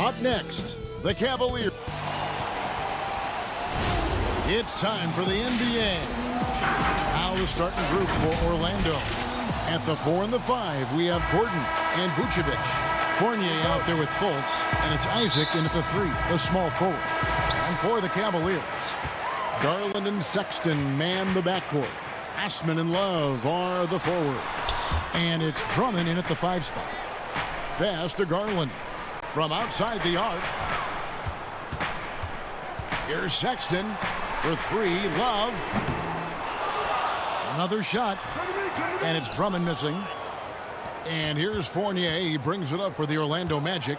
Up next, the Cavaliers. It's time for the NBA. Now the starting group for Orlando. At the 4 and the 5, we have Gordon and Vucevic. Fournier out there with Fultz, and it's Isaac in at the 3, the small forward. And for the Cavaliers, Garland and Sexton man the backcourt. Ashman and Love are the forwards. And it's Drummond in at the 5 spot. Pass to Garland. From outside the arc. Here's Sexton for 3. Love. Another shot. And it's Drummond missing. And here's Fournier. He brings it up for the Orlando Magic.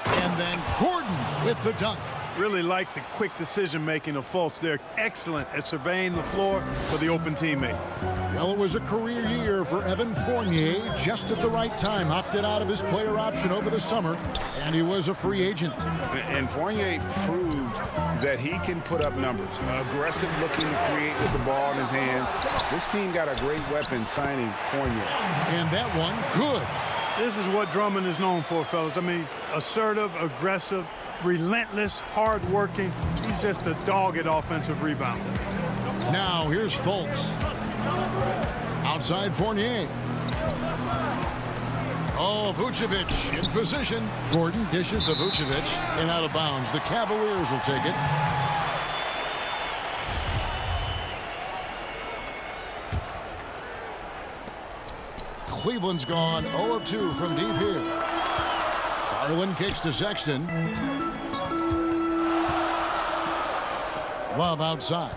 And then Gordon with the dunk. Really like the quick decision-making of Fultz. They're excellent at surveying the floor for the open teammate. Well, it was a career year for Evan Fournier. Just at the right time, opted out of his player option over the summer, and he was a free agent. And Fournier proved that he can put up numbers. Aggressive looking to create with the ball in his hands. This team got a great weapon signing Fournier. And that one, good. This is what Drummond is known for, fellas. I mean, assertive, aggressive, relentless, hard-working. He's just a dogged offensive rebounder. Now here's Fultz. Outside Fournier. Oh, Vucevic in position. Gordon dishes to Vucevic and out of bounds. The Cavaliers will take it. Cleveland's gone 0 of 2 from deep here. Garland kicks to Sexton. Love outside.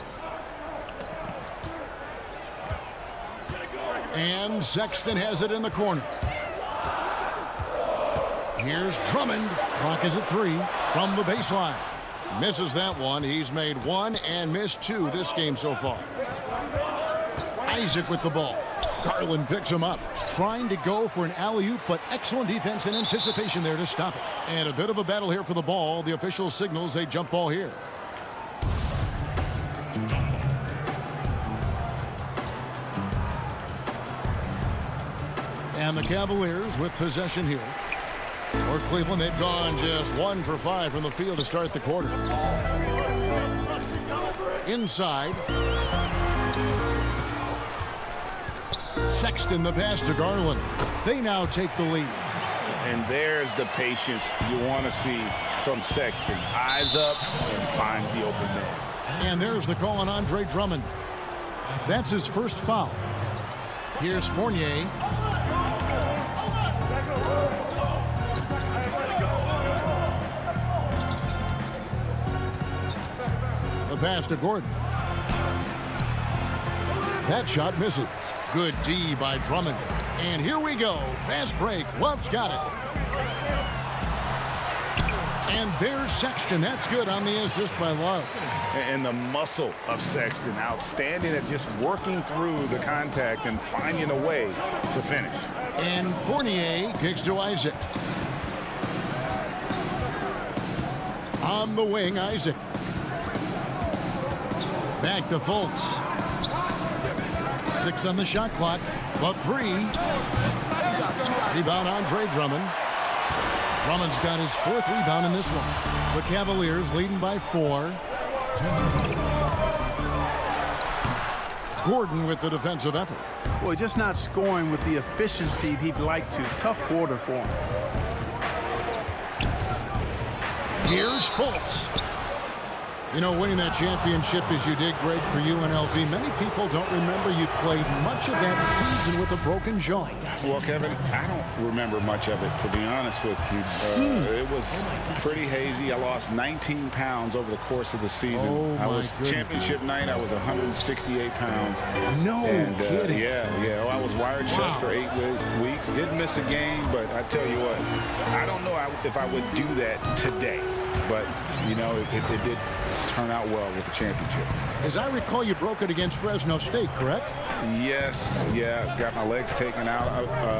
And Sexton has it in the corner. Here's Drummond. Clock is at 3 from the baseline. Misses that one. He's made 1 and missed 2 this game so far. Isaac with the ball. Garland picks him up. Trying to go for an alley-oop, but excellent defense and anticipation there to stop it. And a bit of a battle here for the ball. The official signals a jump ball here. And the Cavaliers with possession here. For Cleveland, they've gone just 1 for 5 from the field to start the quarter. Inside. Sexton the pass to Garland. They now take the lead. And there's the patience you want to see from Sexton. Eyes up and finds the open man. And there's the call on Andre Drummond. That's his first foul. Here's Fournier. The pass to Gordon. That shot misses. Good D by Drummond. And here we go. Fast break. Love's got it. And there's Sexton. That's good on the assist by Love. And the muscle of Sexton, outstanding at just working through the contact and finding a way to finish. And Fournier kicks to Isaac. On the wing, Isaac. Back to Fultz. 6 on the shot clock. But 3. Rebound Andre Drummond. Drummond's got his 4th rebound in this one. The Cavaliers leading by 4. Gordon with the defensive effort. Well, just not scoring with the efficiency he'd like to. Tough quarter for him. Here's Fultz. You know, winning that championship as you did, Greg, for UNLV, many people don't remember you played much of that season with a broken jaw. Well, Kevin, I don't remember much of it, to be honest with you. It was pretty hazy. I lost 19 pounds over the course of the season. Oh, I was goodness. Championship night, I was 168 pounds. No kidding. Yeah. Well, I was wired shut for 8 weeks. Didn't miss a game, but I tell you what, I don't know if I would do that today. But, you know, it did turn out well with the championship. As I recall, you broke it against Fresno State, correct? Yes, yeah. Got my legs taken out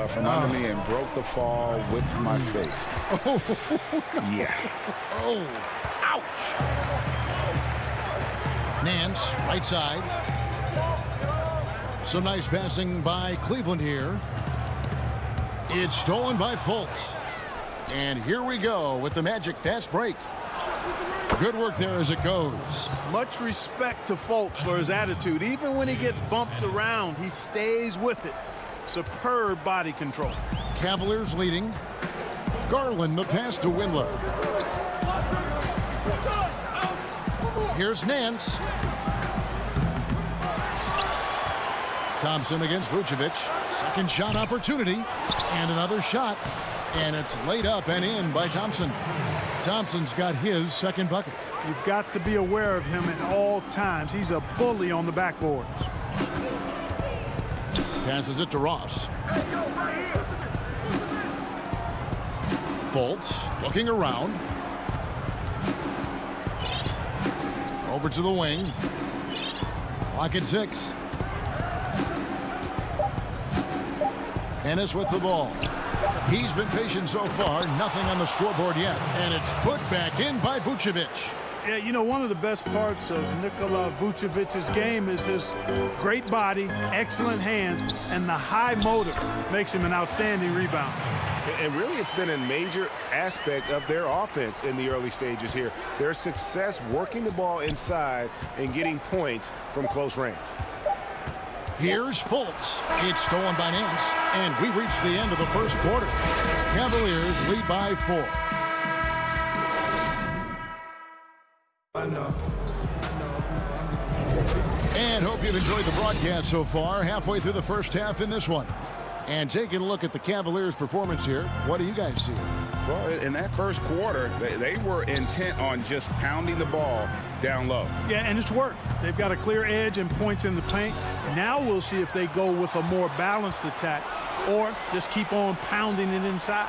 from under me and broke the fall with my face. Oh, Yeah. oh, ouch. Nance, right side. Some nice passing by Cleveland here. It's stolen by Fultz. And here we go with the Magic fast break. Good work there as it goes. Much respect to Fultz for his attitude. Even when he gets bumped around, he stays with it. Superb body control. Cavaliers leading. Garland the pass to Windler. Here's Nance. Thompson against Vucevic. Second shot opportunity. And another shot. And it's laid up and in by Thompson. Thompson's got his second bucket. You've got to be aware of him at all times. He's a bully on the backboards. Passes it to Ross. Fultz looking around. Over to the wing. Clock at 6. Ennis with the ball. He's been patient so far. Nothing on the scoreboard yet. And it's put back in by Vucevic. Yeah, you know, one of the best parts of Nikola Vucevic's game is his great body, excellent hands, and the high motor makes him an outstanding rebounder. And really, it's been a major aspect of their offense in the early stages here. Their success working the ball inside and getting points from close range. Here's Fultz. It's stolen by Nance. And we reach the end of the first quarter. Cavaliers lead by 4. And hope you've enjoyed the broadcast so far. Halfway through the first half in this one. And taking a look at the Cavaliers' performance here, what do you guys see? Well, in that first quarter, they were intent on just pounding the ball down low. Yeah, and it's worked. They've got a clear edge and points in the paint. Now we'll see if they go with a more balanced attack or just keep on pounding it inside.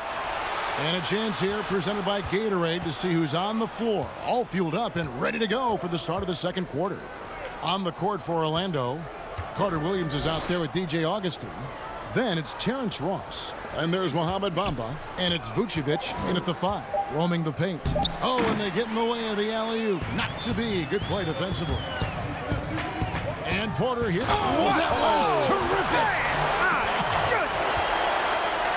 And a chance here presented by Gatorade to see who's on the floor, all fueled up and ready to go for the start of the second quarter. On the court for Orlando, Carter Williams is out there with DJ Augustine. Then it's Terrence Ross. And there's Mohamed Bamba. And it's Vucevic in at the 5, roaming the paint. Oh, and they get in the way of the alley-oop. Not to be. Good play defensively. And Porter here. Oh, that was terrific.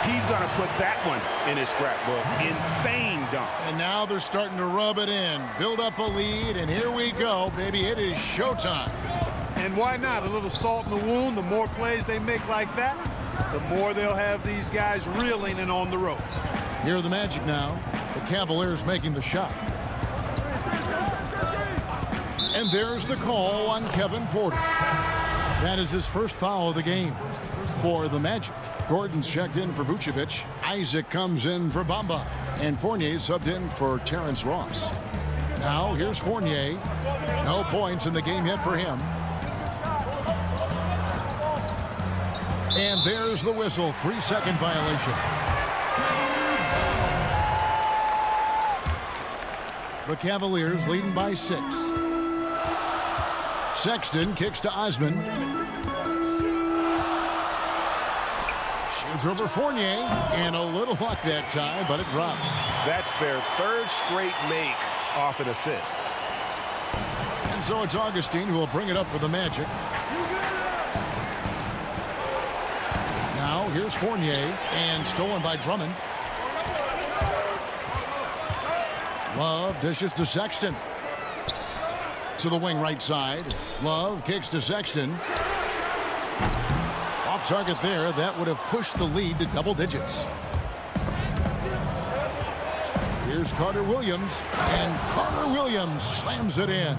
He's going to put that one in his scrapbook. Insane dunk. And now they're starting to rub it in. Build up a lead, and here we go, baby. It is showtime. And why not? A little salt in the wound. The more plays they make like that, the more they'll have these guys reeling and on the ropes. Here are the Magic now. The Cavaliers making the shot. And there's the call on Kevin Porter. That is his first foul of the game for the Magic. Gordon's checked in for Vucevic. Isaac comes in for Bamba. And Fournier subbed in for Terrence Ross. Now here's Fournier. No points in the game yet for him. And there's the whistle. 3-second violation. The Cavaliers leading by 6. Sexton kicks to Osman. Shades over Fournier. And a little luck that time, but it drops. That's their third straight make off an assist. And so it's Augustine who will bring it up for the Magic. Now here's Fournier, and stolen by Drummond. Love dishes to Sexton. To the wing right side. Love kicks to Sexton. Off target there. That would have pushed the lead to double digits. Here's Carter Williams, and Carter Williams slams it in.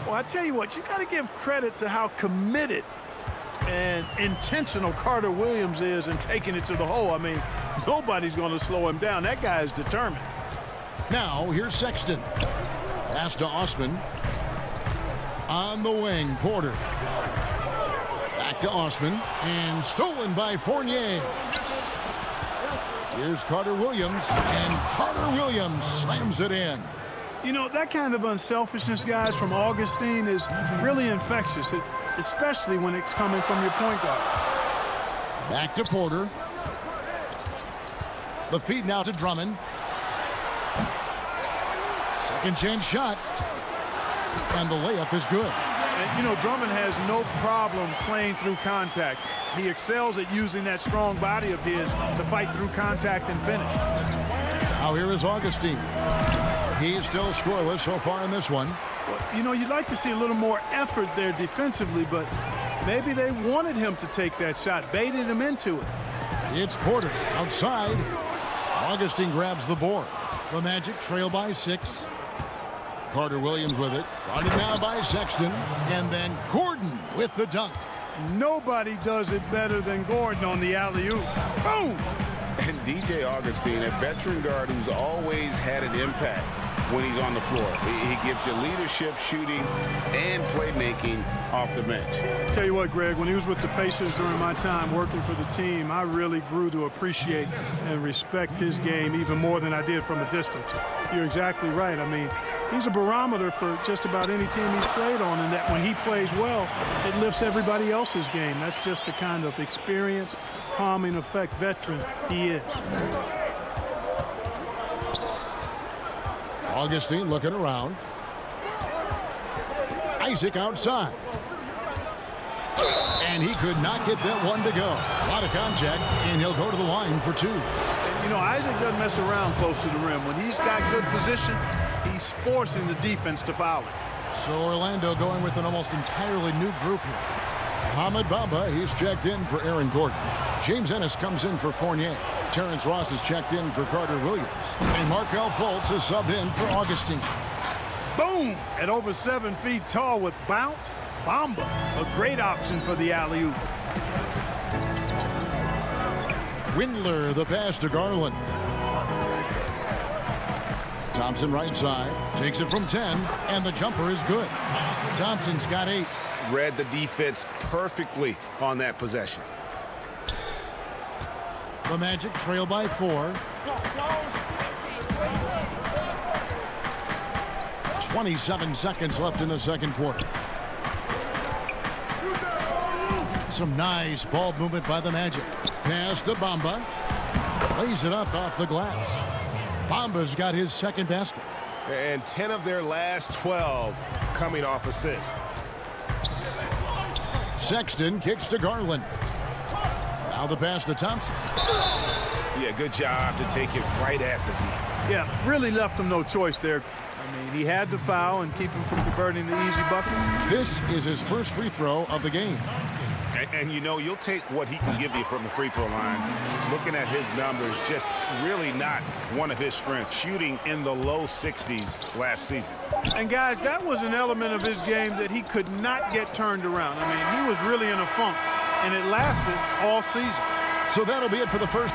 Well, I tell you what, you got to give credit to how committed and intentional Carter Williams is in taking it to the hole. I mean, nobody's going to slow him down. That guy is determined. Now, here's Sexton. Pass to Osman. On the wing, Porter. Back to Osman. And stolen by Fournier. Here's Carter Williams. And Carter Williams slams it in. You know, that kind of unselfishness, guys, from Augustine is really infectious, especially when it's coming from your point guard. Back to Porter. The feed now to Drummond. Second chance shot. And the layup is good. And, you know, Drummond has no problem playing through contact. He excels at using that strong body of his to fight through contact and finish. Now here is Augustine. He's still scoreless so far in this one. Well, you know, you'd like to see a little more effort there defensively, but maybe they wanted him to take that shot, baited him into it. It's Porter outside. Augustine grabs the board. The Magic trail by 6. Carter Williams with it. Guarded now by Sexton. And then Gordon with the dunk. Nobody does it better than Gordon on the alley-oop. Boom! And DJ Augustine, a veteran guard who's always had an impact when he's on the floor. He gives you leadership, shooting, and playmaking off the bench. Tell you what, Greg, when he was with the Pacers during my time working for the team, I really grew to appreciate and respect his game even more than I did from a distance. You're exactly right. I mean, he's a barometer for just about any team he's played on, and that when he plays well, it lifts everybody else's game. That's just the kind of experienced, calming effect veteran he is. Augustine looking around. Isaac outside. And he could not get that one to go. A lot of contact, and he'll go to the line for 2. You know, Isaac doesn't mess around close to the rim. When he's got good position, he's forcing the defense to foul him. So Orlando going with an almost entirely new group here. Mohamed Bamba, he's checked in for Aaron Gordon. James Ennis comes in for Fournier. Terrence Ross is checked in for Carter Williams. And Markelle Fultz is subbed in for Augustine. Boom! At over 7 feet tall with bounce, Bamba, a great option for the alley-oop. Windler, the pass to Garland. Thompson right side, takes it from 10, and the jumper is good. Thompson's got 8. Read the defense perfectly on that possession. The Magic trail by 4. 27 seconds left in the second quarter. Some nice ball movement by the Magic. Pass to Bamba. Lays it up off the glass. Bamba's got his second basket. And 10 of their last 12 coming off assists. Sexton kicks to Garland. Now the pass to Thompson. Yeah, good job to take it right at the knee. Yeah, really left him no choice there. I mean, he had to foul and keep him from converting the easy bucket. This is his first free throw of the game. And you know, you'll take what he can give you from the free throw line. Looking at his numbers, just really not one of his strengths. Shooting in the low 60s last season. And guys, that was an element of his game that he could not get turned around. I mean, he was really in a funk, and it lasted all season. So that'll be it for the first.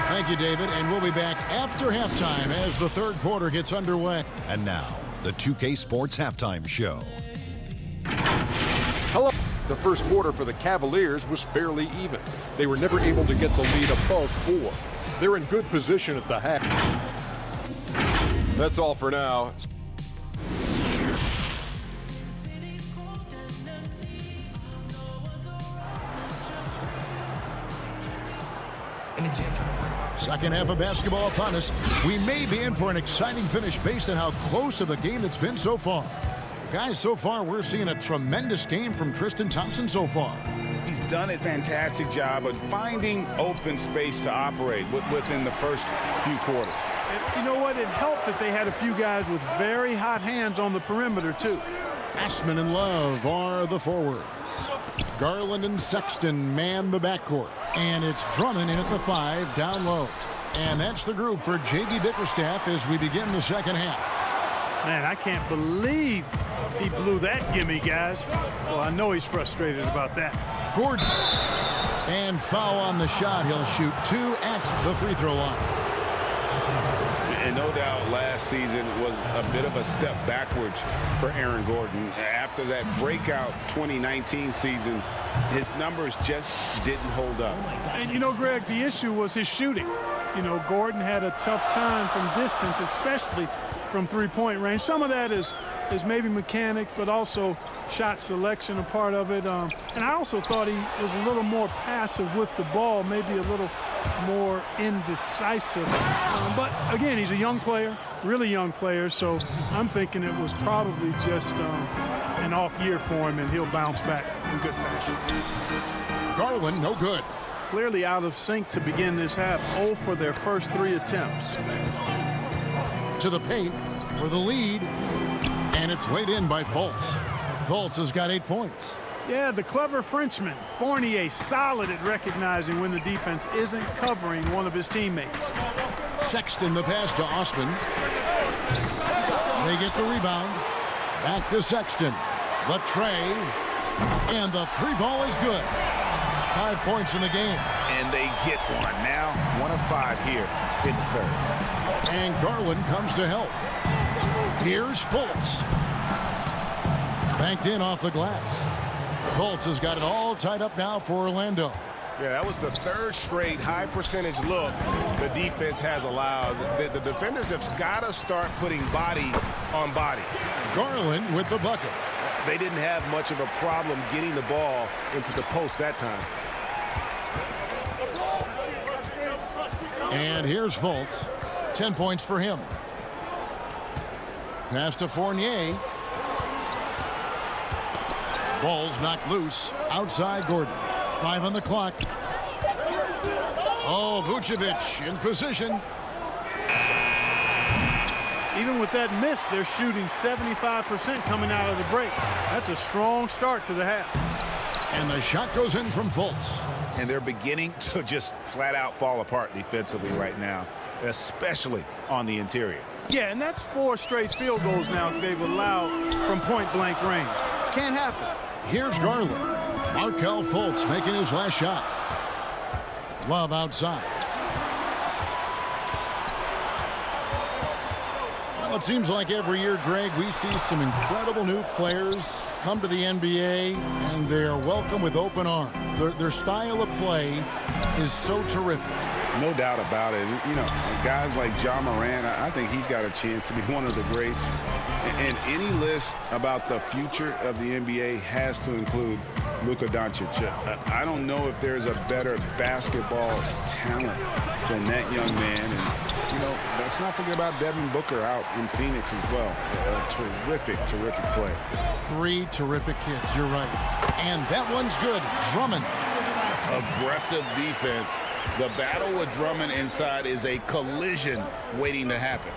Thank you, David, and we'll be back after halftime as the third quarter gets underway. And now, the 2K Sports Halftime Show. Hello. The first quarter for the Cavaliers was fairly even. They were never able to get the lead above 4. They're in good position at the half. That's all for now. Second half of basketball upon us. We may be in for an exciting finish based on how close of a game it's been so far. Guys, so far we're seeing a tremendous game from Tristan Thompson so far. He's done a fantastic job of finding open space to operate within the first few quarters. And you know what? It helped that they had a few guys with very hot hands on the perimeter, too. Ashman and Love are the forwards. Garland and Sexton man the backcourt. And it's Drummond in at the 5, down low. And that's the group for J.B. Bickerstaff as we begin the second half. Man, I can't believe he blew that gimme, guys. Well, I know he's frustrated about that. Gordon. And foul on the shot. He'll shoot 2 at the free throw line. And no doubt last season was a bit of a step backwards for Aaron Gordon. After that breakout 2019 season, his numbers just didn't hold up. And you know, Greg, the issue was his shooting. You know, Gordon had a tough time from distance, especially from three-point range. Some of that is maybe mechanics, but also shot selection a part of it. And I also thought he was a little more passive with the ball, maybe a little more indecisive. But again, he's a young player, really young player, so I'm thinking it was probably just an off year for him, and he'll bounce back in good fashion. Garland, no good. clearly out of sync to begin this half. 0 for their first 3 attempts. To the paint for the lead, and it's laid in by Fultz. Fultz has got 8 points. Yeah, the clever Frenchman, Fournier, solid at recognizing when the defense isn't covering one of his teammates. Sexton the pass to Osman. They get the rebound. Back to Sexton. The tray. And the 3-ball is good. 5 points in the game. And they get one. Now 1 of 5 here in the third. And Garland comes to help. Here's Fultz. Banked in off the glass. Fultz has got it all tied up now for Orlando. Yeah, that was the 3rd straight high percentage look the defense has allowed. The defenders have got to start putting bodies on bodies. Garland with the bucket. They didn't have much of a problem getting the ball into the post that time. And here's Fultz. 10 points for him. Pass to Fournier. Ball's knocked loose. Outside Gordon. 5 on the clock. Oh, Vucevic in position. Even with that miss, they're shooting 75% coming out of the break. That's a strong start to the half. And the shot goes in from Fultz. And they're beginning to just flat out fall apart defensively right now, especially on the interior. Yeah, and that's 4 straight field goals now they've allowed from point-blank range. Can't happen. Here's Garland. Markelle Fultz making his last shot. Love outside. Well, it seems like every year, Greg, we see some incredible new players come to the NBA, and they are welcome with open arms. Their style of play is so terrific. No doubt about it. You know, guys like Ja Morant, I think he's got a chance to be one of the greats. And any list about the future of the NBA has to include Luka Doncic. I don't know if there's a better basketball talent than that young man. And, you know, let's not forget about Devin Booker out in Phoenix as well. A terrific, terrific play. 3 terrific kids, you're right. And that one's good. Drummond. Aggressive defense. The battle with Drummond inside is a collision waiting to happen.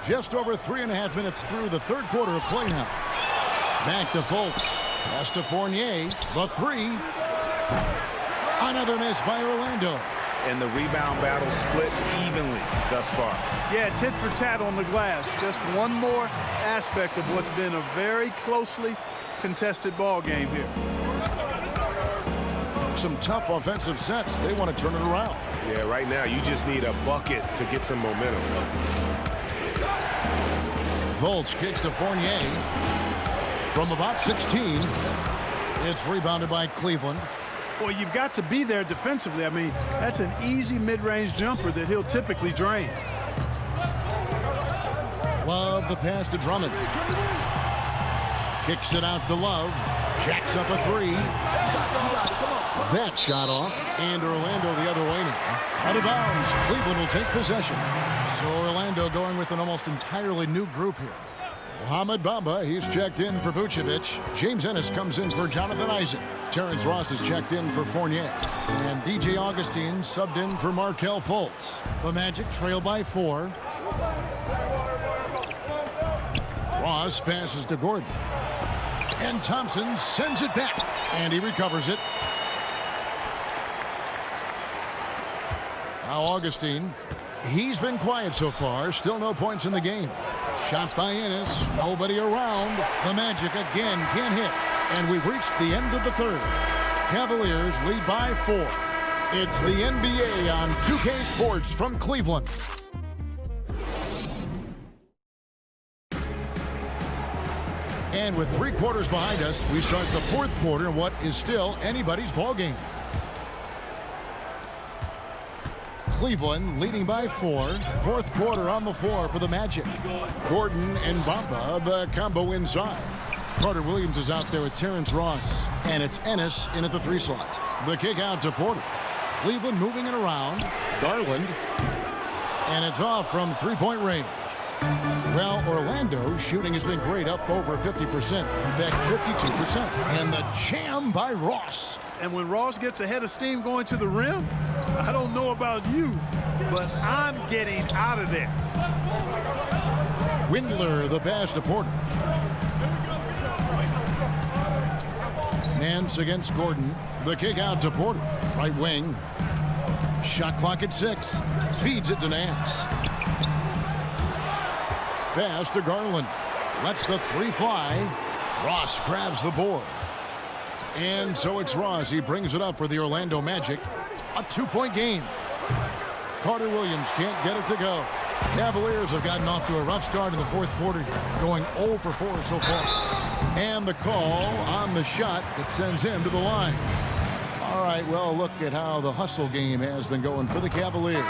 Just over 3.5 minutes through the third quarter of play now. Back to Fultz. Pass to Fournier. The 3. Another miss by Orlando. And the rebound battle split evenly thus far. Yeah, tit for tat on the glass. Just one more aspect of what's been a very closely contested ball game here. Some tough offensive sets. They want to turn it around. Yeah, right now you just need a bucket to get some momentum. Fultz kicks to Fournier. From about 16. It's rebounded by Cleveland. Well, you've got to be there defensively. I mean, that's an easy mid-range jumper that he'll typically drain. Love the pass to Drummond. Kicks it out to Love. Jacks up a 3. That shot off. And Orlando the other way now. Out of bounds. Cleveland will take possession. So Orlando going with an almost entirely new group here. Mohamed Bamba, he's checked in for Vucevic. James Ennis comes in for Jonathan Isaac. Terrence Ross is checked in for Fournier. And DJ Augustine subbed in for Markelle Fultz. The Magic trail by 4. Ross passes to Gordon. And Thompson sends it back. And he recovers it. Now Augustine. He's been quiet so far. Still no points in the game. Shot by Ennis. Nobody around. The Magic again can't hit. And we've reached the end of the third. Cavaliers lead by 4. It's the NBA on 2K Sports from Cleveland. And with 3 quarters behind us, we start the fourth quarter in what is still anybody's ball game. Cleveland leading by 4. Fourth quarter on the floor for the Magic. Gordon and Bamba, the combo inside. Carter Williams is out there with Terrence Ross. And it's Ennis in at the 3 slot. The kick out to Porter. Cleveland moving it around. Garland. And it's off from 3-point range. Well, Orlando's shooting has been great, up over 50%. In fact, 52%. And the jam by Ross. And when Ross gets ahead of steam going to the rim, I don't know about you, but I'm getting out of there. Windler, the pass to Porter. Nance against Gordon. The kick out to Porter. Right wing. Shot clock at 6. Feeds it to Nance. Pass to Garland. Lets the 3 fly. Ross grabs the board. And so it's Ross. He brings it up for the Orlando Magic. A 2-point game. Carter Williams can't get it to go. Cavaliers have gotten off to a rough start in the fourth quarter, going 0 for 4 so far. And the call on the shot that sends him to the line. All right, well, look at how the hustle game has been going for the Cavaliers.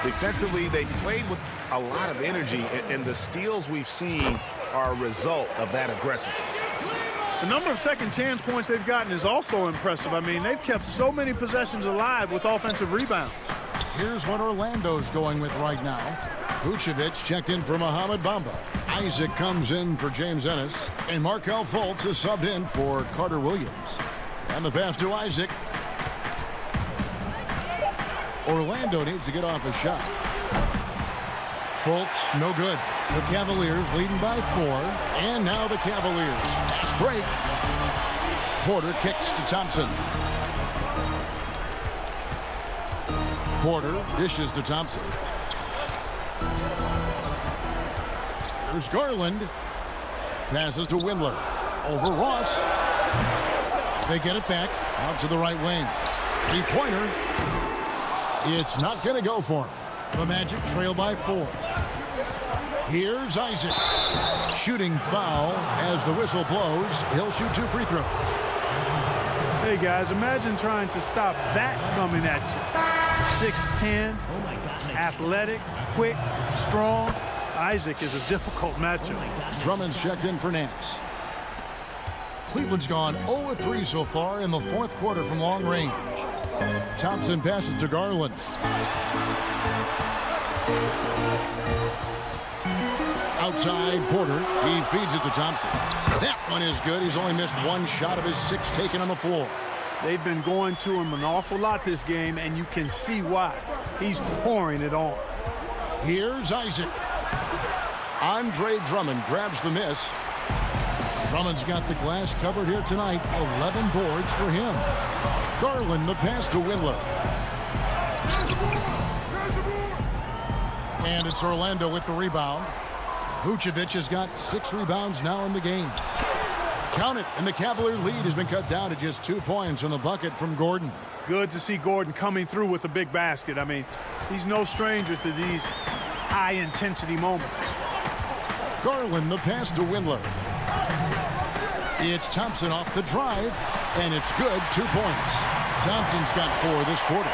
Defensively, they played with a lot of energy, and the steals we've seen are a result of that aggressiveness. The number of second chance points they've gotten is also impressive. I mean, they've kept so many possessions alive with offensive rebounds. Here's what Orlando's going with right now. Vucevic checked in for Mohamed Bamba. Isaac comes in for James Ennis. And Markelle Fultz is subbed in for Carter Williams. And the pass to Isaac. Orlando needs to get off a shot. Fultz, no good. The Cavaliers leading by 4. And now the Cavaliers. Fast break. Porter kicks to Thompson. Porter dishes to Thompson. There's Garland. Passes to Windler. Over Ross. They get it back. Out to the right wing. 3-pointer. It's not going to go for him. The Magic trail by 4. Here's Isaac. Shooting foul as the whistle blows. He'll shoot 2 free throws. Hey, guys, imagine trying to stop that coming at you. 6'10", athletic, quick, strong. Isaac is a difficult matchup. Drummond's checked in for Nance. Cleveland's gone 0-3 so far in the fourth quarter from long range. Thompson passes to Garland. Outside, Porter. He feeds it to Thompson. That one is good. He's only missed 1 shot of his 6 taken on the floor. They've been going to him an awful lot this game, and you can see why. He's pouring it on. Here's Isaac. Andre Drummond grabs the miss. Drummond's got the glass covered here tonight. 11 boards for him. Garland, the pass to Windler. And it's Orlando with the rebound. Vucevic has got 6 rebounds now in the game. Count it, and the Cavalier lead has been cut down to just 2 points in the bucket from Gordon. Good to see Gordon coming through with a big basket. I mean, he's no stranger to these high-intensity moments. Garland, the pass to Windler. It's Thompson off the drive, and it's good. 2 points. Thompson's got 4 this quarter.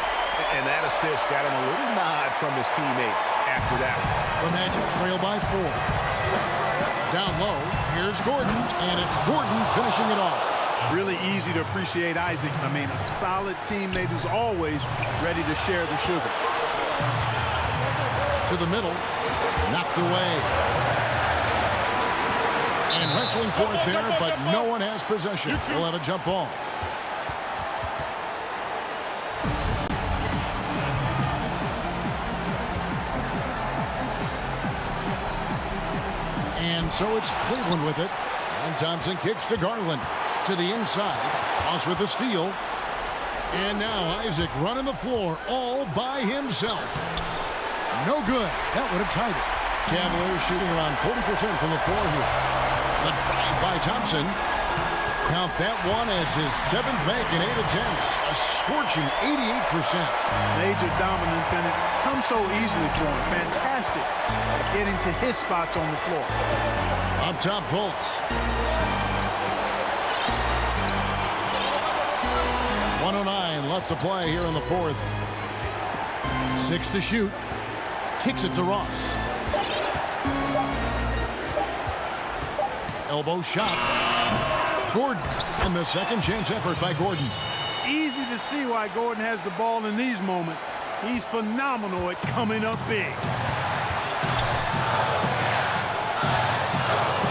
And that assist got him a little nod from his teammate after that. The Magic trail by 4. Down low, here's Gordon, and it's Gordon finishing it off. Really easy to appreciate Isaac. I mean, a solid teammate who's always ready to share the sugar. To the middle, knocked away. And wrestling for it there, but no one has possession. We'll have a jump ball. And so it's Cleveland with it. And Thompson kicks to Garland. To the inside. Ross with the steal. And now Isaac running the floor all by himself. No good. That would have tied it. Cavaliers shooting around 40% from the floor here. The drive by Thompson. Count that one as his 7th make in 8 attempts. A scorching 88%. Major dominance, and it comes so easily for him. Fantastic at getting to his spots on the floor. Up top, Fultz. 109 left to play here in the fourth. 6 to shoot. Kicks it to Ross. Elbow shot. Gordon. And the second chance effort by Gordon. Easy to see why Gordon has the ball in these moments. He's phenomenal at coming up big.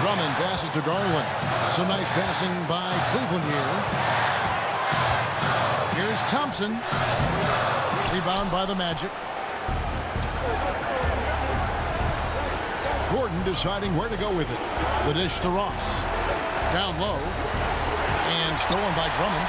Drummond passes to Garland. Some nice passing by Cleveland here. Here's Thompson. Rebound by the Magic. Gordon deciding where to go with it. The dish to Ross. Down low. And stolen by Drummond.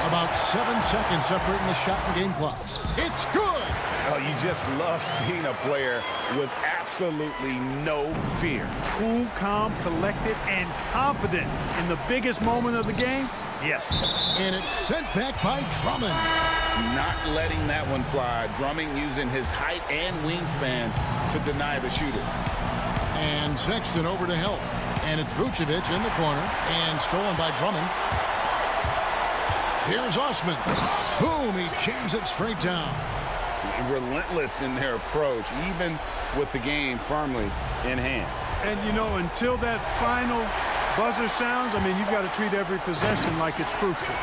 About 7 seconds separating the shot and game clocks. It's good! Oh, you just love seeing a player with absolutely no fear. Cool, calm, collected, and confident in the biggest moment of the game. Yes. And it's sent back by Drummond. Not letting that one fly. Drummond using his height and wingspan to deny the shooter. And Sexton over to help. And it's Vucevic in the corner. And stolen by Drummond. Here's Osman. Boom, he jams it straight down. Relentless in their approach, even with the game firmly in hand. And, you know, until that final buzzer sounds, I mean, you've got to treat every possession like it's crucial.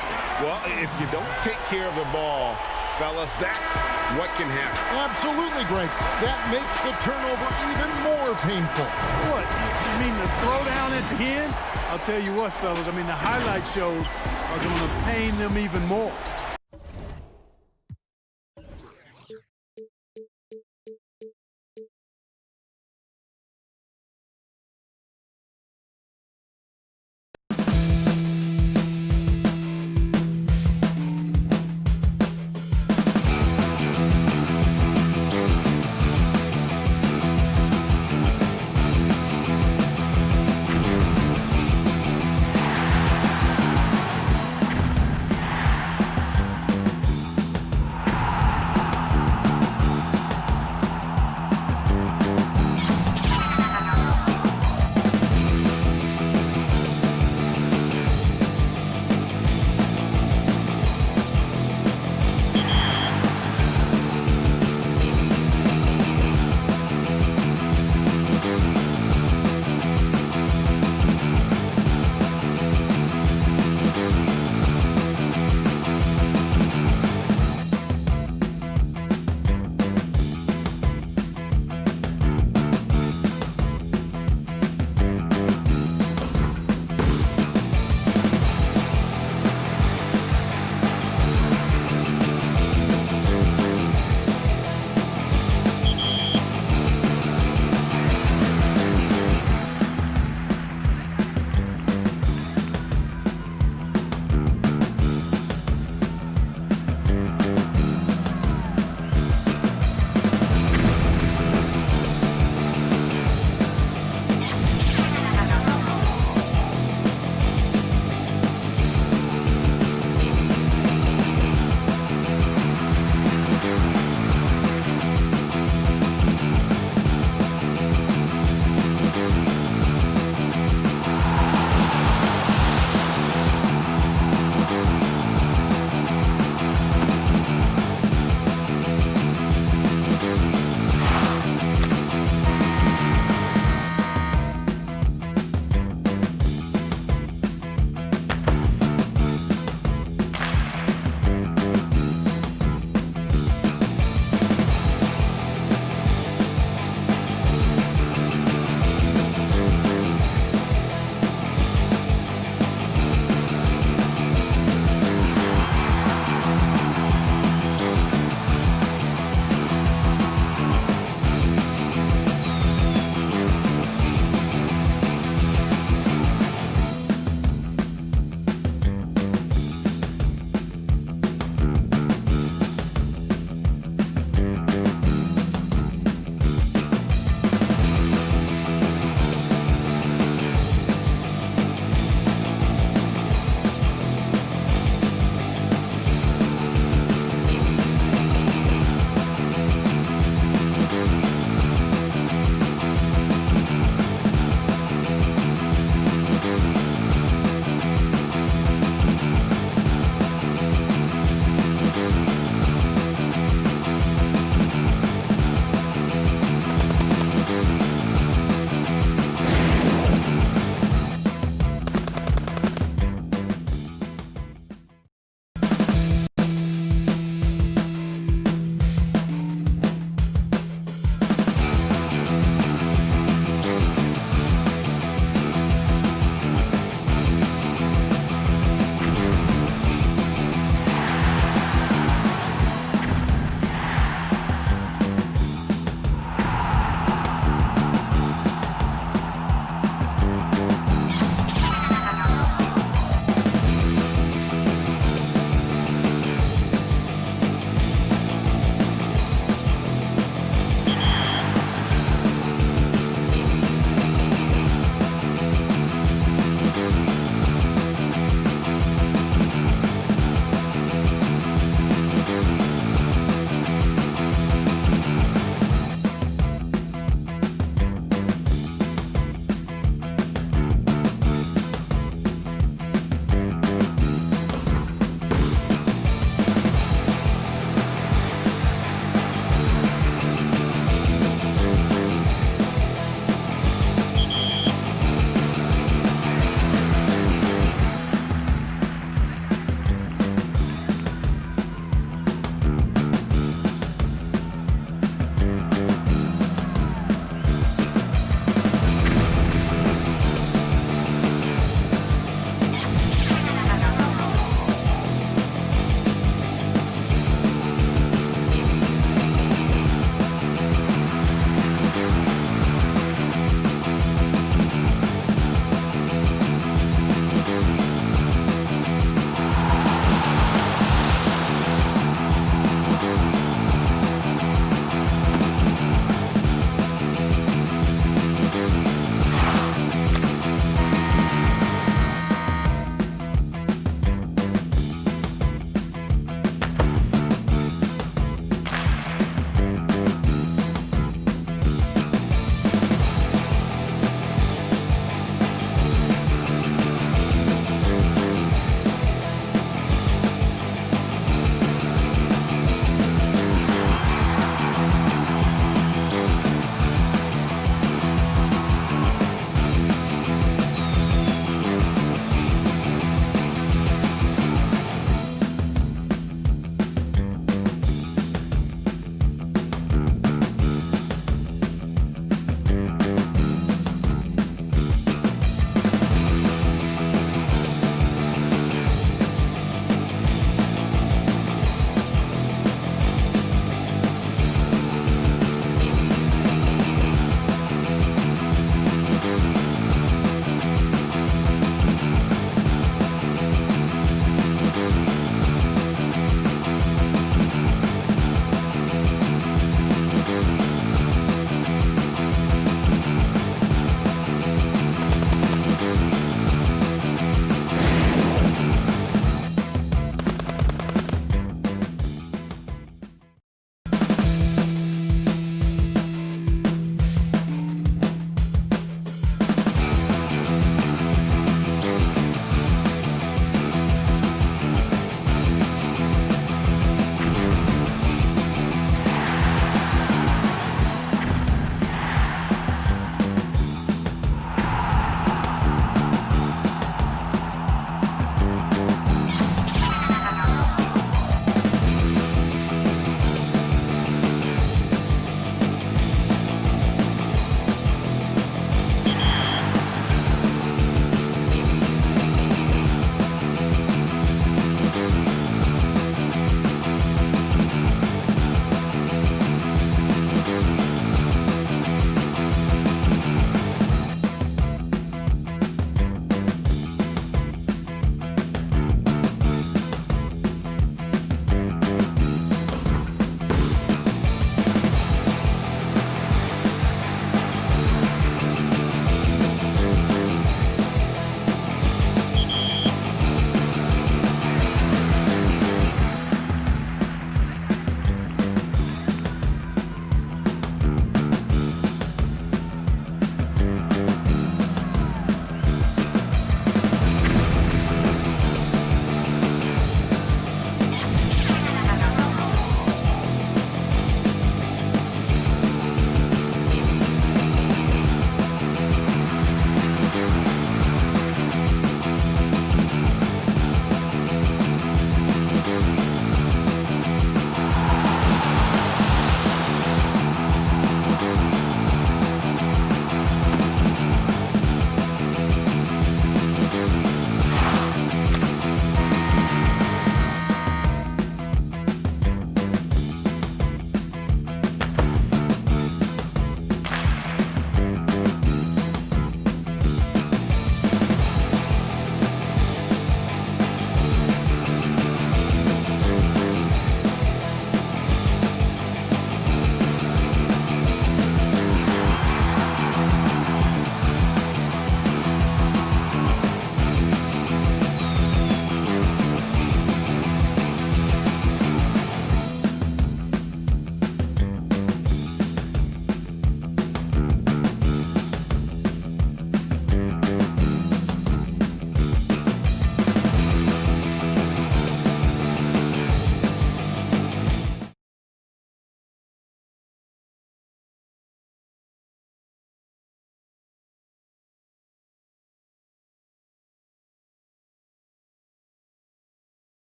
Well, if you don't take care of the ball, fellas, that's what can happen. Absolutely, Greg. That makes the turnover even more painful. What? You mean the throwdown at the end? I'll tell you what, fellas, I mean, the highlight shows are going to pain them even more.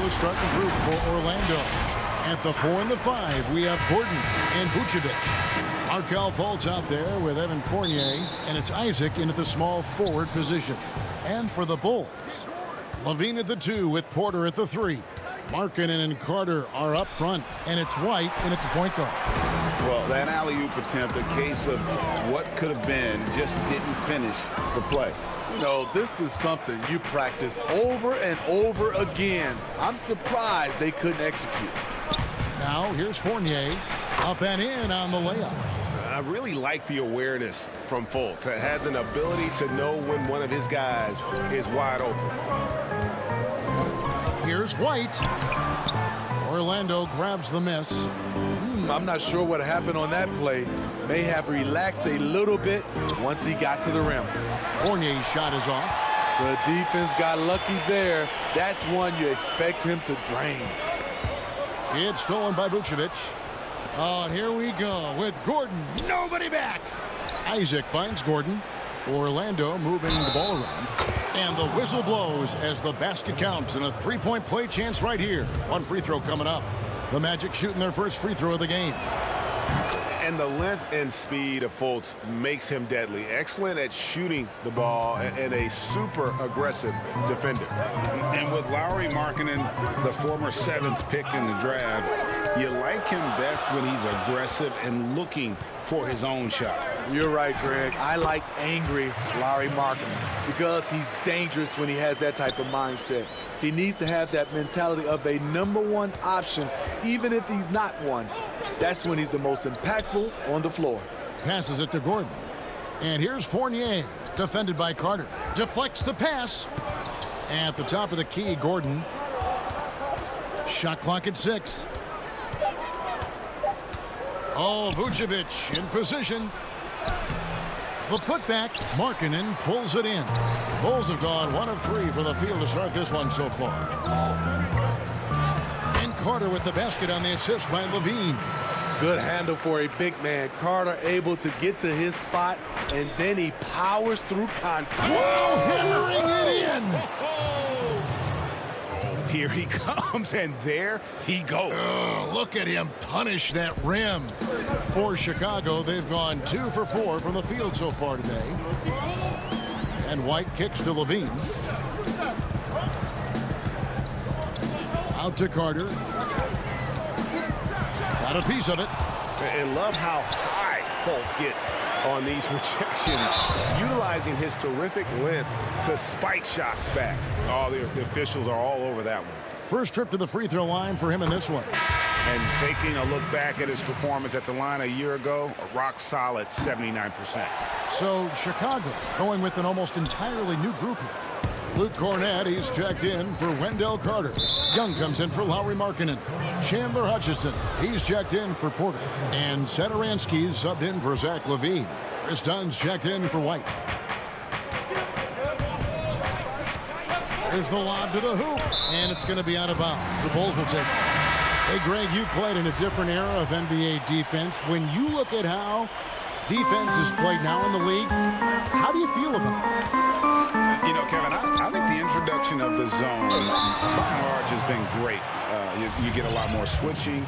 the starting group for Orlando. At the 4 and the 5, we have Gordon and Vucevic. Markel Fultz out there with Evan Fournier, and it's Isaac in at the small forward position. And for the Bulls, Levine at the 2 with Porter at the 3. Markkanen and Carter are up front, and it's White in at the point guard. Well, that alley-oop attempt, a case of what could have been, just didn't finish the play. You know, this is something you practice over and over again. I'm surprised they couldn't execute. Now, here's Fournier, up and in on the layup. I really like the awareness from Fultz. It has an ability to know when one of his guys is wide open. Here's White. Orlando grabs the miss. I'm not sure what happened on that play. May have relaxed a little bit once he got to the rim. Fournier's shot is off. The defense got lucky there. That's one you expect him to drain. It's stolen by Vucevic. Oh, and here we go with Gordon. Nobody back. Isaac finds Gordon. Orlando moving the ball around. And the whistle blows as the basket counts, and a three-point play chance right here. One free throw coming up. The Magic shooting their first free throw of the game. And the length and speed of Fultz makes him deadly. Excellent at shooting the ball and a super aggressive defender. And with Lauri Markkanen, the former 7th pick in the draft, you like him best when he's aggressive and looking for his own shot. You're right, Greg. I like angry Lauri Markkanen because he's dangerous when he has that type of mindset. He needs to have that mentality of a #1 option, even if he's not one. That's when he's the most impactful on the floor. Passes it to Gordon. And here's Fournier, defended by Carter. Deflects the pass. At the top of the key, Gordon. Shot clock at 6. Oh, Vucevic in position. The putback, Markkanen pulls it in. Bulls have gone 1 of 3 for the field to start this one so far. And Carter with the basket on the assist by Levine. Good handle for a big man. Carter able to get to his spot, and then he powers through contact. Whoa, hammering it in. Here he comes, and there he goes. Oh, look at him punish that rim. For Chicago, they've gone 2 for 4 from the field so far today. And White kicks to Levine. Out to Carter. Got a piece of it. And love how high Fultz gets on these rejections, utilizing his terrific length to spike shots back. Oh, the officials are all over that one. First trip to the free throw line for him in this one. And taking a look back at his performance at the line a year ago, a rock solid 79%. So Chicago going with an almost entirely new group here. Luke Cornett, he's checked in for Wendell Carter. Young comes in for Lauri Markkanen. Chandler Hutchison, he's checked in for Porter. And Satoransky's subbed in for Zach LaVine. Chris Dunn's checked in for White. There's the lob to the hoop, and it's going to be out of bounds. The Bulls will take it. Hey, Greg, you played in a different era of NBA defense. When you look at how defense is played now in the league, how do you feel about it? You know, Kevin, I think the introduction of the zone, by and large, has been great. You get a lot more switching,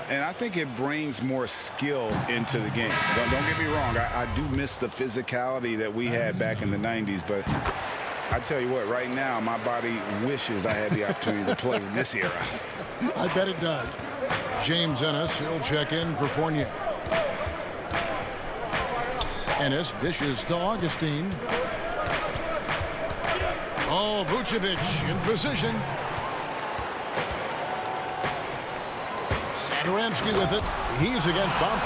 and I think it brings more skill into the game. Don't get me wrong, I do miss the physicality that we had back in the 90s, but I tell you what, right now, my body wishes I had the opportunity to play in this era. I bet it does. James Ennis, he'll check in for Fournier. Ennis dishes to Augustine. Oh, Vucevic in position. Satoransky with it. He's against Bump.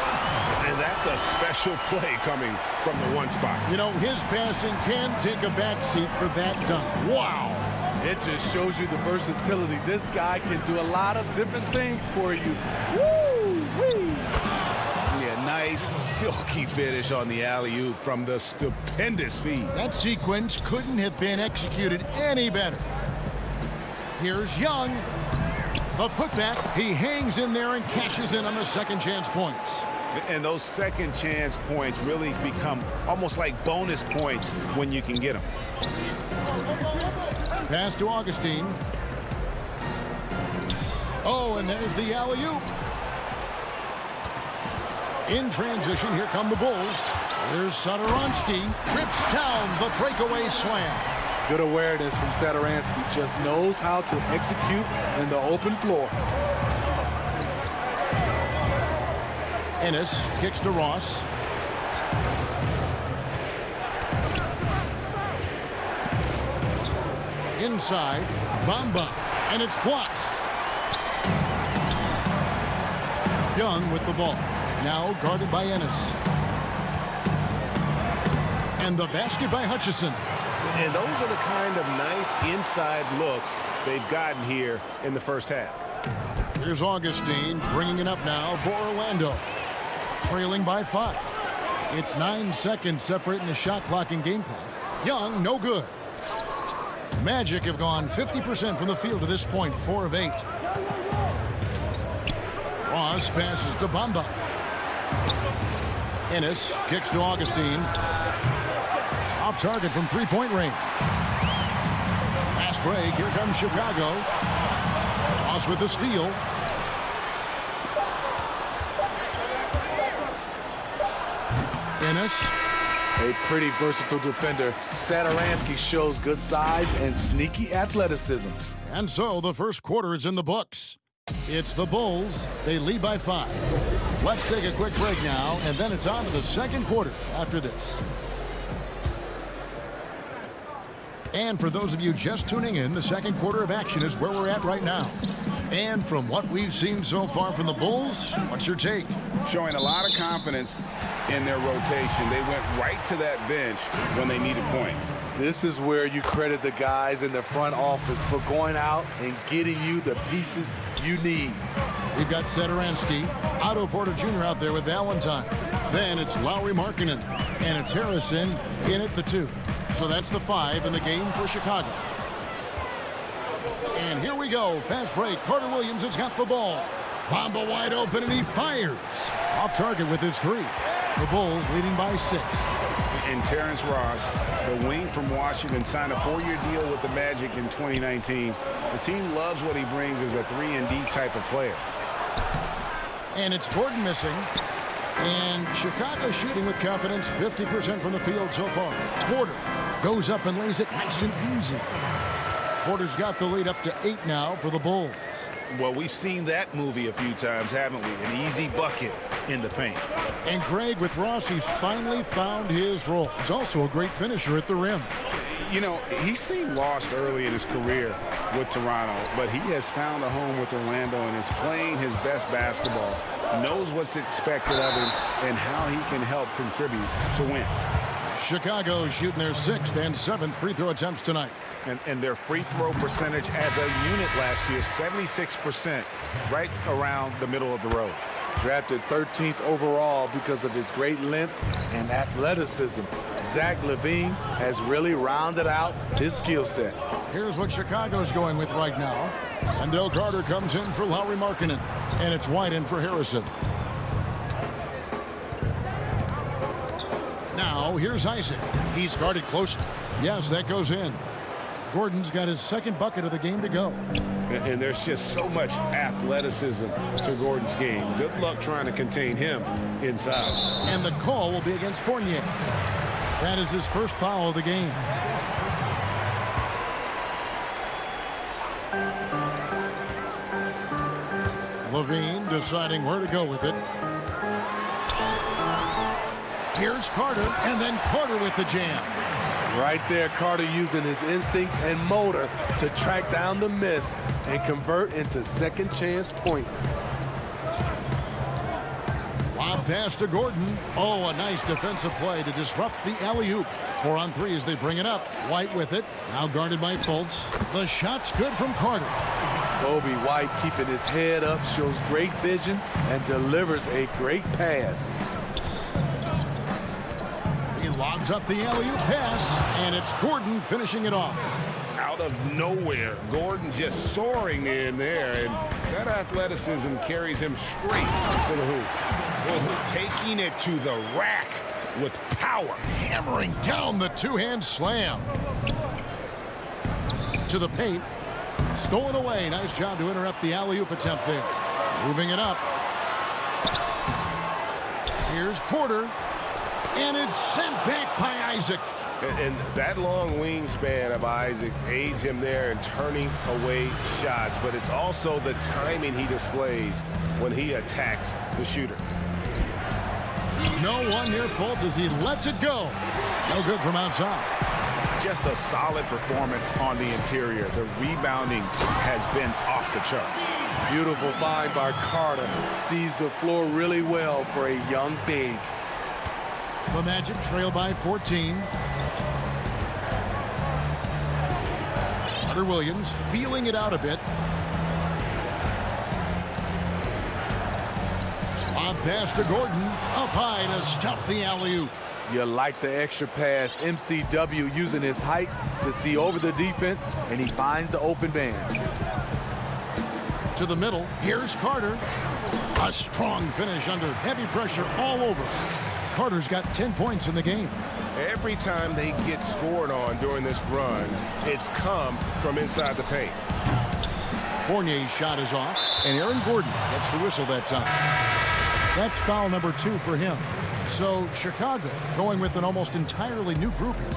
And that's a special play coming from the one spot. You know, his passing can take a backseat for that dunk. Wow. It just shows you the versatility. This guy can do a lot of different things for you. Woo-wee. Yeah, nice silky finish on the alley-oop from the stupendous feed. That sequence couldn't have been executed any better. Here's Young. The putback. He hangs in there and cashes in on the second chance points. And those second chance points really become almost like bonus points when you can get them. Pass to Augustine. Oh, and there's the alley-oop. In transition, here come the Bulls. Here's Satoransky. Rips down the breakaway slam. Good awareness from Satoransky. Just knows how to execute in the open floor. Ennis kicks to Ross. Inside, Bamba, and it's blocked. Young with the ball. Now guarded by Ennis. And the basket by Hutchison. And those are the kind of nice inside looks they've gotten here in the first half. Here's Augustine bringing it up now for Orlando. Trailing by 5. It's 9 seconds separating the shot clock and game clock. Young, no good. Magic have gone 50% from the field to this point, 4 of 8. Ross passes to Bamba. Ennis kicks to Augustine. Off target from three-point range. Last break, here comes Chicago. Ross with the steal. Ennis. A pretty versatile defender. Satoransky shows good size and sneaky athleticism. And so the first quarter is in the books. It's the Bulls. They lead by 5. Let's take a quick break now, and then it's on to the second quarter after this. And for those of you just tuning in, the second quarter of action is where we're at right now. And from what we've seen so far from the Bulls, what's your take? Showing a lot of confidence in their rotation. They went right to that bench when they needed points. This is where you credit the guys in the front office for going out and getting you the pieces you need. We've got Satoransky, Otto Porter Jr. out there with Valentine. Then it's Lauri Markkanen, and it's Harrison in at the 2. So that's the 5 in the game for Chicago. And here we go. Fast break. Carter Williams has got the ball. Bamba wide open, and he fires. Off target with his 3. The Bulls leading by 6. And Terrence Ross, the wing from Washington, signed a 4-year deal with the Magic in 2019. The team loves what he brings as a 3-and-D type of player. And it's Gordon missing. And Chicago shooting with confidence, 50% from the field so far. Porter goes up and lays it nice and easy. Porter's got the lead up to 8 now for the Bulls. Well, we've seen that movie a few times, haven't we? An easy bucket in the paint. And Greg with Ross, he's finally found his role. He's also a great finisher at the rim. You know, he seemed lost early in his career with Toronto, but he has found a home with Orlando and is playing his best basketball, knows what's expected of him, and how he can help contribute to wins. Chicago shooting their 6th and 7th free throw attempts tonight. And their free throw percentage as a unit last year, 76%, right around the middle of the road. Drafted 13th overall because of his great length and athleticism. Zach LaVine has really rounded out his skill set. Here's what Chicago's going with right now. Wendell Carter comes in for Lauri Markkanen, and it's White in for Harrison. Now, here's Isaac. He's guarded closely. Yes, that goes in. Gordon's got his 2nd bucket of the game to go. And there's just so much athleticism to Gordon's game. Good luck trying to contain him inside. And the call will be against Fournier. That is his first foul of the game. LaVine deciding where to go with it. Here's Carter, and then Carter with the jam. Right there, Carter using his instincts and motor to track down the miss and convert into second chance points. Lob pass to Gordon. Oh, a nice defensive play to disrupt the alley-oop. 4 on 3 as they bring it up. White with it. Now guarded by Fultz. The shot's good from Carter. Kobe White keeping his head up, shows great vision, and delivers a great pass. He lobs up the alley-oop pass, and it's Gordon finishing it off. Out of nowhere, Gordon just soaring in there, and that athleticism carries him straight to the hoop. Taking it to the rack with power. Hammering down the two-hand slam. To the paint. Stolen away. Nice job to interrupt the alley-oop attempt there. Moving it up. Here's Porter. And it's sent back by Isaac. And that long wingspan of Isaac aids him there in turning away shots, but it's also the timing he displays when he attacks the shooter. No one near fault as he lets it go. No good from outside. Just a solid performance on the interior. The rebounding has been off the charts. Beautiful find by Carter. Sees the floor really well for a young big. The Magic trail by 14. Carter Williams feeling it out a bit. On pass to Gordon. Up high to stuff the alley-oop. You like the extra pass. MCW using his height to see over the defense, and he finds the open man. To the middle. Here's Carter. A strong finish under heavy pressure all over. Carter's got 10 points in the game. Every time they get scored on during this run, it's come from inside the paint. Fournier's shot is off, and Aaron Gordon gets the whistle that time. That's foul number 2 for him. So Chicago going with an almost entirely new group here.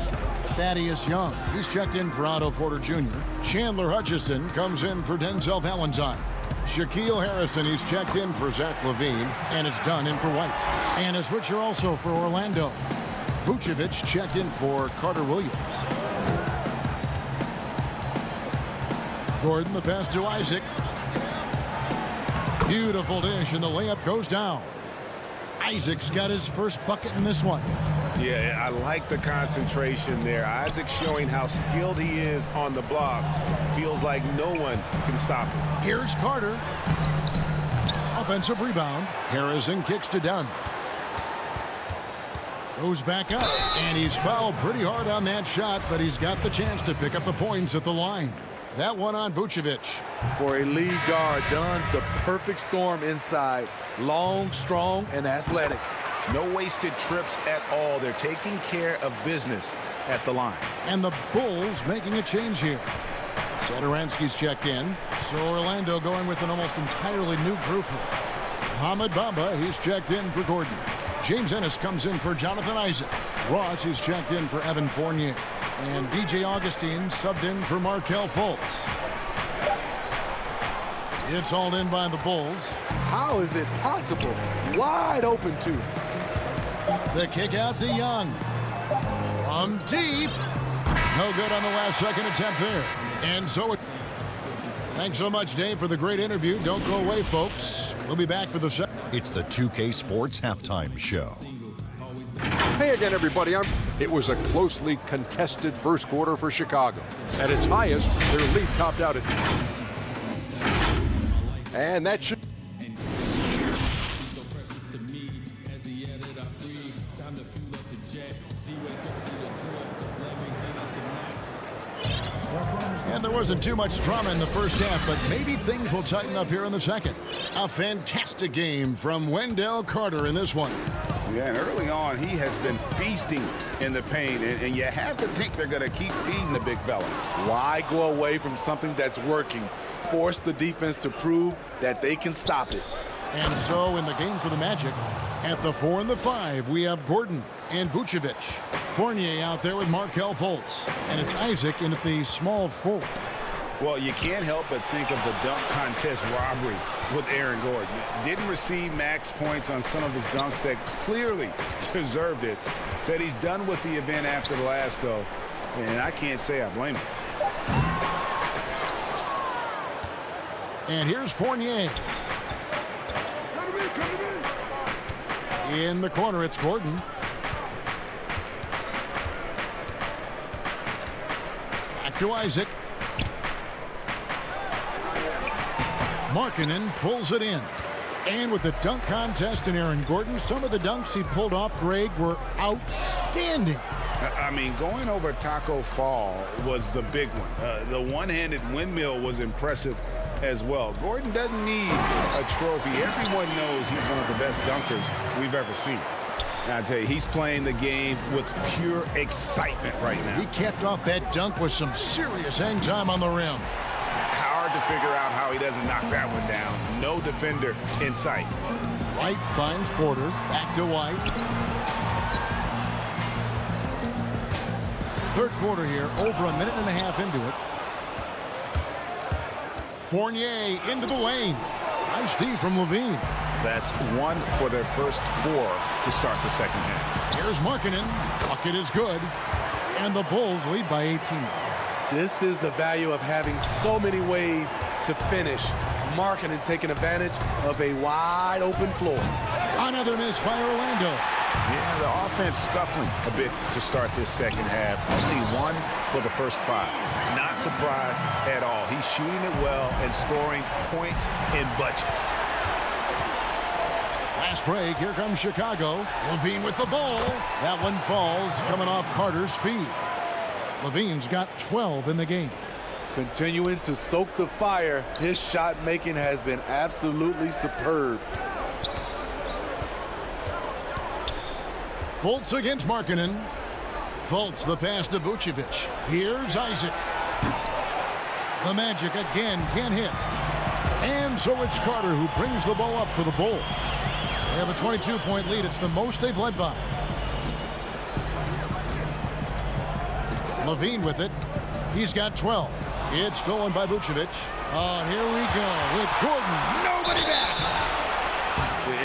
Thaddeus Young, he's checked in for Otto Porter Jr. Chandler Hutchison comes in for Denzel Valentine. Shaquille Harrison, he's checked in for Zach LaVine, and it's done in for White. And a switcher also for Orlando. Vucevic checked in for Carter Williams. Gordon, the pass to Isaac. Beautiful dish, and the layup goes down. Isaac's got his first bucket in this one. Yeah, I like the concentration there. Isaac showing how skilled he is on the block. Feels like no one can stop him. Here's Carter. Offensive rebound. Harrison kicks to Dunn. Goes back up, and he's fouled pretty hard on that shot, but he's got the chance to pick up the points at the line. That one on Vucevic. For a lead guard, Dunn's the perfect storm inside. Long, strong, and athletic. No wasted trips at all. They're taking care of business at the line. And the Bulls making a change here. Satoransky's checked in, so Orlando going with an almost entirely new group here. Mohamed Bamba, he's checked in for Gordon. James Ennis comes in for Jonathan Isaac. Ross is checked in for Evan Fournier. And DJ Augustine subbed in for Markelle Fultz. It's hauled in by the Bulls. How is it possible? Wide open, too. The kick out to Young. From deep. No good on the last second attempt there. And so it... Thanks so much, Dave, for the great interview. Don't go away, folks. We'll be back for the second. It's the 2K Sports Halftime Show. Hey again, everybody. It was a closely contested first quarter for Chicago. At its highest, their lead topped out at... And that should... And there wasn't too much drama in the first half, but maybe things will tighten up here in the second. A fantastic game from Wendell Carter in this one. Yeah, and early on, he has been feasting in the paint, and you have to think they're going to keep feeding the big fella. Why go away from something that's working? Force the defense to prove that they can stop it. And so in the game for the Magic, at the 4 and the 5, we have Gordon and Vucevic. Fournier out there with Markelle Fultz. And it's Isaac in at the small forward. Well, you can't help but think of the dunk contest robbery with Aaron Gordon. Didn't receive max points on some of his dunks that clearly deserved it. Said he's done with the event after the last go. And I can't say I blame him. And here's Fournier. In the corner, it's Gordon. Back to Isaac. Markkanen pulls it in. And with the dunk contest and Aaron Gordon, some of the dunks he pulled off, Greg, were outstanding. I mean, going over Taco Fall was the big one. The one-handed windmill was impressive as well. Gordon doesn't need a trophy. Everyone knows he's one of the best dunkers we've ever seen. And I tell you, he's playing the game with pure excitement right now. He capped off that dunk with some serious hang time on the rim. to figure out how he doesn't knock that one down. No defender in sight. White finds Porter. Back to White. Third quarter here, over a minute and a half into it. Fournier into the lane. Nice D from Levine. That's one for their first 4 to start the second half. Here's Markkanen. Bucket is good. And the Bulls lead by 18. This is the value of having so many ways to finish. Markkanen taking advantage of a wide open floor. Another miss by Orlando. Yeah, the offense scuffling a bit to start this second half. Only 1 for the first 5. Not surprised at all. He's shooting it well and scoring points in bunches. Last break, here comes Chicago. Levine with the ball. That one falls, coming off Carter's feet. Levine's got 12 in the game. Continuing to stoke the fire, his shot making has been absolutely superb. Fultz against Markkanen. Fultz the pass to Vucevic. Here's Isaac. The Magic again can't hit. And so it's Carter who brings the ball up for the Bulls. They have a 22-point lead. It's the most they've led by. Levine with it. He's got 12. It's stolen by Vucevic. Oh, and here we go with Gordon. Nobody back.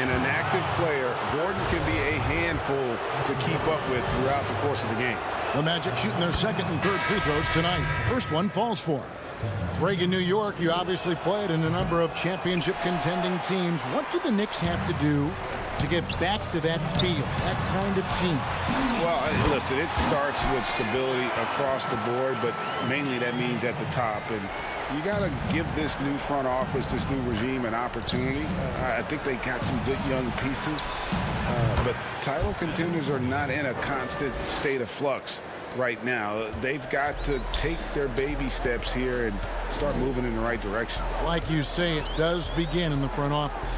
An inactive player, Gordon can be a handful to keep up with throughout the course of the game. The Magic shooting their second and third free throws tonight. First one falls for. Reagan, New York, you obviously played in a number of championship contending teams. What do the Knicks have to do to get back to that feel, that kind of team? Well, listen, it starts with stability across the board, but mainly that means at the top. And you got to give this new front office, this new regime, an opportunity. I think they got some good young pieces, but title contenders are not in a constant state of flux right now. They've got to take their baby steps here and start moving in the right direction. Like you say, it does begin in the front office.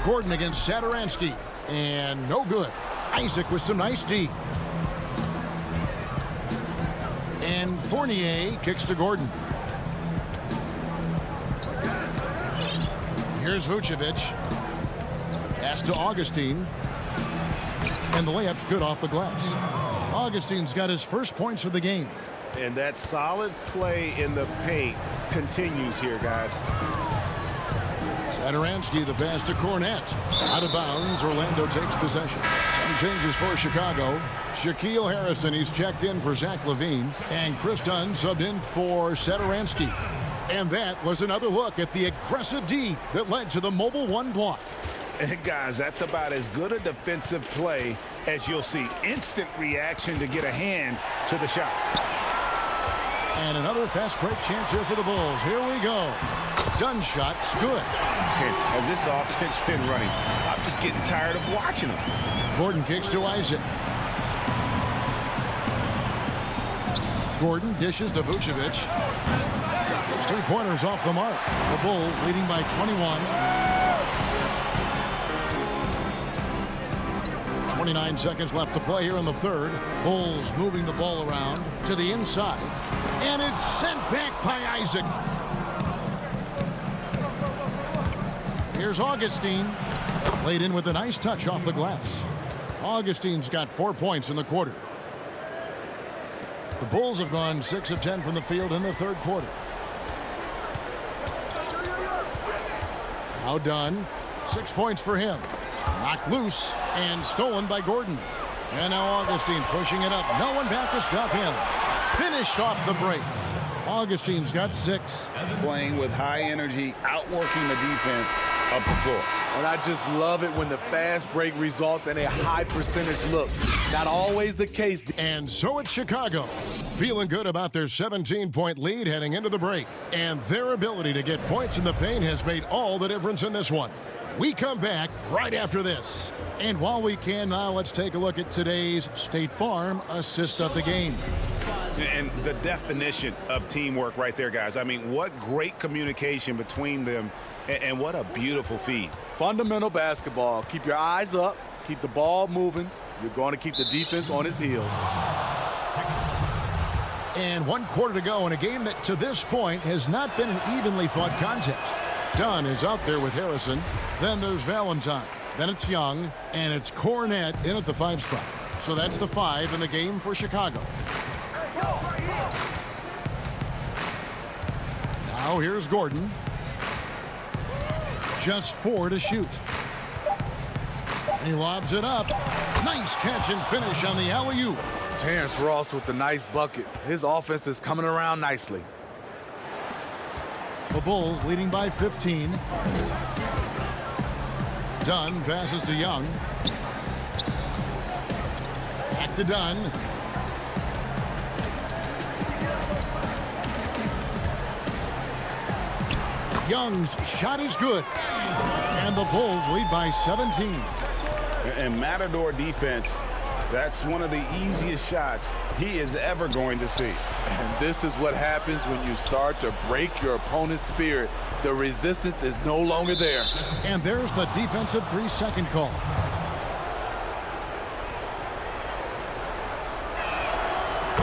Gordon against Satoransky, and no good. Isaac with some nice D. And Fournier kicks to Gordon. Here's Vucevic. Pass to Augustine. And the layup's good off the glass. Augustine's got his first points of the game. And that solid play in the paint continues here, guys. Satoransky, the pass to Cornette. Out of bounds, Orlando takes possession. Some changes for Chicago. Shaquille Harrison, he's checked in for Zach LaVine. And Chris Dunn subbed in for Satoransky. And that was another look at the aggressive D that led to the mobile 1 block. And guys, that's about as good a defensive play as you'll see. Instant reaction to get a hand to the shot. And another fast break chance here for the Bulls. Here we go. Dunn shot's good. As this offense been running, I'm just getting tired of watching them. Gordon kicks to Isaac. Gordon dishes to Vucevic. Those three-pointers off the mark. The Bulls leading by 21. 29 seconds left to play here in the third. Bulls moving the ball around to the inside. And it's sent back by Isaac. Here's Augustine. Laid in with a nice touch off the glass. Augustine's got 4 points in the quarter. The Bulls have gone 6 of 10 from the field in the third quarter. Now Dunn. 6 points for him. Knocked loose and stolen by Gordon. And now Augustine pushing it up. No one back to stop him. Finished off the break. Augustine's got 6. Playing with high energy, outworking the defense up the floor. And I just love it when the fast break results in a high percentage look. Not always the case. And so it's Chicago. Feeling good about their 17-point lead heading into the break. And their ability to get points in the paint has made all the difference in this one. We come back right after this. And while we can now, let's take a look at today's State Farm assist of the game. And the definition of teamwork right there, guys. I mean, what great communication between them, and what a beautiful feed. Fundamental basketball. Keep your eyes up. Keep the ball moving. You're going to keep the defense on its heels. And 1 quarter to go in a game that to this point has not been an evenly fought contest. Dunn is out there with Harrison. Then there's Valentine. Then it's Young. And it's Cornette in at the 5 spot. So that's the 5 in the game for Chicago. Now here's Gordon. Just 4 to shoot. He lobs it up. Nice catch and finish on the alley-oop. Terrence Ross with the nice bucket. His offense is coming around nicely. The Bulls leading by 15. Dunn passes to Young. Back to Dunn. Young's shot is good. And the Bulls lead by 17. And Matador defense, that's one of the easiest shots he is ever going to see. And this is what happens when you start to break your opponent's spirit. The resistance is no longer there. And there's the defensive 3-second call.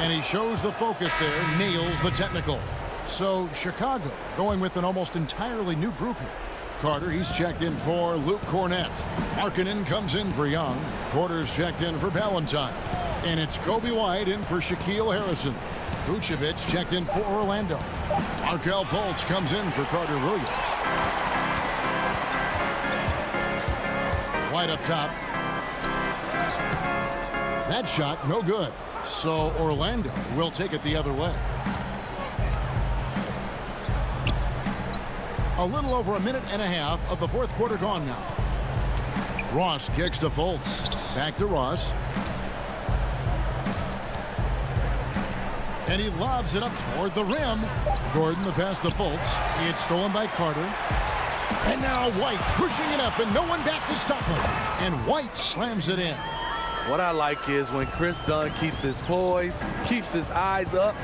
And he shows the focus there, nails the technical. So Chicago going with an almost entirely new group here. Carter, he's checked in for Luke Cornette. Markkanen comes in for Young. Porter's checked in for Valentine. And it's Kobe White in for Shaquille Harrison. Vucevic checked in for Orlando. Markelle Fultz comes in for Carter Williams. White up top. That shot, no good. So Orlando will take it the other way. A little over a minute and a half of the 4th quarter gone now. Ross kicks to Fultz. Back to Ross. And he lobs it up toward the rim. Gordon the pass to Fultz. It's stolen by Carter. And now White pushing it up and no one back to stop him. And White slams it in. What I like is when Chris Dunn keeps his poise, keeps his eyes up,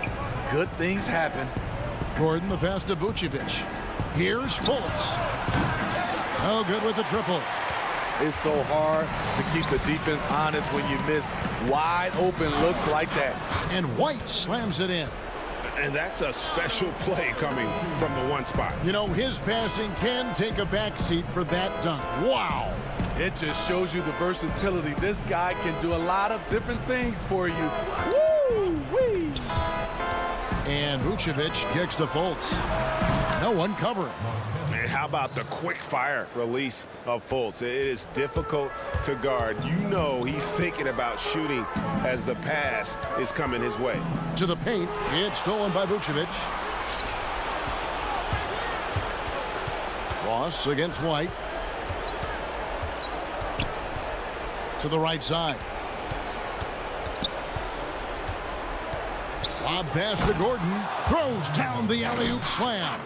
good things happen. Gordon the pass to Vucevic. Here's Fultz. Oh, good with the triple. It's so hard to keep the defense honest when you miss wide open looks like that. And White slams it in. And that's a special play coming from the 1 spot. You know, his passing can take a backseat for that dunk. Wow. It just shows you the versatility. This guy can do a lot of different things for you. Woo-wee! And Vucevic kicks to Fultz. No one covering. And how about the quick fire release of Fultz? It is difficult to guard. You know he's thinking about shooting as the pass is coming his way. To the paint. It's stolen by Vucevic. Ross against White. To the right side. Lob pass to Gordon. Throws down the alley-oop slam.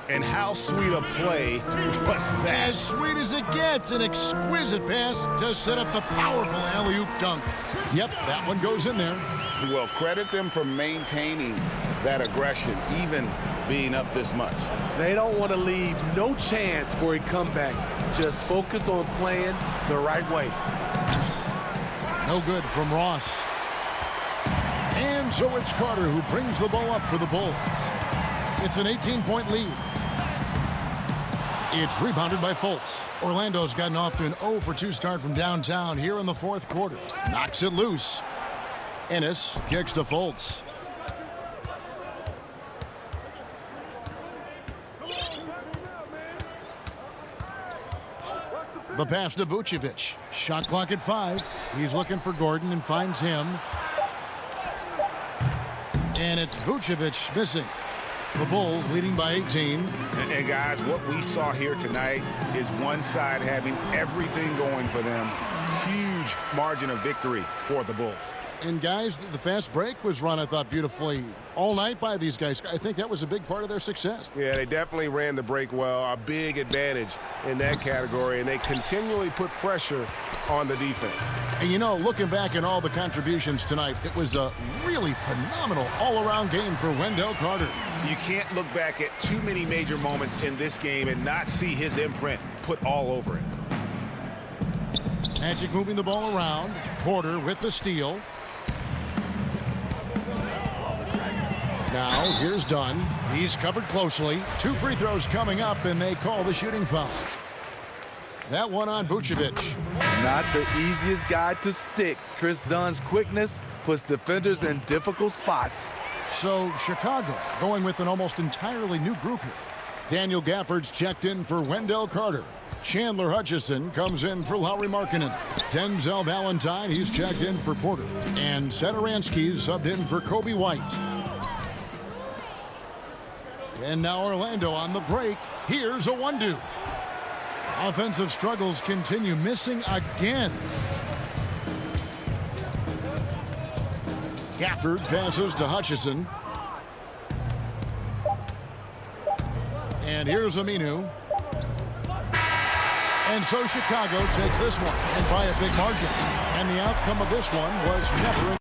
And how sweet a play was that? As sweet as it gets. An exquisite pass to set up the powerful alley-oop dunk. Yep, that one goes in there. Well, credit them for maintaining that aggression, even being up this much. They don't want to leave no chance for a comeback. Just focus on playing the right way. No good from Ross. And so it's Carter who brings the ball up for the Bulls. It's an 18-point lead. It's rebounded by Fultz. Orlando's gotten off to an 0-for-2 start from downtown here in the 4th quarter. Knocks it loose. Ennis kicks to Fultz. The pass to Vucevic. Shot clock at 5. He's looking for Gordon and finds him. And it's Vucevic missing. The Bulls leading by 18. And guys, what we saw here tonight is one side having everything going for them. Huge margin of victory for the Bulls. And guys, the fast break was run, I thought, beautifully all night by these guys. I think that was a big part of their success. Yeah, they definitely ran the break well. A big advantage in that category, and they continually put pressure on the defense. And you know, looking back at all the contributions tonight, it was a really phenomenal all-around game for Wendell Carter. You can't look back at too many major moments in this game and not see his imprint put all over it. Magic moving the ball around. Porter with the steal. Now, here's Dunn. He's covered closely. 2 free throws coming up, and they call the shooting foul. That one on Vucevic. Not the easiest guy to stick. Chris Dunn's quickness puts defenders in difficult spots. So, Chicago going with an almost entirely new group here. Daniel Gafford's checked in for Wendell Carter. Chandler Hutchison comes in for Lauri Markkanen. Denzel Valentine, he's checked in for Porter. And Satoransky's subbed in for Kobe White. And now Orlando on the break. Here's a 1-2. Offensive struggles continue, missing again. Gafford passes to Hutchison. And here's Aminu. And so Chicago takes this one, and by a big margin. And the outcome of this one was never.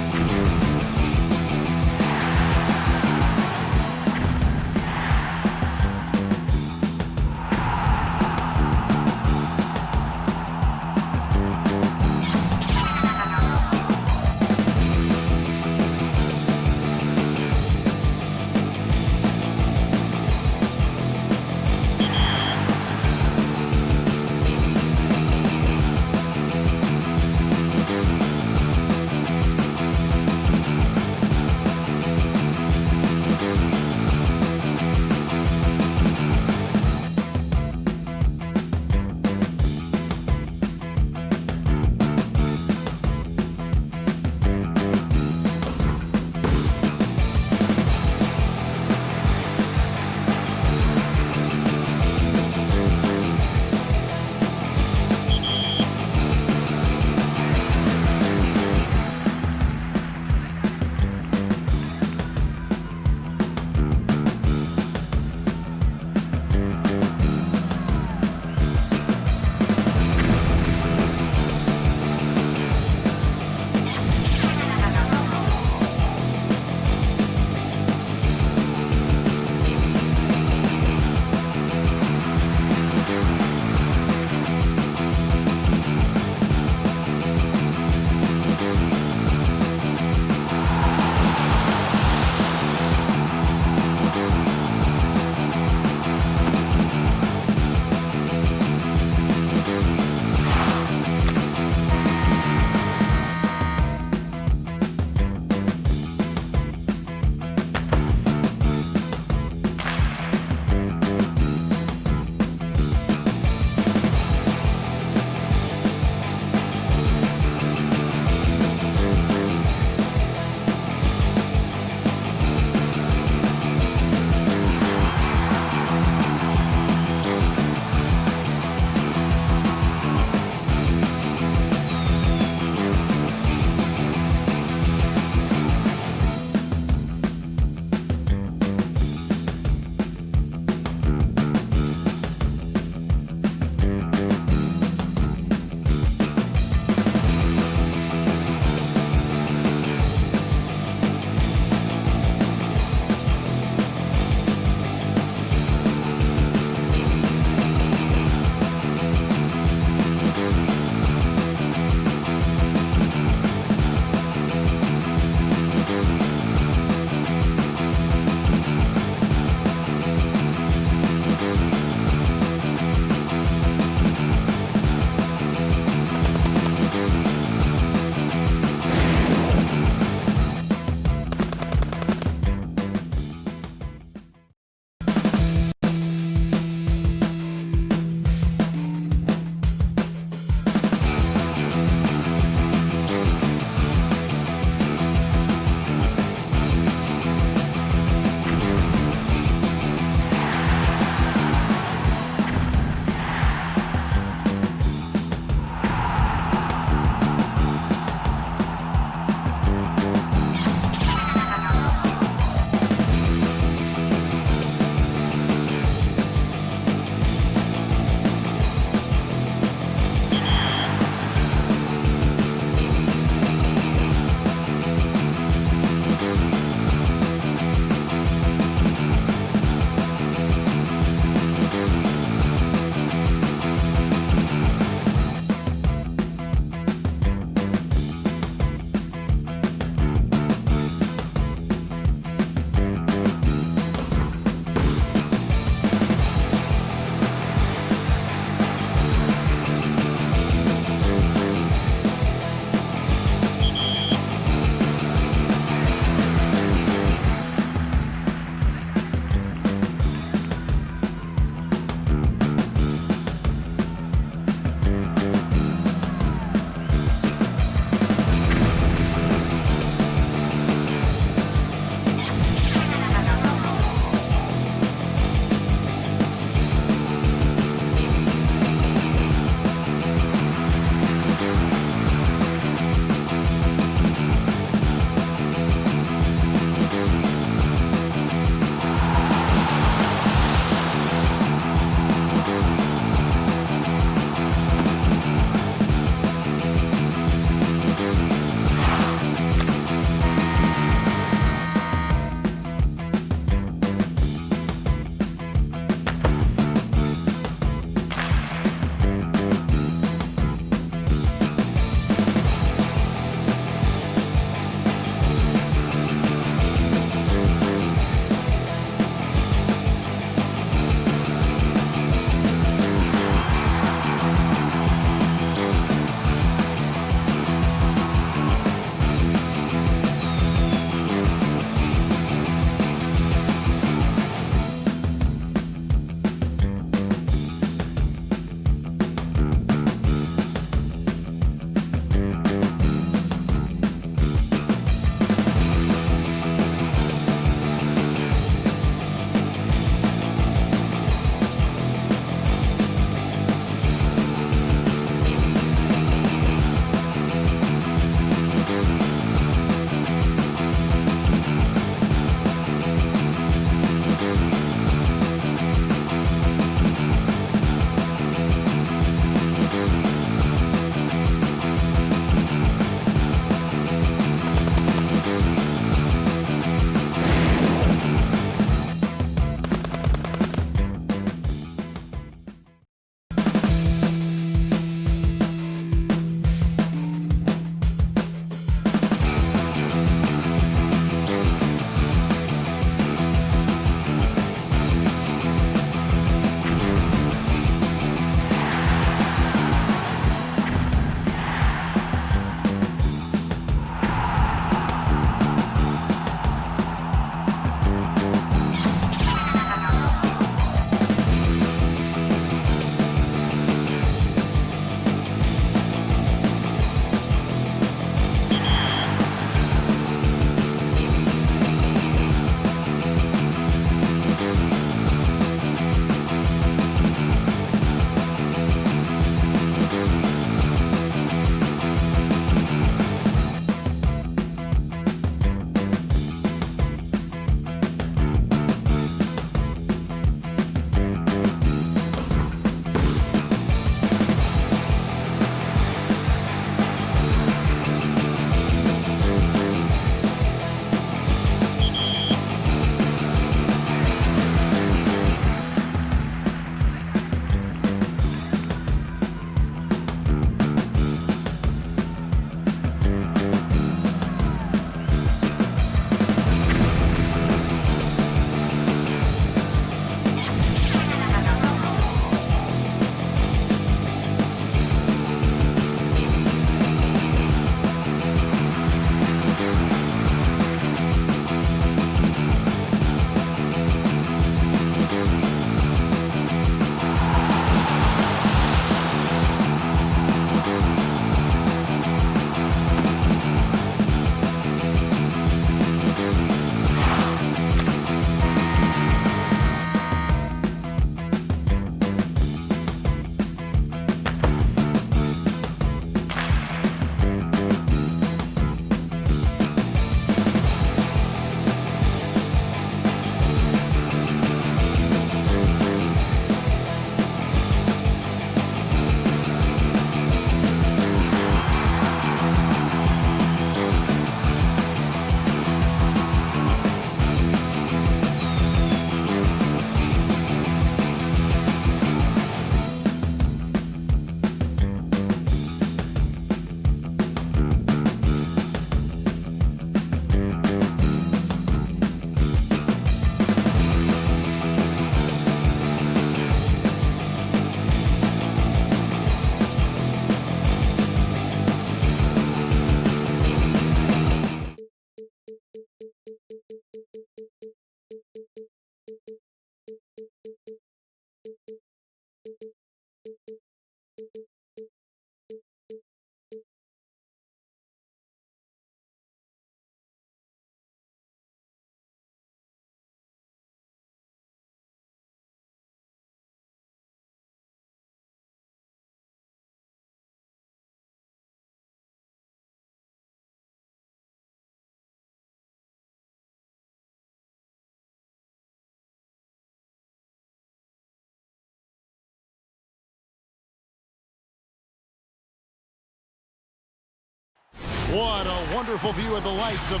What a wonderful view of the lights of...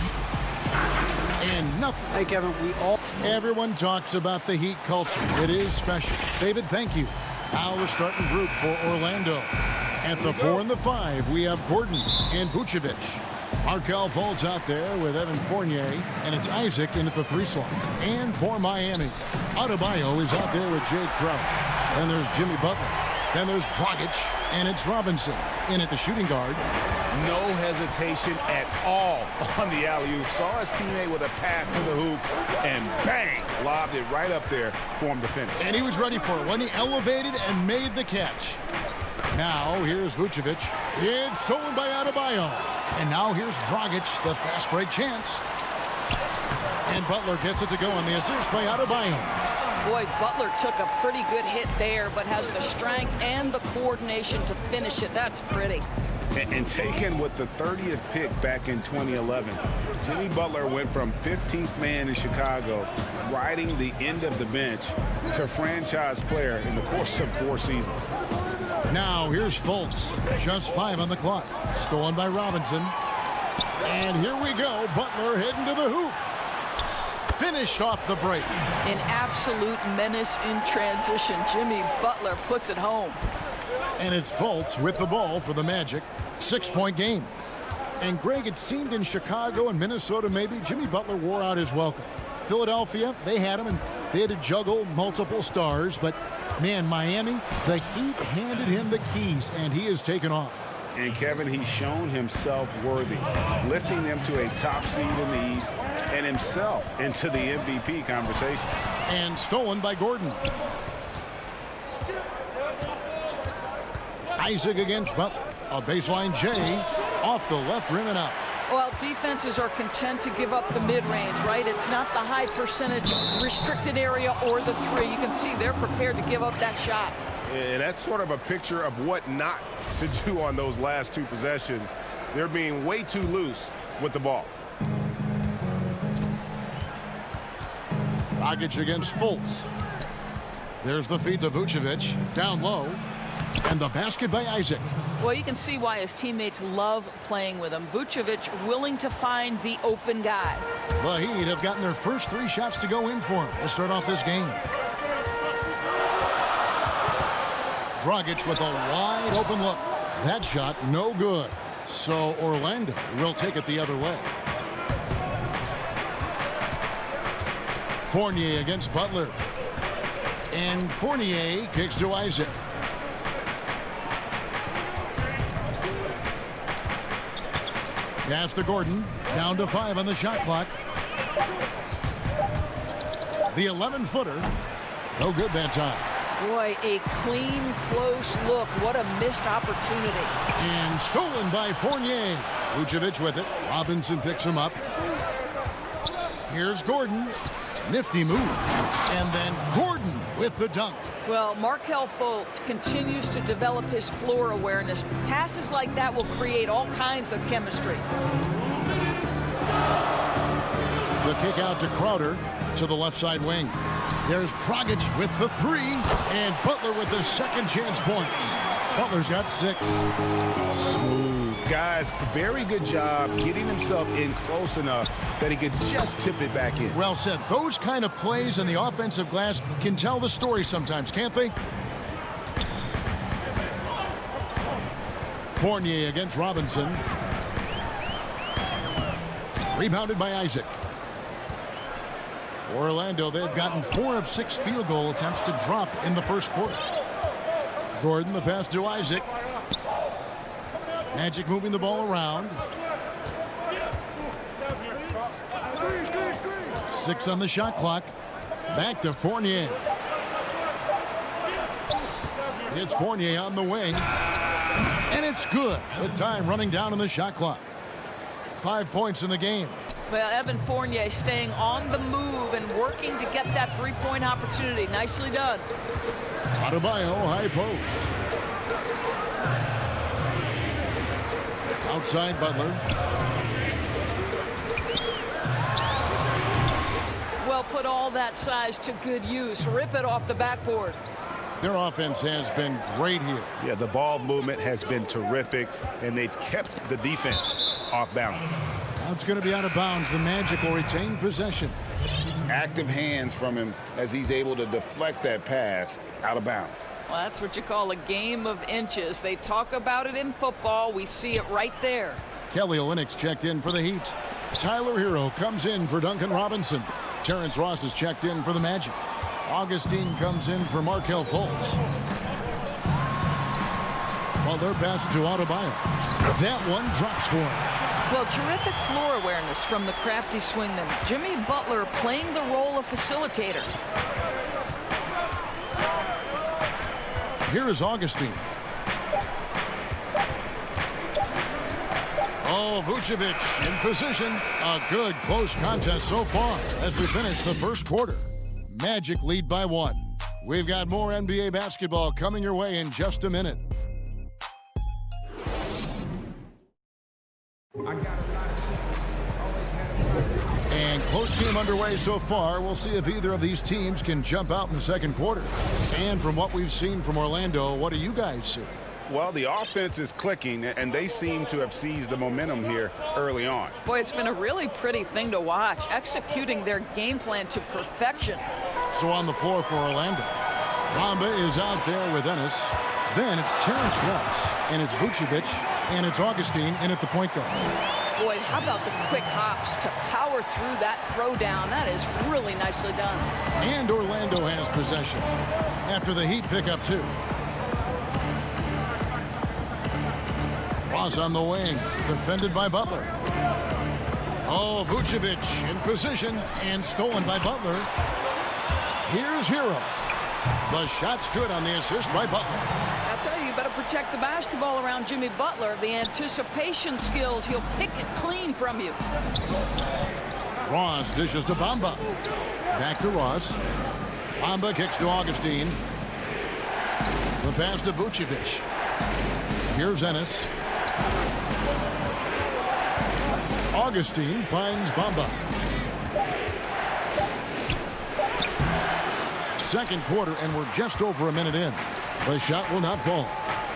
And nothing. Hey, Kevin, Everyone talks about the Heat culture. It is special. David, thank you. Now the starting group for Orlando. At the 4 and the 5, we have Gordon and Vucevic. Markelle Fultz out there with Evan Fournier, and it's Isaac in at the 3 slot. And for Miami, Adebayo is out there with Jay Crowder. Then there's Jimmy Butler. Then there's Dragic, and it's Robinson in at the shooting guard. No hesitation at all on the alley-oop. Saw his teammate with a path to the hoop, and bang, lobbed it right up there for him to finish. And he was ready for it when he elevated and made the catch. Now here's Vucevic. It's stolen by Adebayo. And now here's Dragic, the fast break chance. And Butler gets it to go on the assist by Adebayo. Boy, Butler took a pretty good hit there, but has the strength and the coordination to finish it. That's pretty. And taken with the 30th pick back in 2011, Jimmy Butler went from 15th man in Chicago, riding the end of the bench, to franchise player in the course of 4 seasons. Now here's Fultz, just 5 on the clock, stolen by Robinson. And here we go, Butler heading to the hoop. Finished off the break. An absolute menace in transition. Jimmy Butler puts it home. And it's Fultz with the ball for the Magic. 6-point game. And Greg, it seemed in Chicago and Minnesota maybe Jimmy Butler wore out his welcome. Philadelphia, they had him and they had to juggle multiple stars. But man, Miami, the Heat handed him the keys and he has taken off. And Kevin, he's shown himself worthy, lifting them to a top seed in the East and himself into the MVP conversation. And stolen by Gordon. Isaac against Butler. A baseline J off the left rim and out. Well, defenses are content to give up the mid-range, right? It's not the high percentage restricted area or the 3. You can see they're prepared to give up that shot. And that's sort of a picture of what not to do on those last 2 possessions. They're being way too loose with the ball. Dragic against Fultz. There's the feed to Vucevic. Down low. And the basket by Isaac. Well, you can see why his teammates love playing with him. Vucevic willing to find the open guy. The Heat have gotten their first 3 shots to go in for him to start off this game. Dragic with a wide open look. That shot no good. So Orlando will take it the other way. Fournier against Butler. And Fournier kicks to Isaac. Pass to Gordon. Down to 5 on the shot clock. The 11-footer. No good that time. Boy, a clean, close look. What a missed opportunity. And stolen by Fournier. Vucevic with it. Robinson picks him up. Here's Gordon. Nifty move. And then Gordon with the dunk. Well, Markelle Fultz continues to develop his floor awareness. Passes like that will create all kinds of chemistry. The kick out to Crowder to the left side wing. There's Dragic with the 3, and Butler with the second chance points. Butler's got 6. Smooth. Guys, very good job getting himself in close enough that he could just tip it back in. Well said. Those kind of plays in the offensive glass can tell the story sometimes, can't they? Fournier against Robinson. Rebounded by Isaac. Orlando, they've gotten 4 of 6 field goal attempts to drop in the first quarter. Gordon, the pass to Isaac. Magic moving the ball around. 6 on the shot clock. Back to Fournier. It's Fournier on the wing. And it's good with time running down on the shot clock. 5 points in the game. Well, Evan Fournier staying on the move and working to get that 3-point opportunity. Nicely done. Adebayo, high post. Outside Butler. Well, put all that size to good use. Rip it off the backboard. Their offense has been great here. Yeah, the ball movement has been terrific, and they've kept the defense off balance. That's going to be out of bounds. The Magic will retain possession. Active hands from him as he's able to deflect that pass out of bounds. Well, that's what you call a game of inches. They talk about it in football. We see it right there. Kelly Olynyk's checked in for the Heat. Tyler Hero comes in for Duncan Robinson. Terrence Ross is checked in for the Magic. Augustine comes in for Markelle Fultz. Well, they're passing to Adebayo. That one drops for him. Well, terrific floor awareness from the crafty swingman. Jimmy Butler playing the role of facilitator. Here is Augustine. Oh, Vucevic in position. A good close contest so far as we finish the first quarter. Magic lead by 1. We've got more NBA basketball coming your way in just a minute. And close game underway so far. We'll see if either of these teams can jump out in the second quarter. And from what we've seen from Orlando, what do you guys see? Well, the offense is clicking, and they seem to have seized the momentum here early on. Boy, it's been a really pretty thing to watch, executing their game plan to perfection. So on the floor for Orlando, Bamba is out there with Ennis. Then it's Terrence Ross, and it's Vucevic, and it's Augustine in at the point guard. Boy, how about the quick hops to power through that throwdown? That is really nicely done. And Orlando has possession after the Heat pick up 2. Ross on the wing, defended by Butler. Oh, Vucevic in position and stolen by Butler. Here's Hero. The shot's good on the assist by Butler. I'll tell you, you better protect the basketball around Jimmy Butler. The anticipation skills, he'll pick it clean from you. Ross dishes to Bamba. Back to Ross. Bamba kicks to Augustine. The pass to Vucevic. Here's Ennis. Augustine finds Bamba. Second quarter, and we're just over a minute in. The shot will not fall.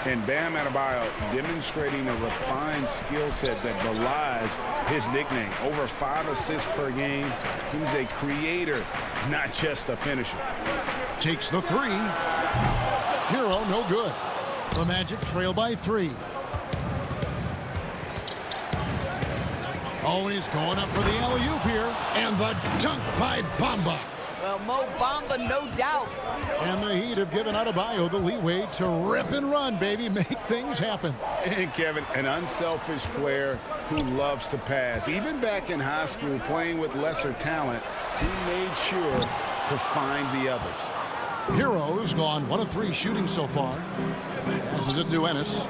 And Bam Adebayo demonstrating a refined skill set that belies his nickname. Over 5 assists per game. He's a creator, not just a finisher. Takes the 3. Hero, no good. The Magic trail by 3. Oh, he's going up for the alley-oop here. And the dunk by Bamba. Well, Mo Bamba, no doubt. And the Heat have given Adebayo the leeway to rip and run, baby. Make things happen. And Kevin, an unselfish player who loves to pass. Even back in high school, playing with lesser talent, he made sure to find the others. Hero's gone 1 of 3 shooting so far. Passes it to Ennis.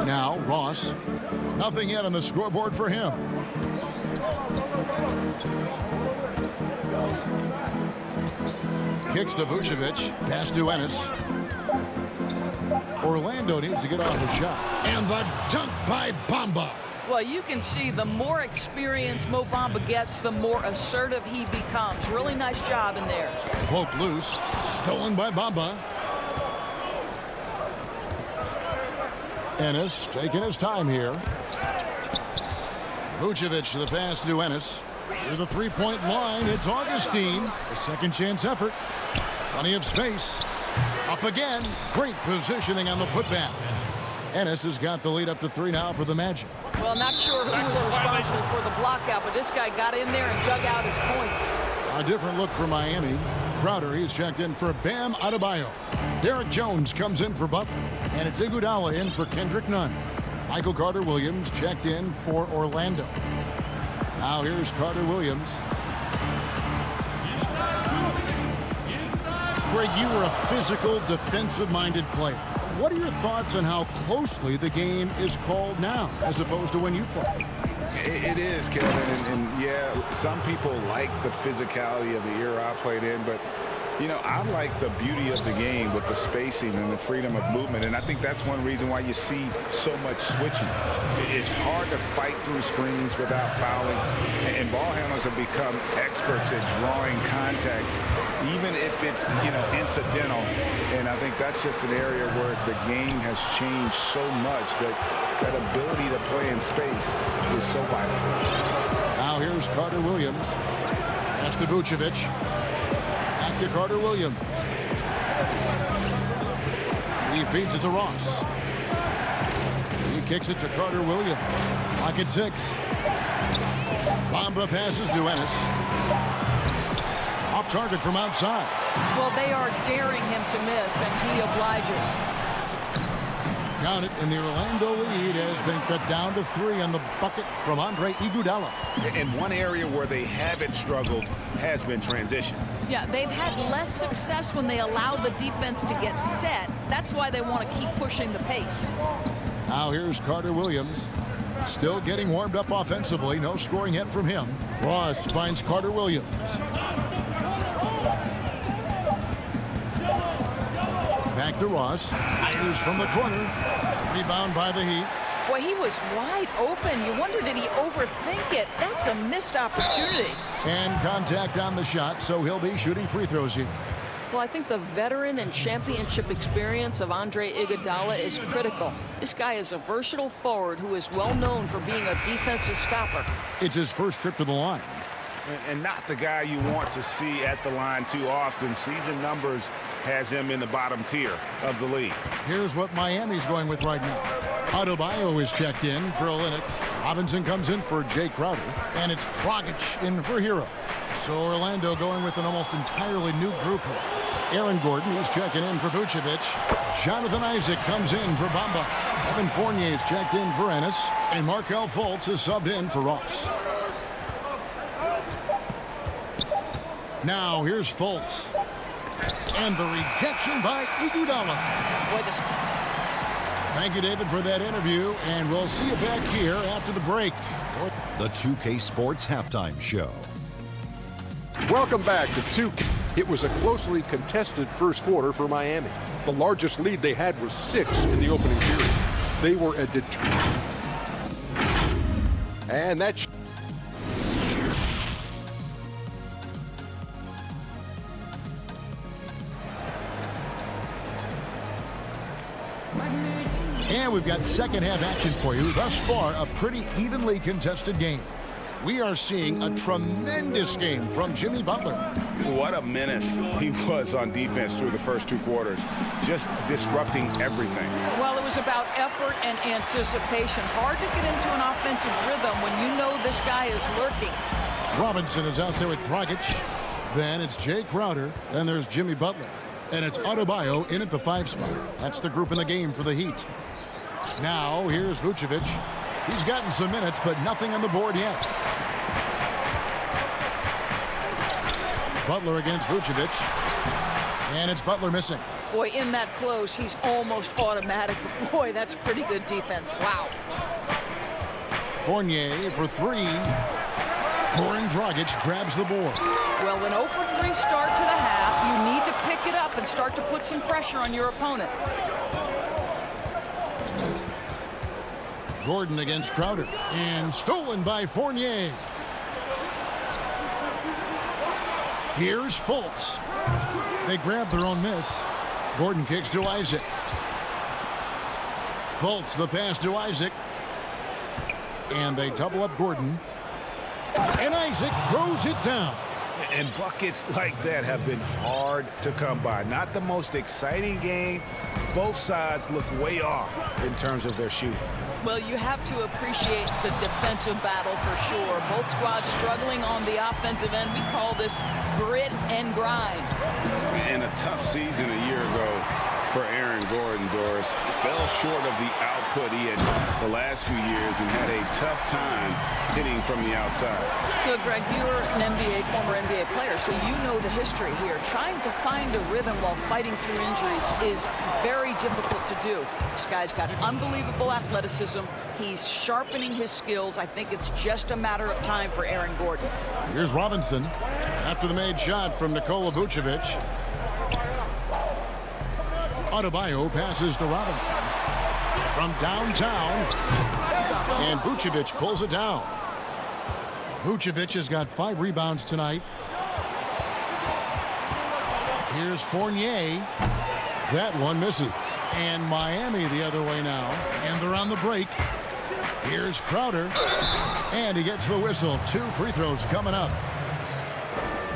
Now Ross. Nothing yet on the scoreboard for him. Kicks to Vucevic. Pass to Ennis. Orlando needs to get off a shot. And the dunk by Bamba. Well, you can see the more experience Mo Bamba gets, the more assertive he becomes. Really nice job in there. Poked loose. Stolen by Bamba. Ennis taking his time here. Vucevic to the pass to Ennis. To the three-point line, it's Augustine. A second chance effort. Plenty of space. Up again. Great positioning on the putback. Ennis has got the lead up to 3 now for the Magic. Well, not sure who was responsible for the block out, but this guy got in there and dug out his points. A different look for Miami. Crowder, he's checked in for Bam Adebayo. Derek Jones comes in for Butler. And it's Iguodala in for Kendrick Nunn. Michael Carter-Williams checked in for Orlando. Now here's Carter-Williams. Greg, you were a physical, defensive-minded player. What are your thoughts on how closely the game is called now, as opposed to when you played? It is, Kevin, and yeah, some people like the physicality of the era I played in, but You know, I like the beauty of the game with the spacing and the freedom of movement, and I think that's one reason why you see so much switching. It's hard to fight through screens without fouling, and ball handlers have become experts at drawing contact, even if it's, you know, incidental. And I think that's just an area where the game has changed so much that that ability to play in space is so vital. Now here's Carter Williams. That's to Vucevic. Back to Carter Williams. He feeds it to Ross. He kicks it to Carter Williams. Lock at 6. Bamba passes to Ennis. Off target from outside. Well, they are daring him to miss, and he obliges. Got it, and the Orlando lead has been cut down to 3 on the bucket from Andre Iguodala. And one area where they haven't struggled has been transition. Yeah, they've had less success when they allow the defense to get set. That's why they want to keep pushing the pace. Now here's Carter Williams. Still getting warmed up offensively. No scoring yet from him. Ross finds Carter Williams. Back to Ross. Fires from the corner. Rebound by the Heat. Boy, he was wide open. You wonder, did he overthink it? That's a missed opportunity. And contact on the shot, so he'll be shooting free throws here. Well, I think the veteran and championship experience of Andre Iguodala is critical. This guy is a versatile forward who is well known for being a defensive stopper. It's his first trip to the line. And not the guy you want to see at the line too often. Season numbers has him in the bottom tier of the league. Here's what Miami's going with right now. Adebayo is checked in for Olynyk. Robinson comes in for Jay Crowder. And it's Dragic in for Hero. So Orlando going with an almost entirely new group here. Aaron Gordon is checking in for Vucevic. Jonathan Isaac comes in for Bamba. Evan Fournier is checked in for Ennis. And Markelle Fultz is subbed in for Ross. Now here's Fultz. And the rejection by Iguodala. Boy, this... Thank you, David, for that interview. And we'll see you back here after the break. The 2K Sports Halftime Show. Welcome back to 2K. It was a closely contested first quarter for Miami. The largest lead they had was 6 in the opening period. They were a and that's and we've got second half action for you. Thus far, a pretty evenly contested game. We are seeing a tremendous game from Jimmy Butler. What a menace he was on defense through the first 2 quarters. Just disrupting everything. Well, it was about effort and anticipation. Hard to get into an offensive rhythm when you know this guy is lurking. Robinson is out there with Dragic. Then it's Jay Crowder. Then there's Jimmy Butler. And it's Adebayo in at the 5 spot. That's the group in the game for the Heat. Now, here's Vucevic. He's gotten some minutes, but nothing on the board yet. Butler against Vucevic. And it's Butler missing. Boy, in that close, he's almost automatic. But boy, that's pretty good defense. Wow. Fournier for 3. Goran Dragic grabs the board. Well, an 0 for 3 start to the half. You need to pick it up and start to put some pressure on your opponent. Gordon against Crowder. And stolen by Fournier. Here's Fultz. They grab their own miss. Gordon kicks to Isaac. Fultz, the pass to Isaac. And they double up Gordon. And Isaac throws it down. And buckets like that have been hard to come by. Not the most exciting game. Both sides look way off in terms of their shooting. Well, you have to appreciate the defensive battle for sure. Both squads struggling on the offensive end. We call this grit and grind. And a tough season a year ago for Aaron Gordon, Doris. Fell short of the output he had the last few years and had a tough time hitting from the outside. Good, Greg, you're an former NBA player, so you know the history here. Trying to find a rhythm while fighting through injuries is very difficult to do. This guy's got unbelievable athleticism. He's sharpening his skills. I think it's just a matter of time for Aaron Gordon. Here's Robinson after the made shot from Nikola Vucevic. Adebayo passes to Robinson. From downtown. And Vucevic pulls it down. Vucevic has got 5 rebounds tonight. Here's Fournier. That one misses. And Miami the other way now. And they're on the break. Here's Crowder. And he gets the whistle. 2 free throws coming up.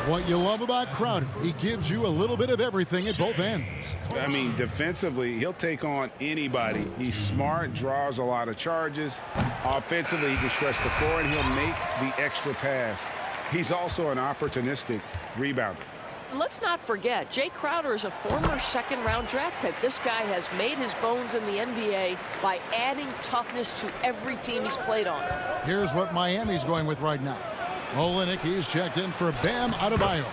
What you love about Crowder, he gives you a little bit of everything at both ends. I mean, defensively, he'll take on anybody. He's smart, draws a lot of charges. Offensively, he can stretch the floor, and he'll make the extra pass. He's also an opportunistic rebounder. Let's not forget, Jay Crowder is a former second-round draft pick. This guy has made his bones in the NBA by adding toughness to every team he's played on. Here's what Miami's going with right now. Olynyk, he's checked in for Bam Adebayo.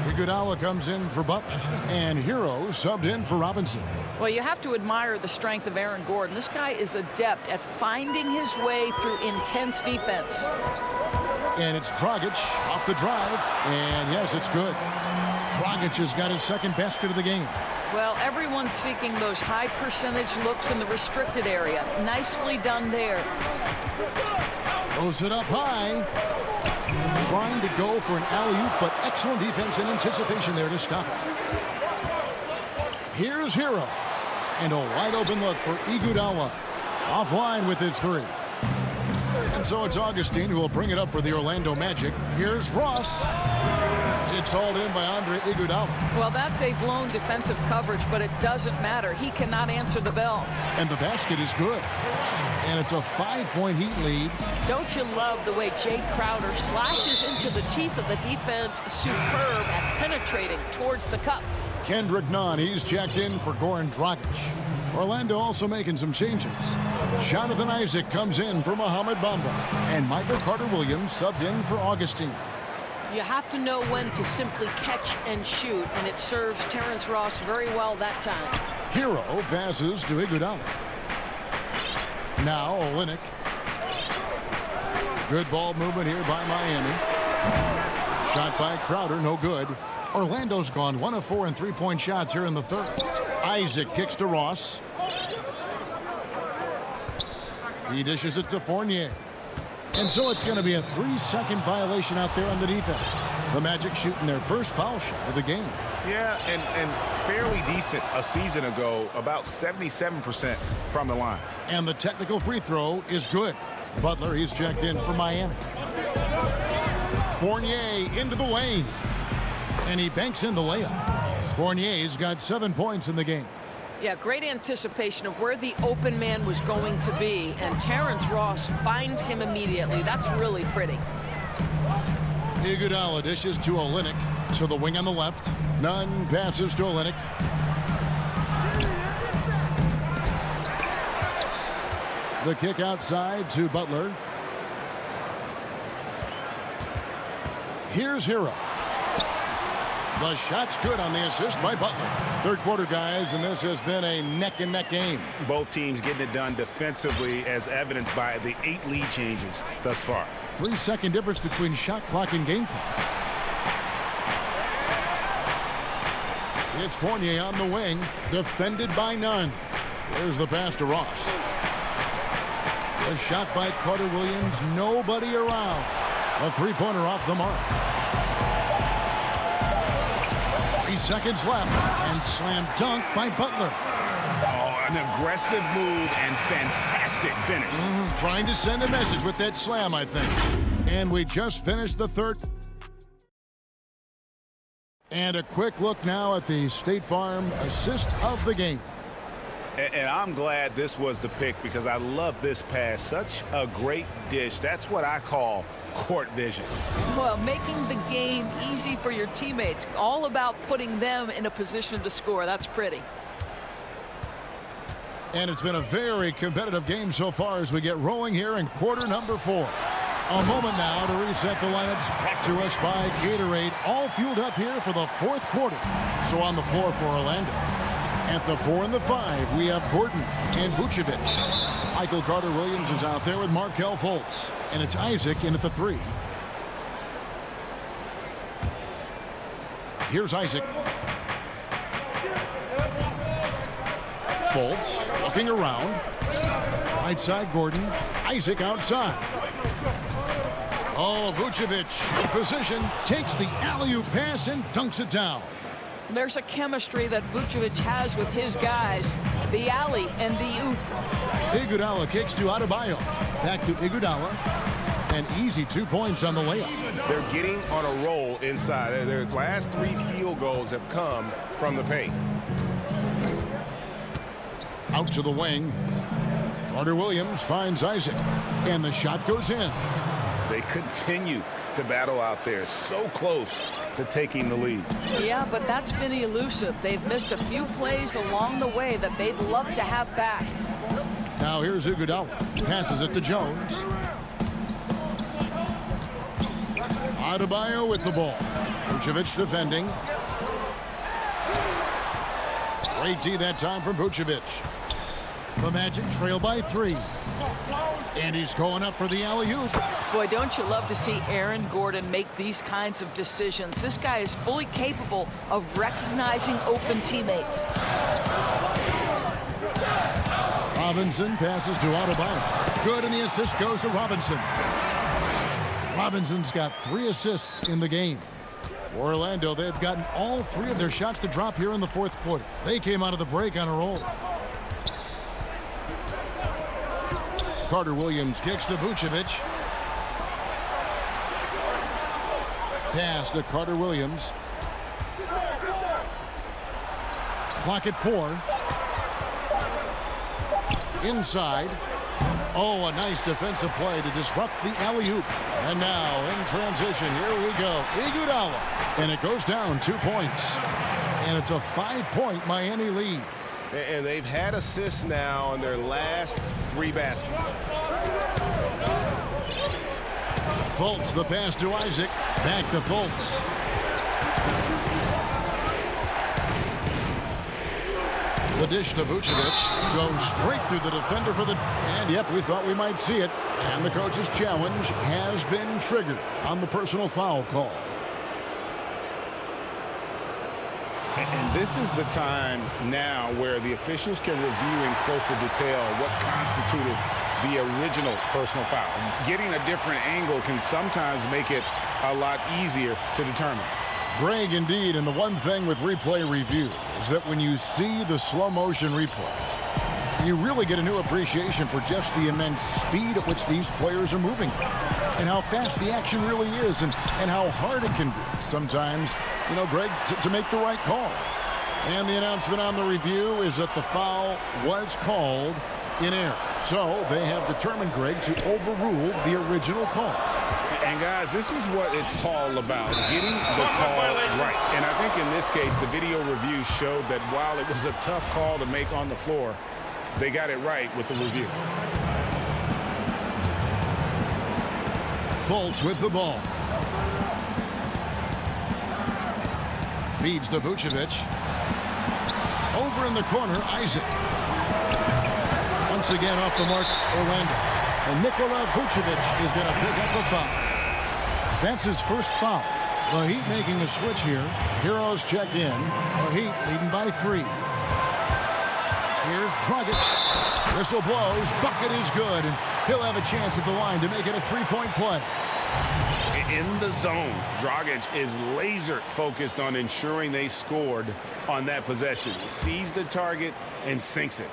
Iguodala comes in for Butler. And Hero subbed in for Robinson. Well, you have to admire the strength of Aaron Gordon. This guy is adept at finding his way through intense defense. And it's Dragic off the drive. And yes, it's good. Dragic has got his second basket of the game. Well, everyone's seeking those high percentage looks in the restricted area. Nicely done there. Throws it up high. Trying to go for an alley-oop, but excellent defense and anticipation there to stop it. Here's Hero. And a wide open look for Iguodala. Offline with his 3. And so it's Augustine who will bring it up for the Orlando Magic. Here's Ross. It's hauled in by Andre Iguodala. Well, that's a blown defensive coverage, but it doesn't matter. He cannot answer the bell. And the basket is good. And it's a 5-point Heat lead. Don't you love the way Jay Crowder slashes into the teeth of the defense? Superb at penetrating towards the cup. Kendrick Nunn, he's checked in for Goran Dragic. Orlando also making some changes. Jonathan Isaac comes in for Mohamed Bamba. And Michael Carter-Williams subbed in for Augustine. You have to know when to simply catch and shoot, and it serves Terrence Ross very well that time. Hero passes to Iguodala. Now Olynyk. Good ball movement here by Miami. Shot by Crowder, no good. Orlando's gone 1 of 4 in 3-point shots here in the third. Isaac kicks to Ross. He dishes it to Fournier. And so it's going to be a 3-second violation out there on the defense. The Magic shooting their first foul shot of the game. Yeah, and fairly decent a season ago, about 77% from the line. And the technical free throw is good. Butler, he's checked in for Miami. Fournier into the lane. And he banks in the layup. Fournier's got 7 points in the game. Yeah, great anticipation of where the open man was going to be, and Terrence Ross finds him immediately. That's really pretty. Iguodala dishes to Olynyk. To the wing on the left. Nunn passes to Olynyk. The kick outside to Butler. Here's Hero. The shot's good on the assist by Butler. Third quarter, guys, and this has been a neck-and-neck game. Both teams getting it done defensively, as evidenced by the 8 lead changes thus far. 3-second difference between shot clock and game clock. It's Fournier on the wing, defended by Nunn. There's the pass to Ross. The shot by Carter-Williams, nobody around. A 3-pointer off the mark. 3 seconds left, and slam dunk by Butler. Oh, an aggressive move and fantastic finish. Trying to send a message with that slam, I think. And we just finished the third. And a quick look now at the State Farm assist of the game. And I'm glad this was the pick, because I love this pass. Such a great dish. That's what I call court vision. Well, making the game easy for your teammates. All about putting them in a position to score. That's pretty. And it's been a very competitive game so far as we get rolling here in quarter number 4. A moment now to reset the lineups, brought to us by Gatorade. All fueled up here for the fourth quarter. So on the floor for Orlando. At the 4 and the 5, we have Gordon and Vucevic. Michael Carter-Williams is out there with Markelle Fultz. And it's Isaac in at the 3. Here's Isaac. Fultz looking around. Right side, Gordon. Isaac outside. Oh, Vucevic in position. Takes the alley-oop pass and dunks it down. There's a chemistry that Vucevic has with his guys. The alley and the oop. Iguodala kicks to Adebayo. Back to Iguodala. An easy 2 points on the layup. They're getting on a roll inside. Their last 3 field goals have come from the paint. Out to the wing. Carter Williams finds Isaac. And the shot goes in. They continue to battle out there. So close to taking the lead. Yeah, but that's been elusive. They've missed a few plays along the way that they'd love to have back. Now here's Iguodala. Passes it to Jones. Adebayo with the ball. Vucevic defending. Great D that time from Vucevic. The Magic trail by 3. And he's going up for the alley-oop. Boy, don't you love to see Aaron Gordon make these kinds of decisions. This guy is fully capable of recognizing open teammates. Robinson passes to Adebayo. Good, and the assist goes to Robinson. Robinson's got 3 assists in the game. For Orlando, they've gotten all 3 of their shots to drop here in the 4th quarter. They came out of the break on a roll. Carter Williams kicks to Vucevic. Pass to Carter Williams. Clock at 4. Inside. Oh, a nice defensive play to disrupt the alley-oop. And now in transition, here we go. Iguodala. And it goes down 2 points. And it's a 5-point Miami lead. And they've had assists now in their last 3 baskets. Fultz, the pass to Isaac. Back to Fultz. The dish to Vucevic goes straight through the defender for the... And, yep, we thought we might see it. And the coach's challenge has been triggered on the personal foul call. And this is the time now where the officials can review in closer detail what constituted the original personal foul. Getting a different angle can sometimes make it a lot easier to determine. Greg, indeed, and the one thing with replay review is that when you see the slow motion replay, you really get a new appreciation for just the immense speed at which these players are moving and how fast the action really is and how hard it can be sometimes, you know, Greg, to make the right call. And the announcement on the review is that the foul was called in error. So they have determined, Greg, to overrule the original call. And guys, this is what it's all about, getting the call right. And I think in this case, the video review showed that while it was a tough call to make on the floor, they got it right with the review. Fultz with the ball. Feeds to Vucevic. Over in the corner, Isaac. Once again off the mark, Orlando. And Nikola Vucevic is going to pick up the foul. That's his first foul. The Heat making a switch here. Heroes check in. The Heat leading by 3. Here's Dragic. Whistle blows. Bucket is good. And he'll have a chance at the line to make it a 3-point play. In the zone, Dragic is laser focused on ensuring they scored on that possession. Sees the target and sinks it.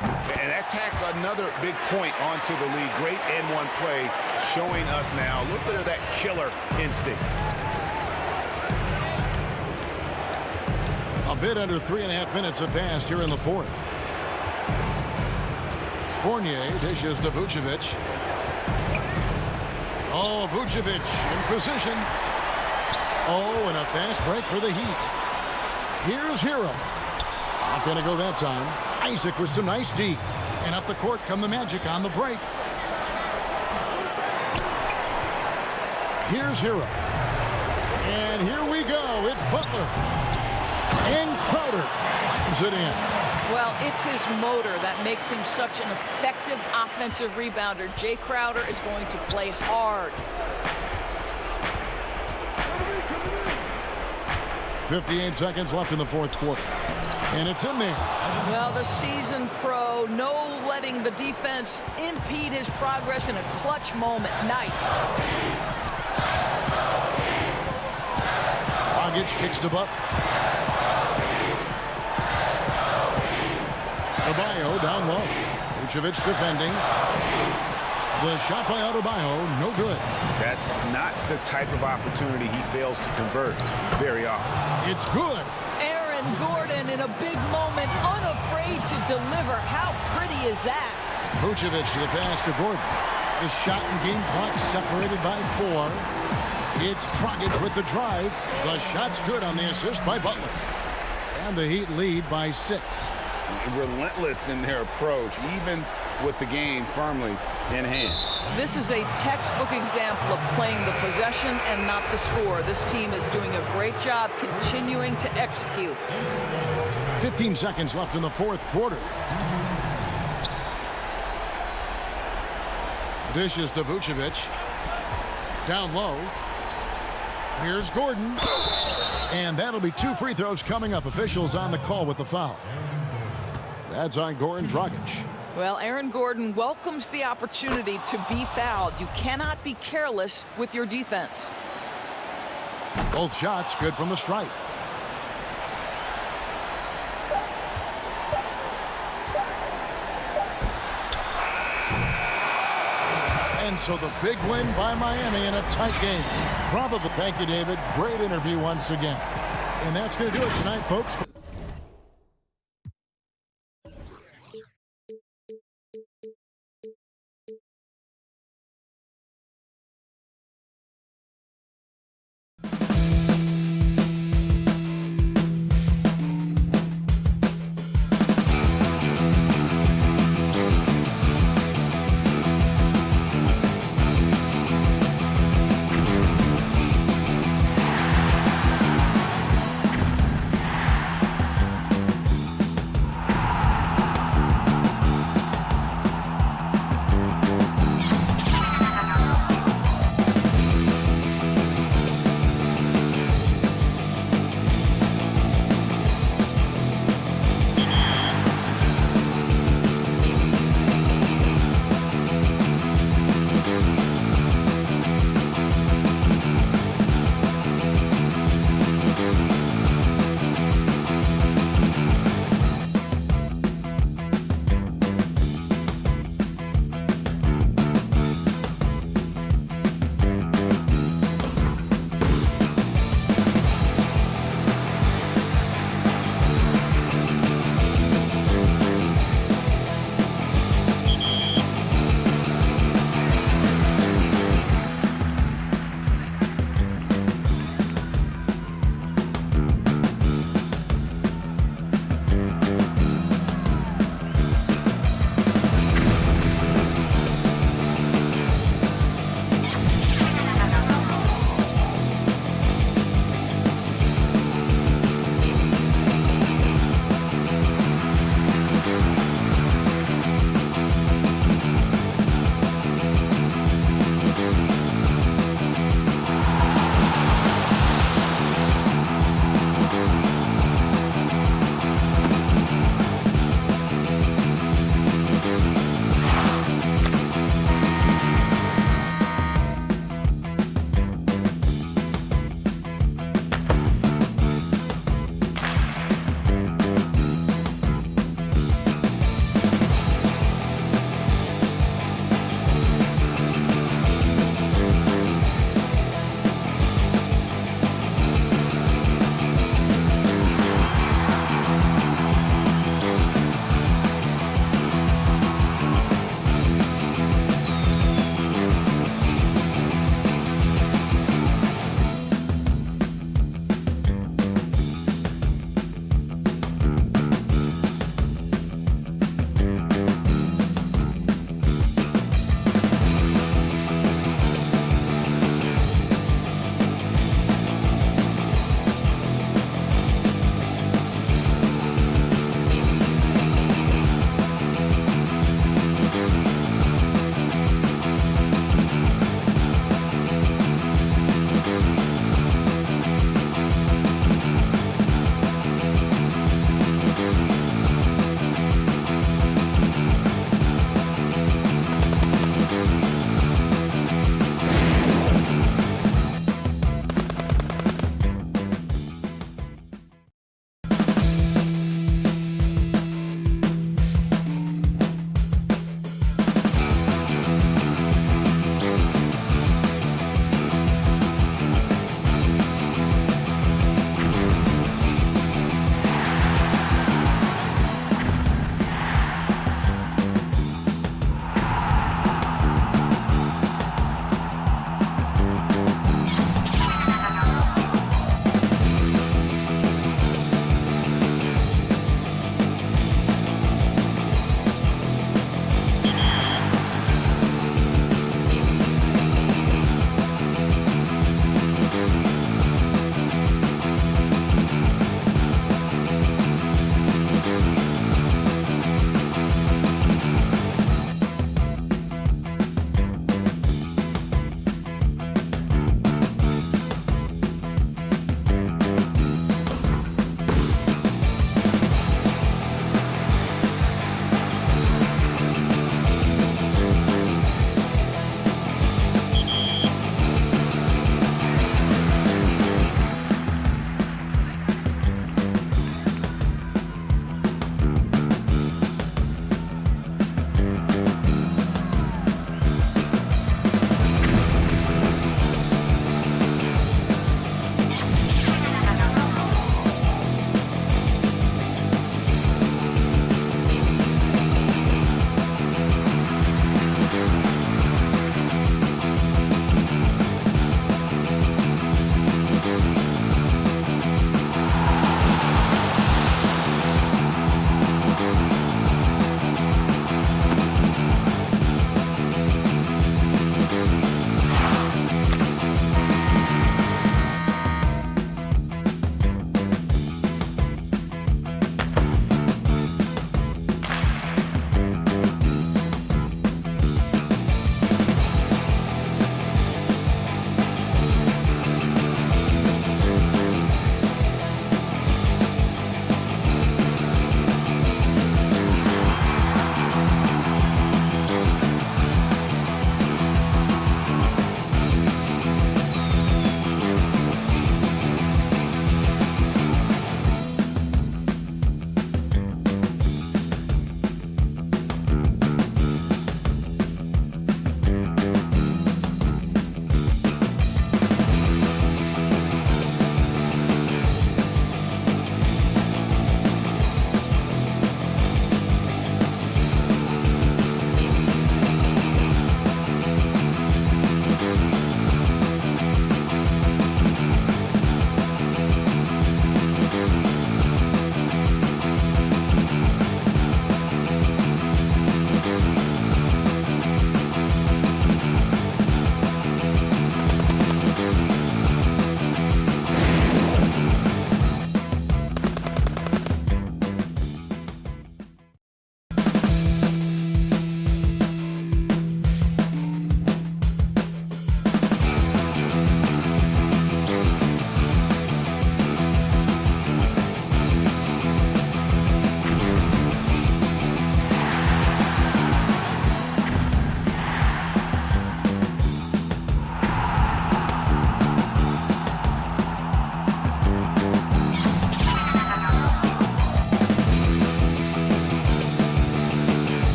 And that tacks another big point onto the lead. Great N1 play showing us now a little bit of that killer instinct. A bit under 3.5 minutes have passed here in the 4th. Fournier dishes to Vucevic. Oh, Vucevic in position. Oh, and a fast break for the Heat. Here's Hero. Not going to go that time. Isaac with some nice D. And up the court come the Magic on the break. Here's Hero. And here we go. It's Butler. And Crowder slams it in. Well, it's his motor that makes him such an effective offensive rebounder. Jay Crowder is going to play hard. 58 seconds left in the fourth quarter. And it's in there. Well, the seasoned pro, no letting the defense impede his progress in a clutch moment. Nice. Dragic kicks to Butler. Adebayo down low. Vucevic defending. The shot by Adebayo, no good. That's not the type of opportunity he fails to convert very often. It's good. Aaron Gordon in a big moment, unafraid to deliver. How pretty is that? Vucevic the pass to Gordon. The shot and game clock separated by 4. It's Dragic with the drive. The shot's good on the assist by Butler. And the Heat lead by 6. Relentless in their approach, even with the game firmly in hand. This is a textbook example of playing the possession and not the score. This team is doing a great job continuing to execute. 15 seconds left in the fourth quarter. Dishes to Vucevic. Down low. Here's Gordon. And that'll be 2 free throws coming up. Officials on the call with the foul. That's on Goran Dragic. Well, Aaron Gordon welcomes the opportunity to be fouled. You cannot be careless with your defense. Both shots good from the stripe. And so the big win by Miami in a tight game. Probably. Thank you, David. Great interview once again. And that's going to do it tonight, folks.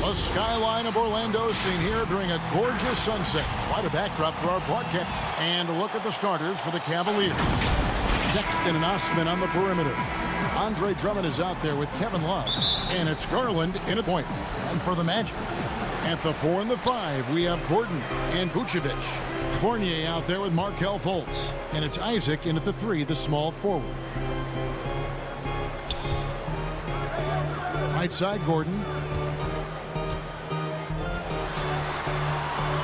The skyline of Orlando seen here during a gorgeous sunset. Quite a backdrop for our broadcast. And a look at the starters for the Cavaliers. Sexton and Osman on the perimeter. Andre Drummond is out there with Kevin Love. And it's Garland in a point. And for the Magic. At the 4 and the 5, we have Gordon and Vucevic. Fournier out there with Markelle Fultz. And it's Isaac in at the 3, the small forward. Right side, Gordon.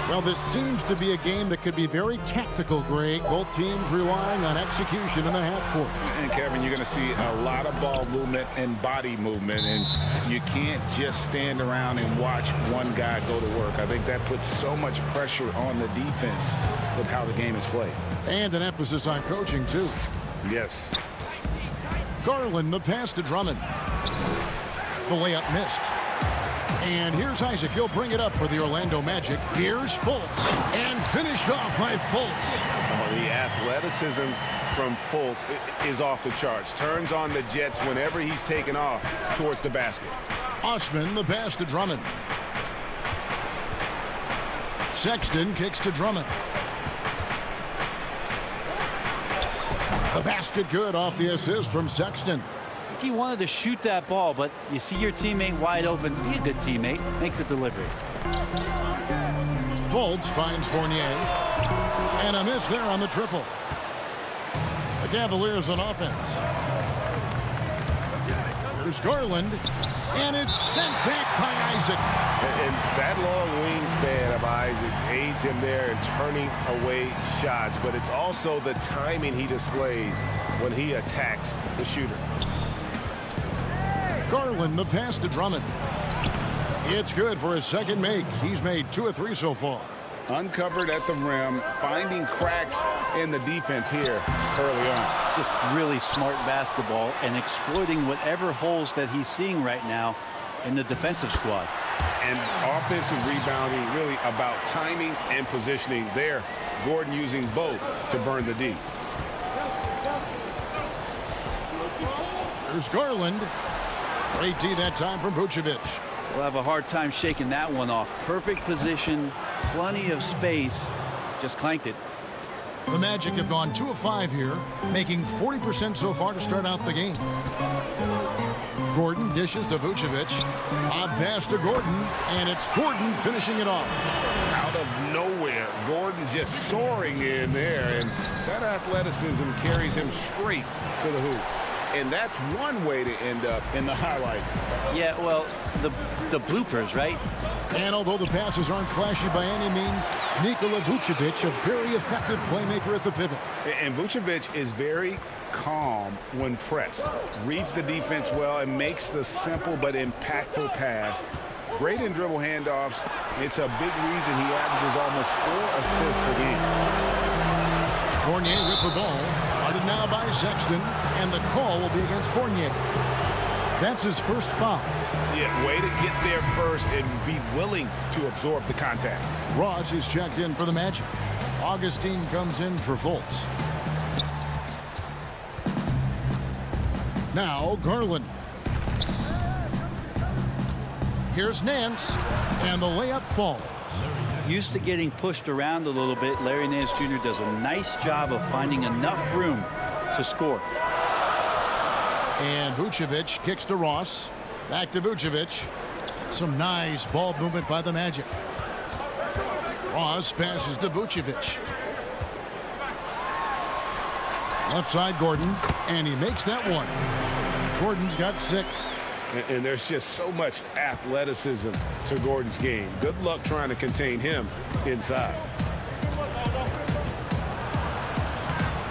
Well, this seems to be a game that could be very tactical, Greg. Both teams relying on execution in the half court. And, Kevin, you're going to see a lot of ball movement and body movement, and you can't just stand around and watch one guy go to work. I think that puts so much pressure on the defense with how the game is played. And an emphasis on coaching, too. Yes. Garland, the pass to Drummond. The layup missed. And here's Isaac. He'll bring it up for the Orlando Magic. Here's Fultz. And finished off by Fultz. Oh, the athleticism from Fultz is off the charts. Turns on the Jets whenever he's taken off towards the basket. Osman, the pass to Drummond. Sexton kicks to Drummond. The basket good off the assist from Sexton. He wanted to shoot that ball, but you see your teammate wide open. Be a good teammate. Make the delivery. Fultz finds Fournier. And a miss there on the triple. The Cavaliers on offense. There's Garland. And it's sent back by Isaac. And that long wingspan of Isaac aids him there in turning away shots. But it's also the timing he displays when he attacks the shooter. Garland, the pass to Drummond. It's good for his second make. He's made 2 of 3 so far. Uncovered at the rim, finding cracks in the defense here early on. Just really smart basketball and exploiting whatever holes that he's seeing right now in the defensive squad. And offensive rebounding really about timing and positioning there. Gordon using both to burn the D. There's Garland. Great D that time from Vucevic. We'll have a hard time shaking that one off. Perfect position, plenty of space. Just clanked it. The Magic have gone 2 of 5 here, making 40% so far to start out the game. Gordon dishes to Vucevic. Odd pass to Gordon, and it's Gordon finishing it off. Out of nowhere, Gordon just soaring in there, and that athleticism carries him straight to the hoop. And that's one way to end up in the highlights. Yeah, well, the bloopers, right? And although the passes aren't flashy by any means, Nikola Vucevic, a very effective playmaker at the pivot. And Vucevic is very calm when pressed. Reads the defense well and makes the simple but impactful pass. Great in dribble handoffs. It's a big reason he averages almost 4 assists a game. Fournier with the ball. Guarded now by Sexton, and the call will be against Fournier. That's his first foul. Yeah, way to get there first and be willing to absorb the contact. Ross is checked in for the Magic. Augustine comes in for Fultz. Now Garland. Here's Nance, and the layup falls. Used to getting pushed around a little bit, Larry Nance Jr. does a nice job of finding enough room to score. And Vucevic kicks to Ross. Back to Vucevic. Some nice ball movement by the Magic. Ross passes to Vucevic. Left side Gordon, and he makes that one. Gordon's got 6. And there's just so much athleticism to Gordon's game. Good luck trying to contain him inside.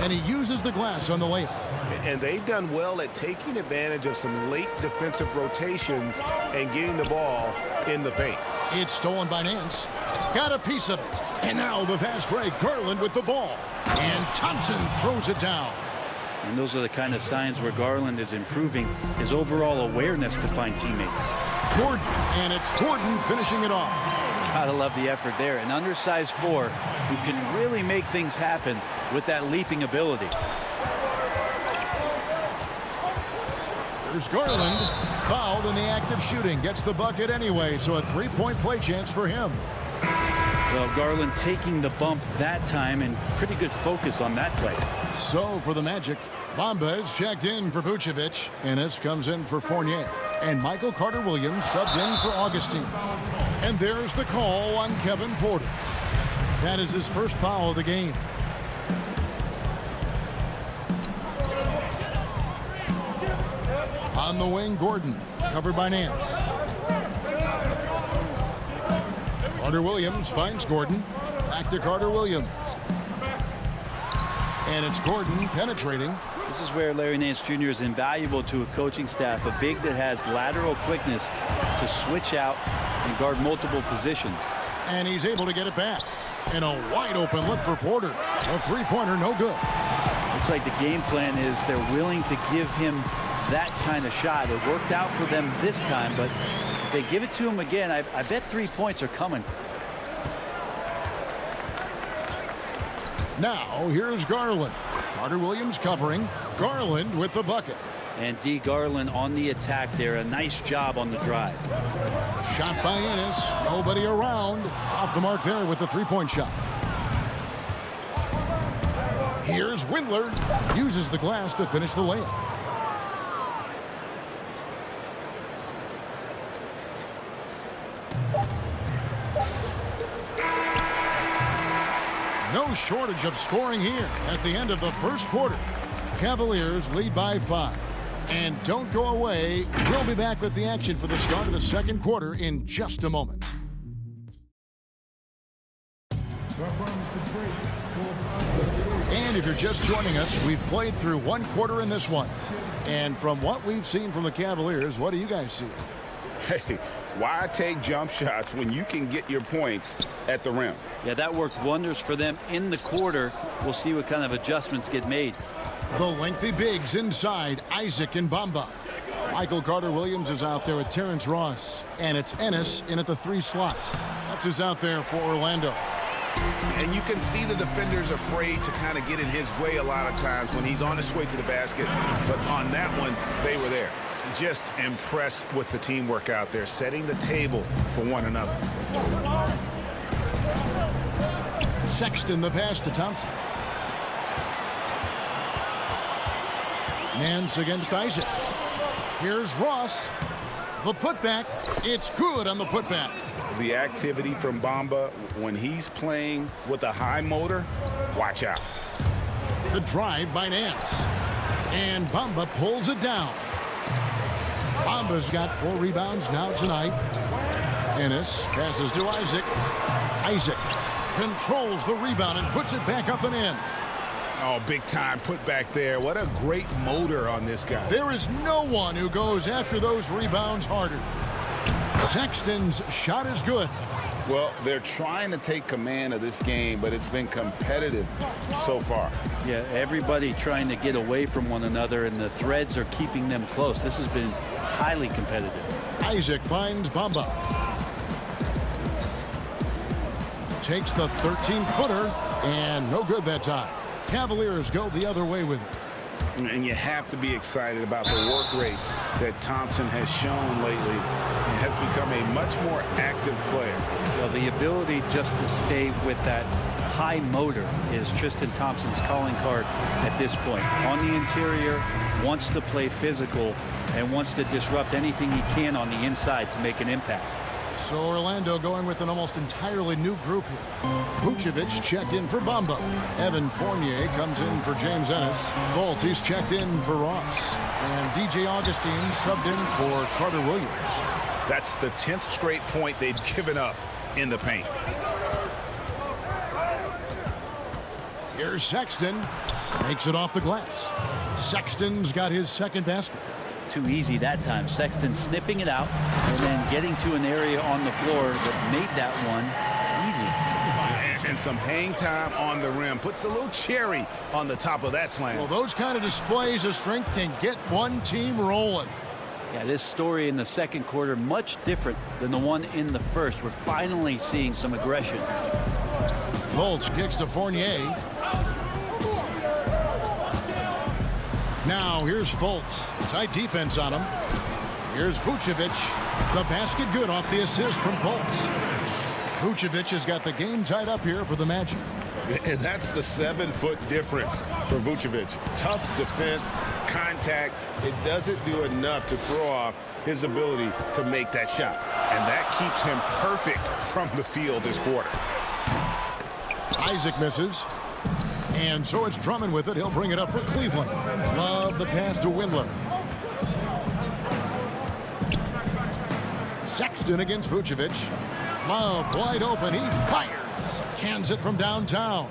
And he uses the glass on the layup. And they've done well at taking advantage of some late defensive rotations and getting the ball in the paint. It's stolen by Nance. Got a piece of it. And now the fast break. Garland with the ball. And Thompson throws it down. And those are the kind of signs where Garland is improving his overall awareness to find teammates. Gordon, and it's Gordon finishing it off. Gotta love the effort there. An undersized 4 who can really make things happen with that leaping ability. Here's Garland, fouled in the act of shooting, gets the bucket anyway, so a three-point play chance for him. Well, Garland taking the bump that time, and pretty good focus on that play. So for the Magic, Bamba is checked in for Vucevic. Ennis comes in for Fournier. And Michael Carter-Williams subbed in for Augustine. And there's the call on Kevin Porter. That is his first foul of the game. On the wing, Gordon, covered by Nance. Carter-Williams finds Gordon. Back to Carter-Williams. And it's Gordon penetrating. This is where Larry Nance Jr. is invaluable to a coaching staff, a big that has lateral quickness to switch out and guard multiple positions. And he's able to get it back. And a wide open look for Porter. A three-pointer, no good. Looks like the game plan is they're willing to give him that kind of shot. It worked out for them this time, but if they give it to him again, I bet 3 points are coming. Now, here's Garland. Carter-Williams covering. Garland with the bucket. And D. Garland on the attack there. A nice job on the drive. Shot by Ennis. Nobody around. Off the mark there with the three-point shot. Here's Windler. Uses the glass to finish the layup. No shortage of scoring here at the end of the first quarter. Cavaliers lead by 5. And don't go away. We'll be back with the action for the start of the second quarter in just a moment. And if you're just joining us, we've played through one quarter in this one. And from what we've seen from the Cavaliers, what do you guys see? Hey, why take jump shots when you can get your points at the rim? Yeah, that worked wonders for them in the quarter. We'll see what kind of adjustments get made. The lengthy bigs inside, Isaac and Bamba. Michael Carter-Williams is out there with Terrence Ross. And it's Ennis in at the 3 slot. That's who's out there for Orlando. And you can see the defenders afraid to kind of get in his way a lot of times when he's on his way to the basket. But on that one, they were there. Just impressed with the teamwork out there, setting the table for one another. Sexton the pass to Thompson. Nance against Isaac. Here's Ross. The putback. It's good on the putback. The activity from Bamba when he's playing with a high motor, watch out. The drive by Nance. And Bamba pulls it down. Bamba's got 4 rebounds now tonight. Ennis passes to Isaac. Isaac controls the rebound and puts it back up and in. Oh, big time put back there. What a great motor on this guy. There is no one who goes after those rebounds harder. Sexton's shot is good. Well, they're trying to take command of this game, but it's been competitive so far. Yeah, everybody trying to get away from one another, and the threads are keeping them close. This has been highly competitive. Isaac finds Bamba. Takes the 13-footer, and no good that time. Cavaliers go the other way with it. And you have to be excited about the work rate that Thompson has shown lately and has become a much more active player. Well, the ability just to stay with that high motor is Tristan Thompson's calling card at this point. On the interior, wants to play physical and wants to disrupt anything he can on the inside to make an impact. So Orlando going with an almost entirely new group here. Vucevic checked in for Bamba. Evan Fournier comes in for James Ennis. Fultz checked in for Ross. And DJ Augustine subbed in for Carter-Williams. That's the 10th straight point they've given up in the paint. Here's Sexton. Makes it off the glass. Sexton's got his second basket. Too easy that time. Sexton snipping it out and then getting to an area on the floor that made that one easy. And some hang time on the rim. Puts a little cherry on the top of that slam. Well, those kind of displays of strength can get one team rolling. Yeah, this story in the second quarter much different than the one in the first. We're finally seeing some aggression. Fultz kicks to Fournier. Now here's Fultz. Tight defense on him. Here's Vucevic. The basket good off the assist from Fultz. Vucevic has got the game tied up here for the Magic. And that's the 7-foot difference for Vucevic. Tough defense, contact. It doesn't do enough to throw off his ability to make that shot. And that keeps him perfect from the field this quarter. Isaac misses. And so it's Drummond with it. He'll bring it up for Cleveland. Love the pass to Windler. Sexton against Vucevic. Love wide open. He fires. Cans it from downtown.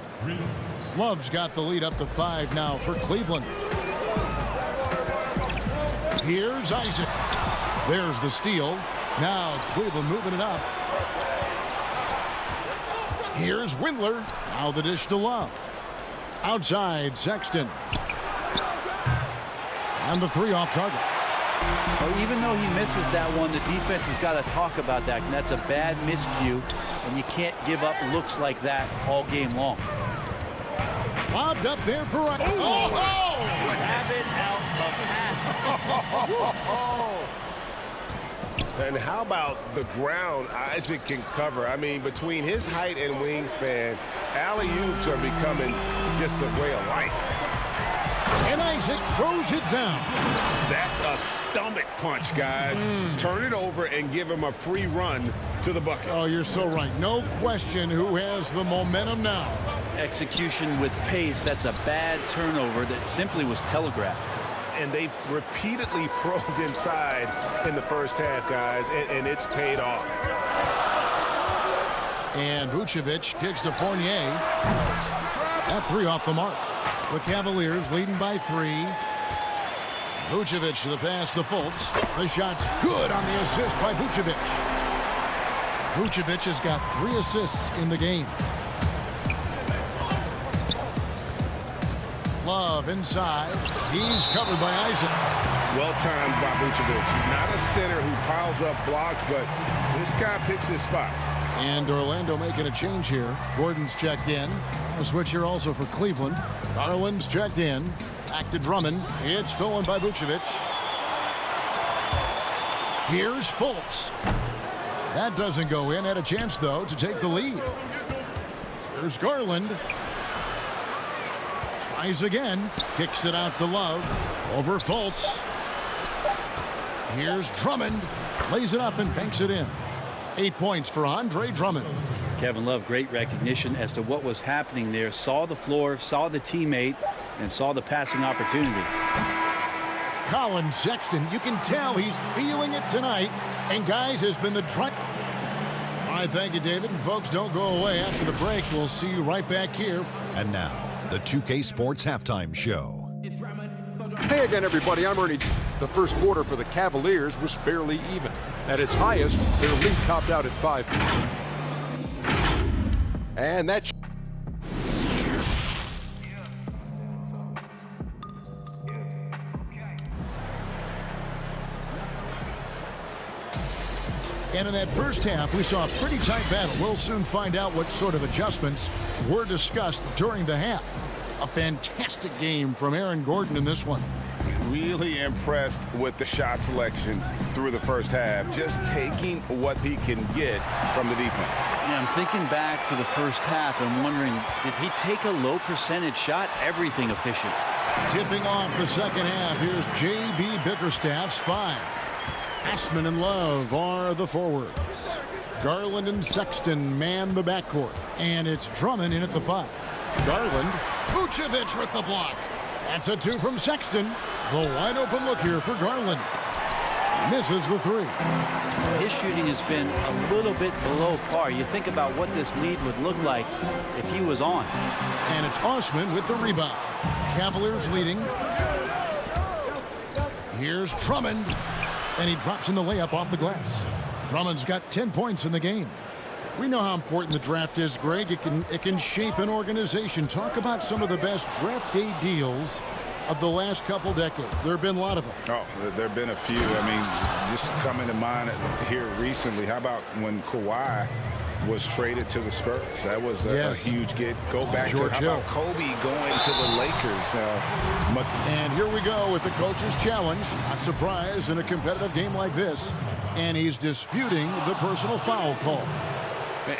Love's got the lead up to 5 now for Cleveland. Here's Isaac. There's the steal. Now Cleveland moving it up. Here's Windler. Now the dish to Love. Outside, Sexton. And the 3 off target. Well, even though he misses that one, the defense has got to talk about that. And that's a bad miscue. And you can't give up looks like that all game long. Lobbed up there for a... Have it out of hand. And how about the ground Isaac can cover? I mean, between his height and wingspan, alley-oops are becoming just a way of life. And Isaac throws it down. That's a stomach punch, guys. Turn it over and give him a free run to the bucket. Oh, you're so right. No question who has the momentum now. Execution with pace. That's a bad turnover that simply was telegraphed. And they've repeatedly probed inside in the first half, guys, and it's paid off. And Vucevic kicks to Fournier. That 3 off the mark. The Cavaliers leading by 3. Vucevic the pass to Fultz. The shot's good on the assist by Vucevic. Vucevic has got 3 assists in the game. Love inside. He's covered by Isaac. Well timed by Vucevic. Not a center who piles up blocks, but this guy picks his spots. And Orlando making a change here. Gordon's checked in. A switch here also for Cleveland. Garland's checked in. Back to Drummond. It's stolen by Vucevic. Here's Fultz. That doesn't go in. Had a chance, though, to take the lead. Here's Garland. Tries again. Kicks it out to Love. Over Fultz. Here's Drummond. Lays it up and banks it in. 8 points for Andre Drummond. Kevin Love, great recognition as to what was happening there. Saw the floor, saw the teammate, and saw the passing opportunity. Colin Sexton, you can tell he's feeling it tonight. And, guys, has been the drive. All right, thank you, David. And, folks, don't go away. After the break, we'll see you right back here. And now, the 2K Sports Halftime Show. Hey again, everybody. I'm Ernie. The first quarter for the Cavaliers was fairly even. At its highest, their lead topped out at 5. And that... And in that first half, we saw a pretty tight battle. We'll soon find out what sort of adjustments were discussed during the half. A fantastic game from Aaron Gordon in this one. Really impressed with the shot selection through the first half. Just taking what he can get from the defense. Yeah, I'm thinking back to the first half and wondering, did he take a low percentage shot? Everything efficient. Tipping off the second half, here's J.B. Bickerstaff's 5. Ashman and Love are the forwards. Garland and Sexton man the backcourt. And it's Drummond in at the 5. Garland, Vucevic with the block. That's a 2 from Sexton. The wide open look here for Garland. Misses the 3. His shooting has been a little bit below par. You think about what this lead would look like if he was on. And it's Osman with the rebound. Cavaliers leading. Here's Drummond. And he drops in the layup off the glass. Drummond's got 10 points in the game. We know how important the draft is, Greg. It can shape an organization. Talk about some of the best draft day deals of the last couple decades. There have been a lot of them. Oh, there have been a few. I mean, just coming to mind here recently. How about when Kawhi was traded to the Spurs. That was a huge get. Go back to how about Kobe going to the Lakers. And here we go with the coach's challenge. Not surprised in a competitive game like this. And he's disputing the personal foul call.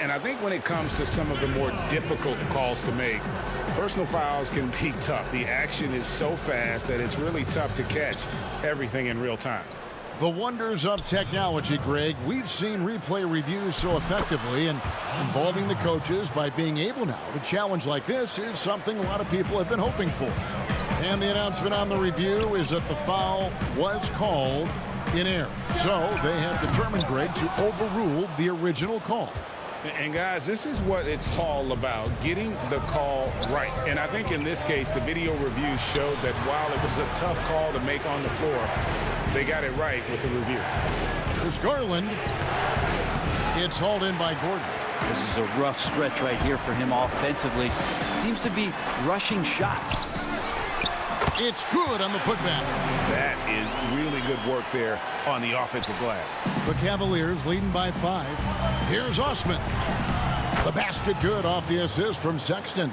And I think when it comes to some of the more difficult calls to make, personal fouls can be tough. The action is so fast that it's really tough to catch everything in real time. The wonders of technology, Greg. We've seen replay reviews so effectively, and involving the coaches by being able now to challenge like this is something a lot of people have been hoping for. And the announcement on the review is that the foul was called in error. So they have determined, Greg, to overrule the original call. And guys, this is what it's all about, getting the call right. And I think in this case, the video review showed that while it was a tough call to make on the floor, they got it right with the review. There's Garland. It's hauled in by Gordon. This is a rough stretch right here for him offensively. Seems to be rushing shots. It's good on the putback. That is really good work there on the offensive glass. The Cavaliers leading by 5. Here's Osman. The basket good off the assist from Sexton.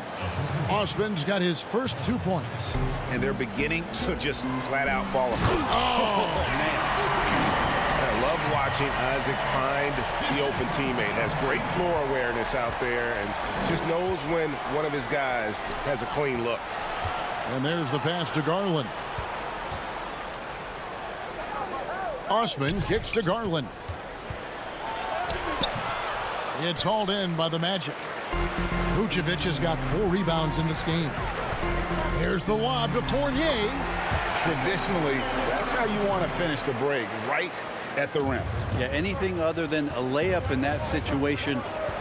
Osman's got his first 2 points. And they're beginning to just flat out fall apart. Oh, man. I love watching Isaac find the open teammate. Has great floor awareness out there and just knows when one of his guys has a clean look. And there's the pass to Garland. Osman kicks to Garland. It's hauled in by the Magic. Vucevic has got 4 rebounds in this game. Here's the lob to Fournier. Traditionally, that's how you want to finish the break, right at the rim. Yeah, anything other than a layup in that situation,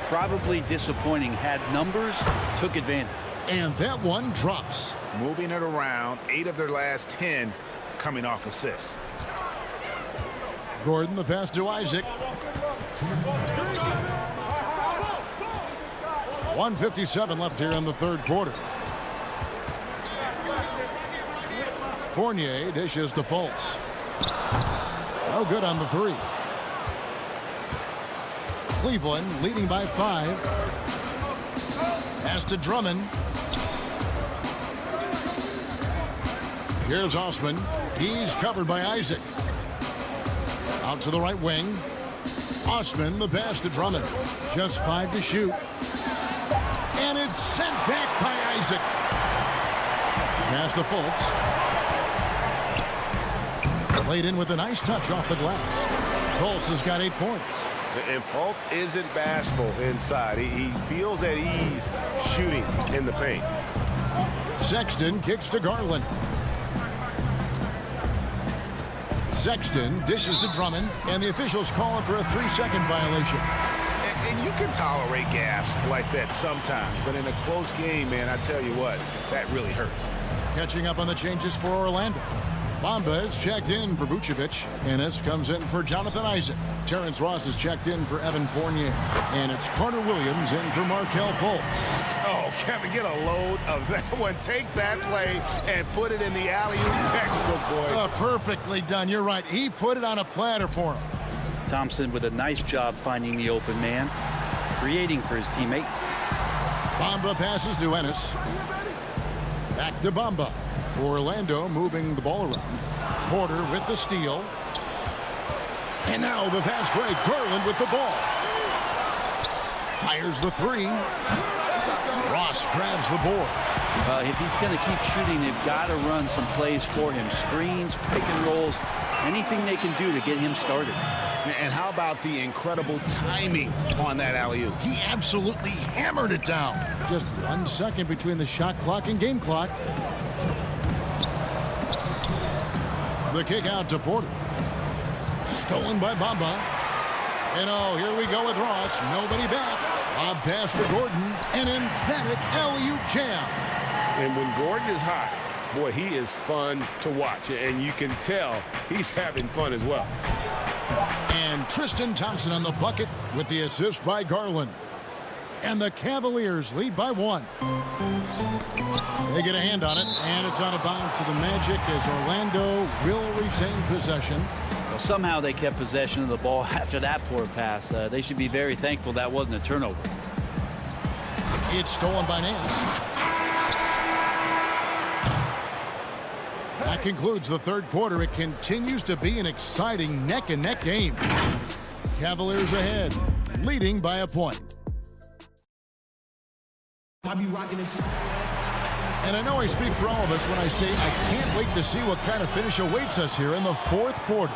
probably disappointing. Had numbers, took advantage. And that one drops. Moving it around, 8 of their last 10 coming off assists. Gordon, the pass to Isaac. 1:57 left here in the third quarter. Fournier dishes to Fultz. No good on the 3. Cleveland leading by 5. Pass to Drummond. Here's Osman. He's covered by Isaac. Out to the right wing. Osman, the pass to Drummond. Just 5 to shoot. And it's sent back by Isaac. Pass to Fultz. Played in with a nice touch off the glass. Fultz has got 8 points. And Fultz isn't bashful inside. He feels at ease shooting in the paint. Sexton kicks to Garland. Sexton dishes to Drummond, and the officials calling for a 3-second violation. And you can tolerate gaffes like that sometimes, but in a close game, man, I tell you what, that really hurts. Catching up on the changes for Orlando. Bamba is checked in for Vucevic. Ennis comes in for Jonathan Isaac. Terrence Ross is checked in for Evan Fournier. And it's Carter Williams in for Markelle Fultz. Oh, Kevin, get a load of that one. Take that play and put it in the alley-oop textbook, boys. Perfectly done. You're right. He put it on a platter for him. Thompson with a nice job finding the open man, creating for his teammate. Bamba passes to Ennis. Back to Bamba. Orlando moving the ball around. Porter with the steal. And now the fast break. Garland with the ball. Fires the 3. Ross grabs the board. If he's going to keep shooting, they've got to run some plays for him. Screens, pick and rolls, anything they can do to get him started. And how about the incredible timing on that alley-oop? He absolutely hammered it down. Just 1 second between the shot clock and game clock. The kick out to Porter. Stolen by Bamba. And here we go with Ross. Nobody back. Lob pass to Gordon. An emphatic alley-oop jam. And when Gordon is hot, boy, he is fun to watch. And you can tell he's having fun as well. And Tristan Thompson on the bucket with the assist by Garland. And the Cavaliers lead by 1. They get a hand on it, and it's out of bounds to the Magic as Orlando will retain possession. The Well, somehow they kept possession of the ball after that poor pass. They should be very thankful that wasn't a turnover. It's stolen by Nance. That concludes the third quarter. It continues to be an exciting neck-and-neck game. Cavaliers ahead, leading by a point. And I know I speak for all of us when I say I can't wait to see what kind of finish awaits us here in the fourth quarter.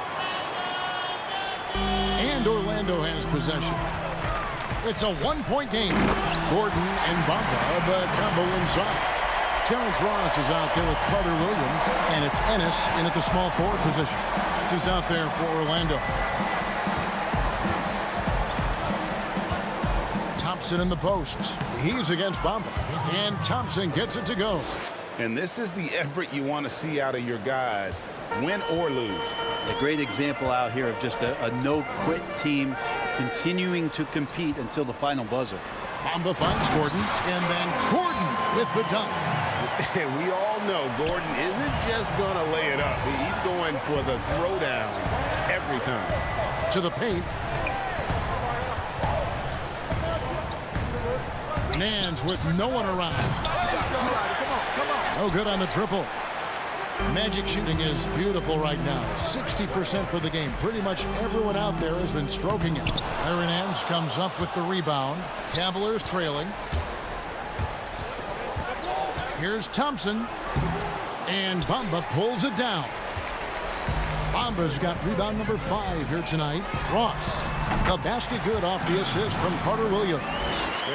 And Orlando has possession. It's a one-point game. Gordon and Bamba, but combo inside. Terrence Ross is out there with Carter Williams, and it's Ennis in at the small forward position. This is out there for Orlando. Thompson in the post. He's against Bamba, and Thompson gets it to go. And this is the effort you want to see out of your guys, win or lose. A great example out here of just a no-quit team continuing to compete until the final buzzer. Bamba finds Gordon, and then Gordon with the dunk. And we all know Gordon isn't just going to lay it up. He's going for the throwdown every time. To the paint. Nance with no one around. No good on the triple. Magic shooting is beautiful right now. 60% for the game. Pretty much everyone out there has been stroking it. Larry Nance comes up with the rebound. Cavaliers trailing. Here's Thompson. And Bamba pulls it down. Bamba's got rebound number 5 here tonight. Ross. The basket good off the assist from Carter Williams.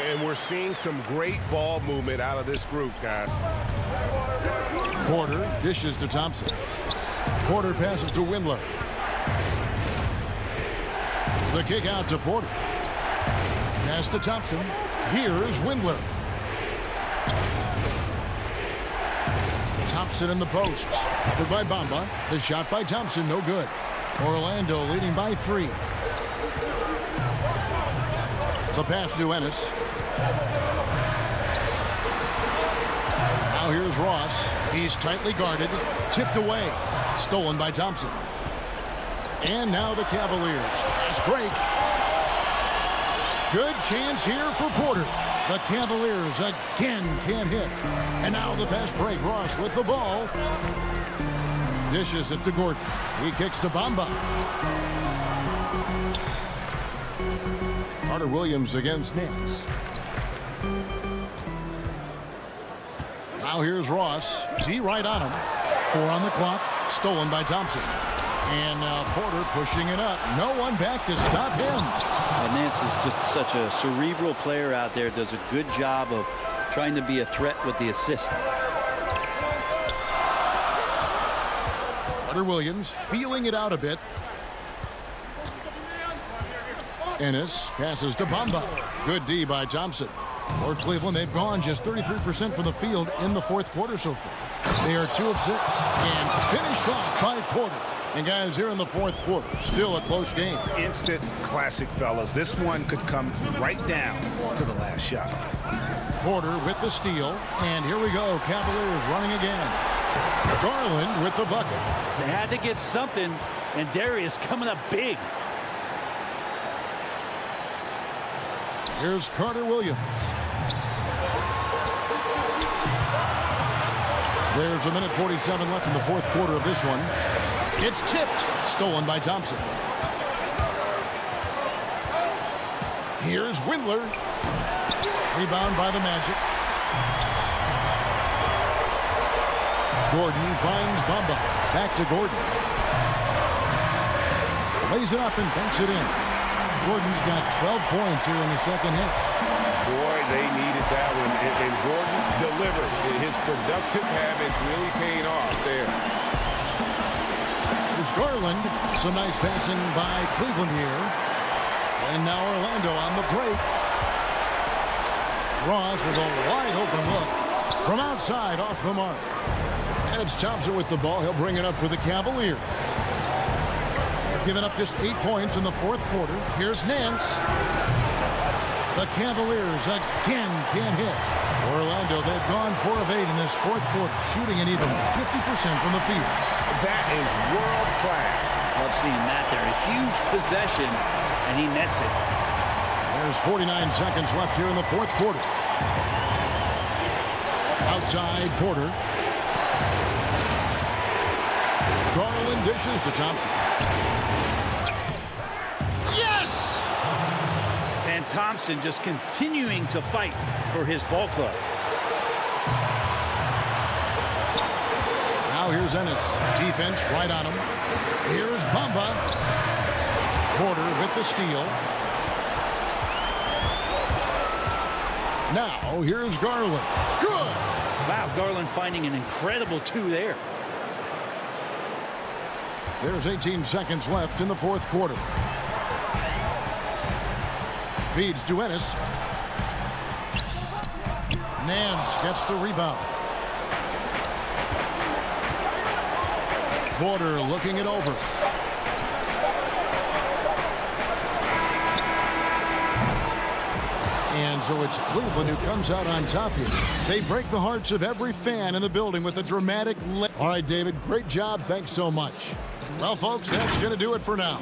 And we're seeing some great ball movement out of this group, guys. Porter dishes to Thompson. Porter passes to Windler. The kick out to Porter. Pass to Thompson. Here's Windler. Thompson in the post. Covered by Bamba. The shot by Thompson, no good. Orlando leading by 3. The pass to Ennis. Now here's Ross. He's tightly guarded. Tipped away. Stolen by Thompson. And now the Cavaliers. Fast break. Good chance here for Porter. The Cavaliers again can't hit. And now the fast break. Ross with the ball. Dishes it to Gordon. He kicks to Bamba. Carter Williams against Nance. Now here's Ross. D right on him. 4 on the clock. Stolen by Thompson. And now Porter pushing it up. No one back to stop him. Nance is just such a cerebral player out there. Does a good job of trying to be a threat with the assist. Carter Williams feeling it out a bit. Ennis passes to Bamba. Good D by Thompson. For Cleveland, they've gone just 33% from the field in the fourth quarter so far. They are 2 of 6 and finished off by Porter. And guys, here in the fourth quarter, still a close game. Instant classic, fellas. This one could come right down to the last shot. Porter with the steal. And here we go. Cavaliers running again. Garland with the bucket. They had to get something, and Darius coming up big. Here's Carter Williams. There's a minute 47 left in the fourth quarter of this one. It's tipped. Stolen by Thompson. Here's Windler. Rebound by the Magic. Gordon finds Bamba. Back to Gordon. Lays it up and banks it in. Gordon's got 12 points here in the second half. Boy, they needed that one. And Gordon delivers. His productive habits really paying off there. There's Garland. Some nice passing by Cleveland here. And now Orlando on the break. Ross with a wide open look. From outside, off the mark. And it's Thompson with the ball. He'll bring it up for the Cavaliers. Giving up just 8 points in the fourth quarter. Here's Nance. The Cavaliers again can't hit. Orlando, they've gone 4 of 8 in this fourth quarter, shooting an even 50% from the field. That is world class. Love seeing that there. A huge possession, and he nets it. There's 49 seconds left here in the fourth quarter. Outside Porter. Garland dishes to Thompson. Yes! And Thompson just continuing to fight for his ball club. Now here's Ennis. Defense right on him. Here's Bamba. Porter with the steal. Now here's Garland. Good! Wow, Garland finding an incredible 2 there. There's 18 seconds left in the fourth quarter. Feeds to Ennis. Nance gets the rebound. Porter looking it over. And so it's Cleveland who comes out on top here. They break the hearts of every fan in the building with a dramatic... All right, David, great job. Thanks so much. Well, folks, that's going to do it for now.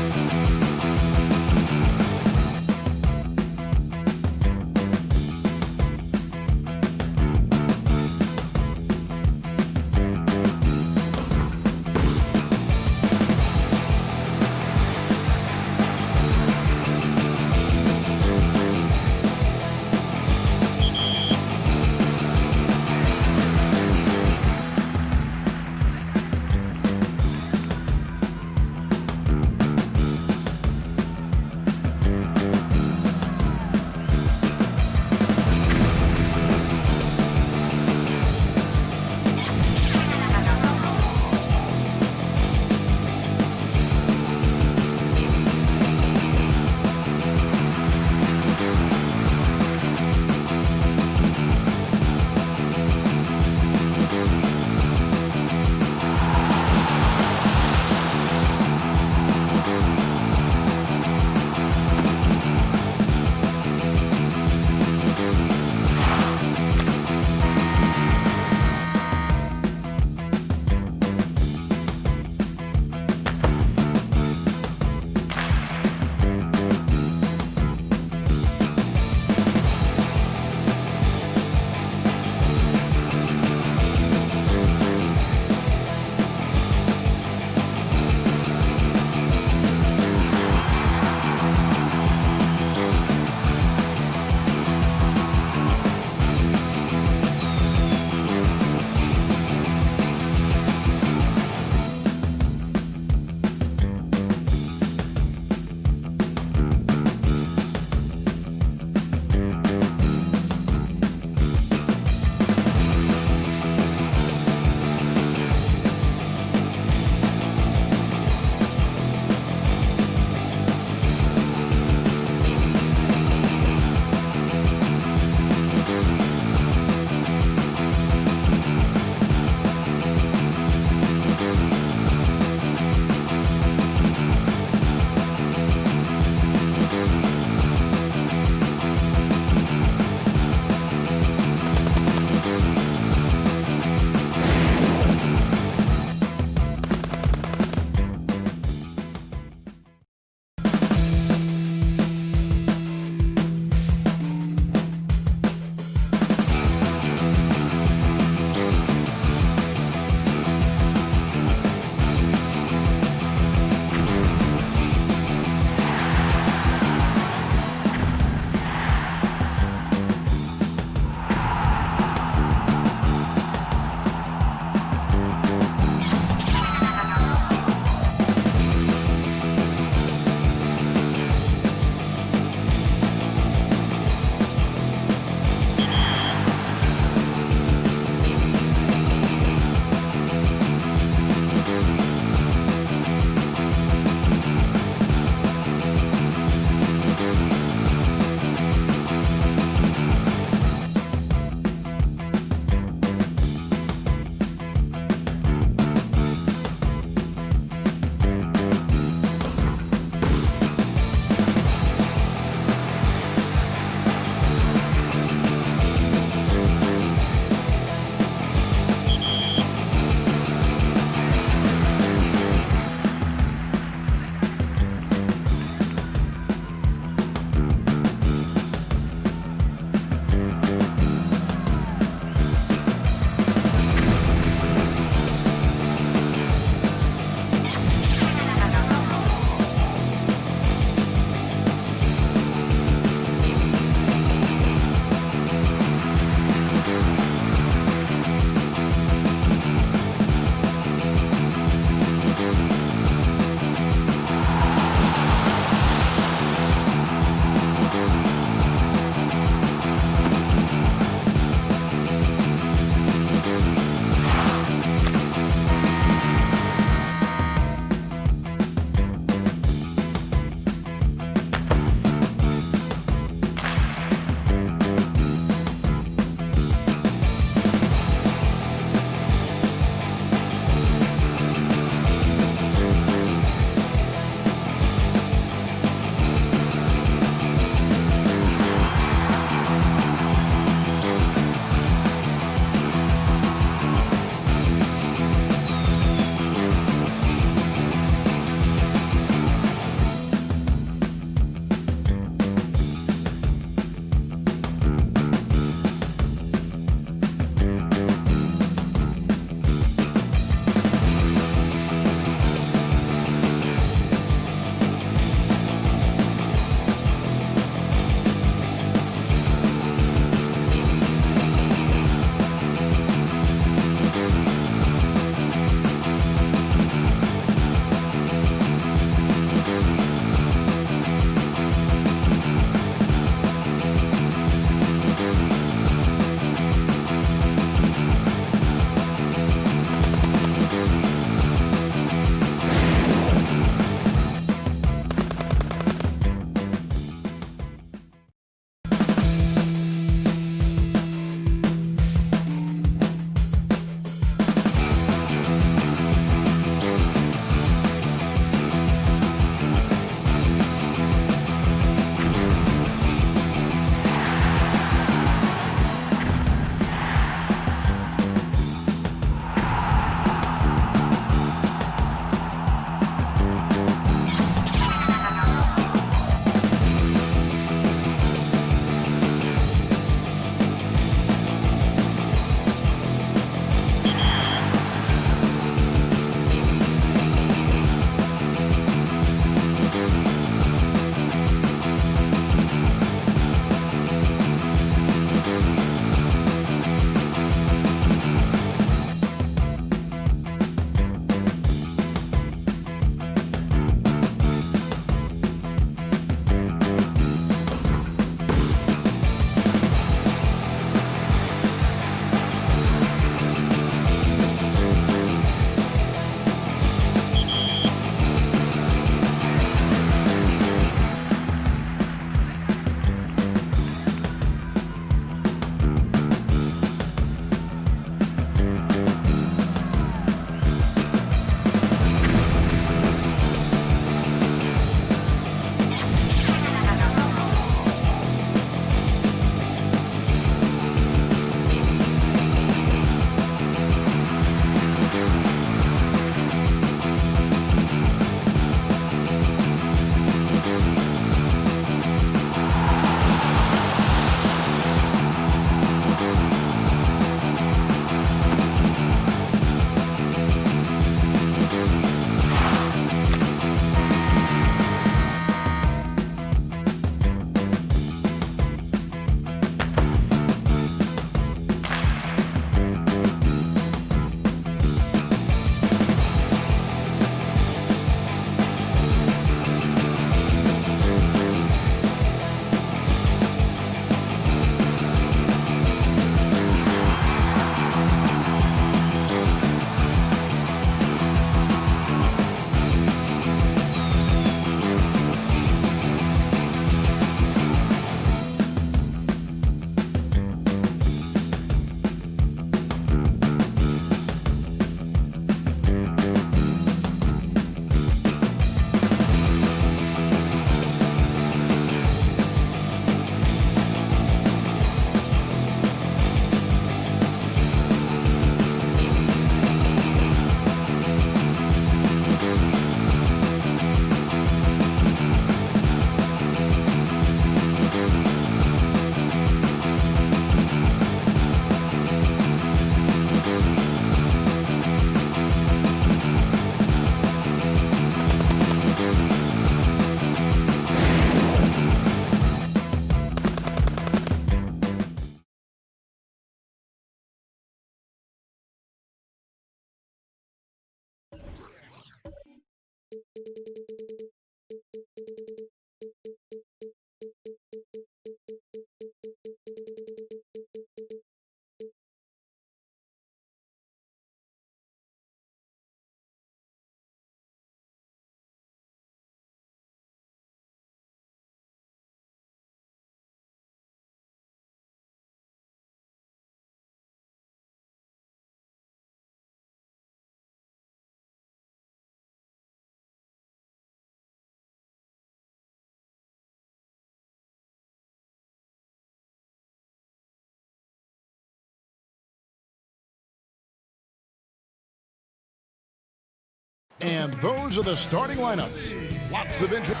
And those are the starting lineups. Lots of interest.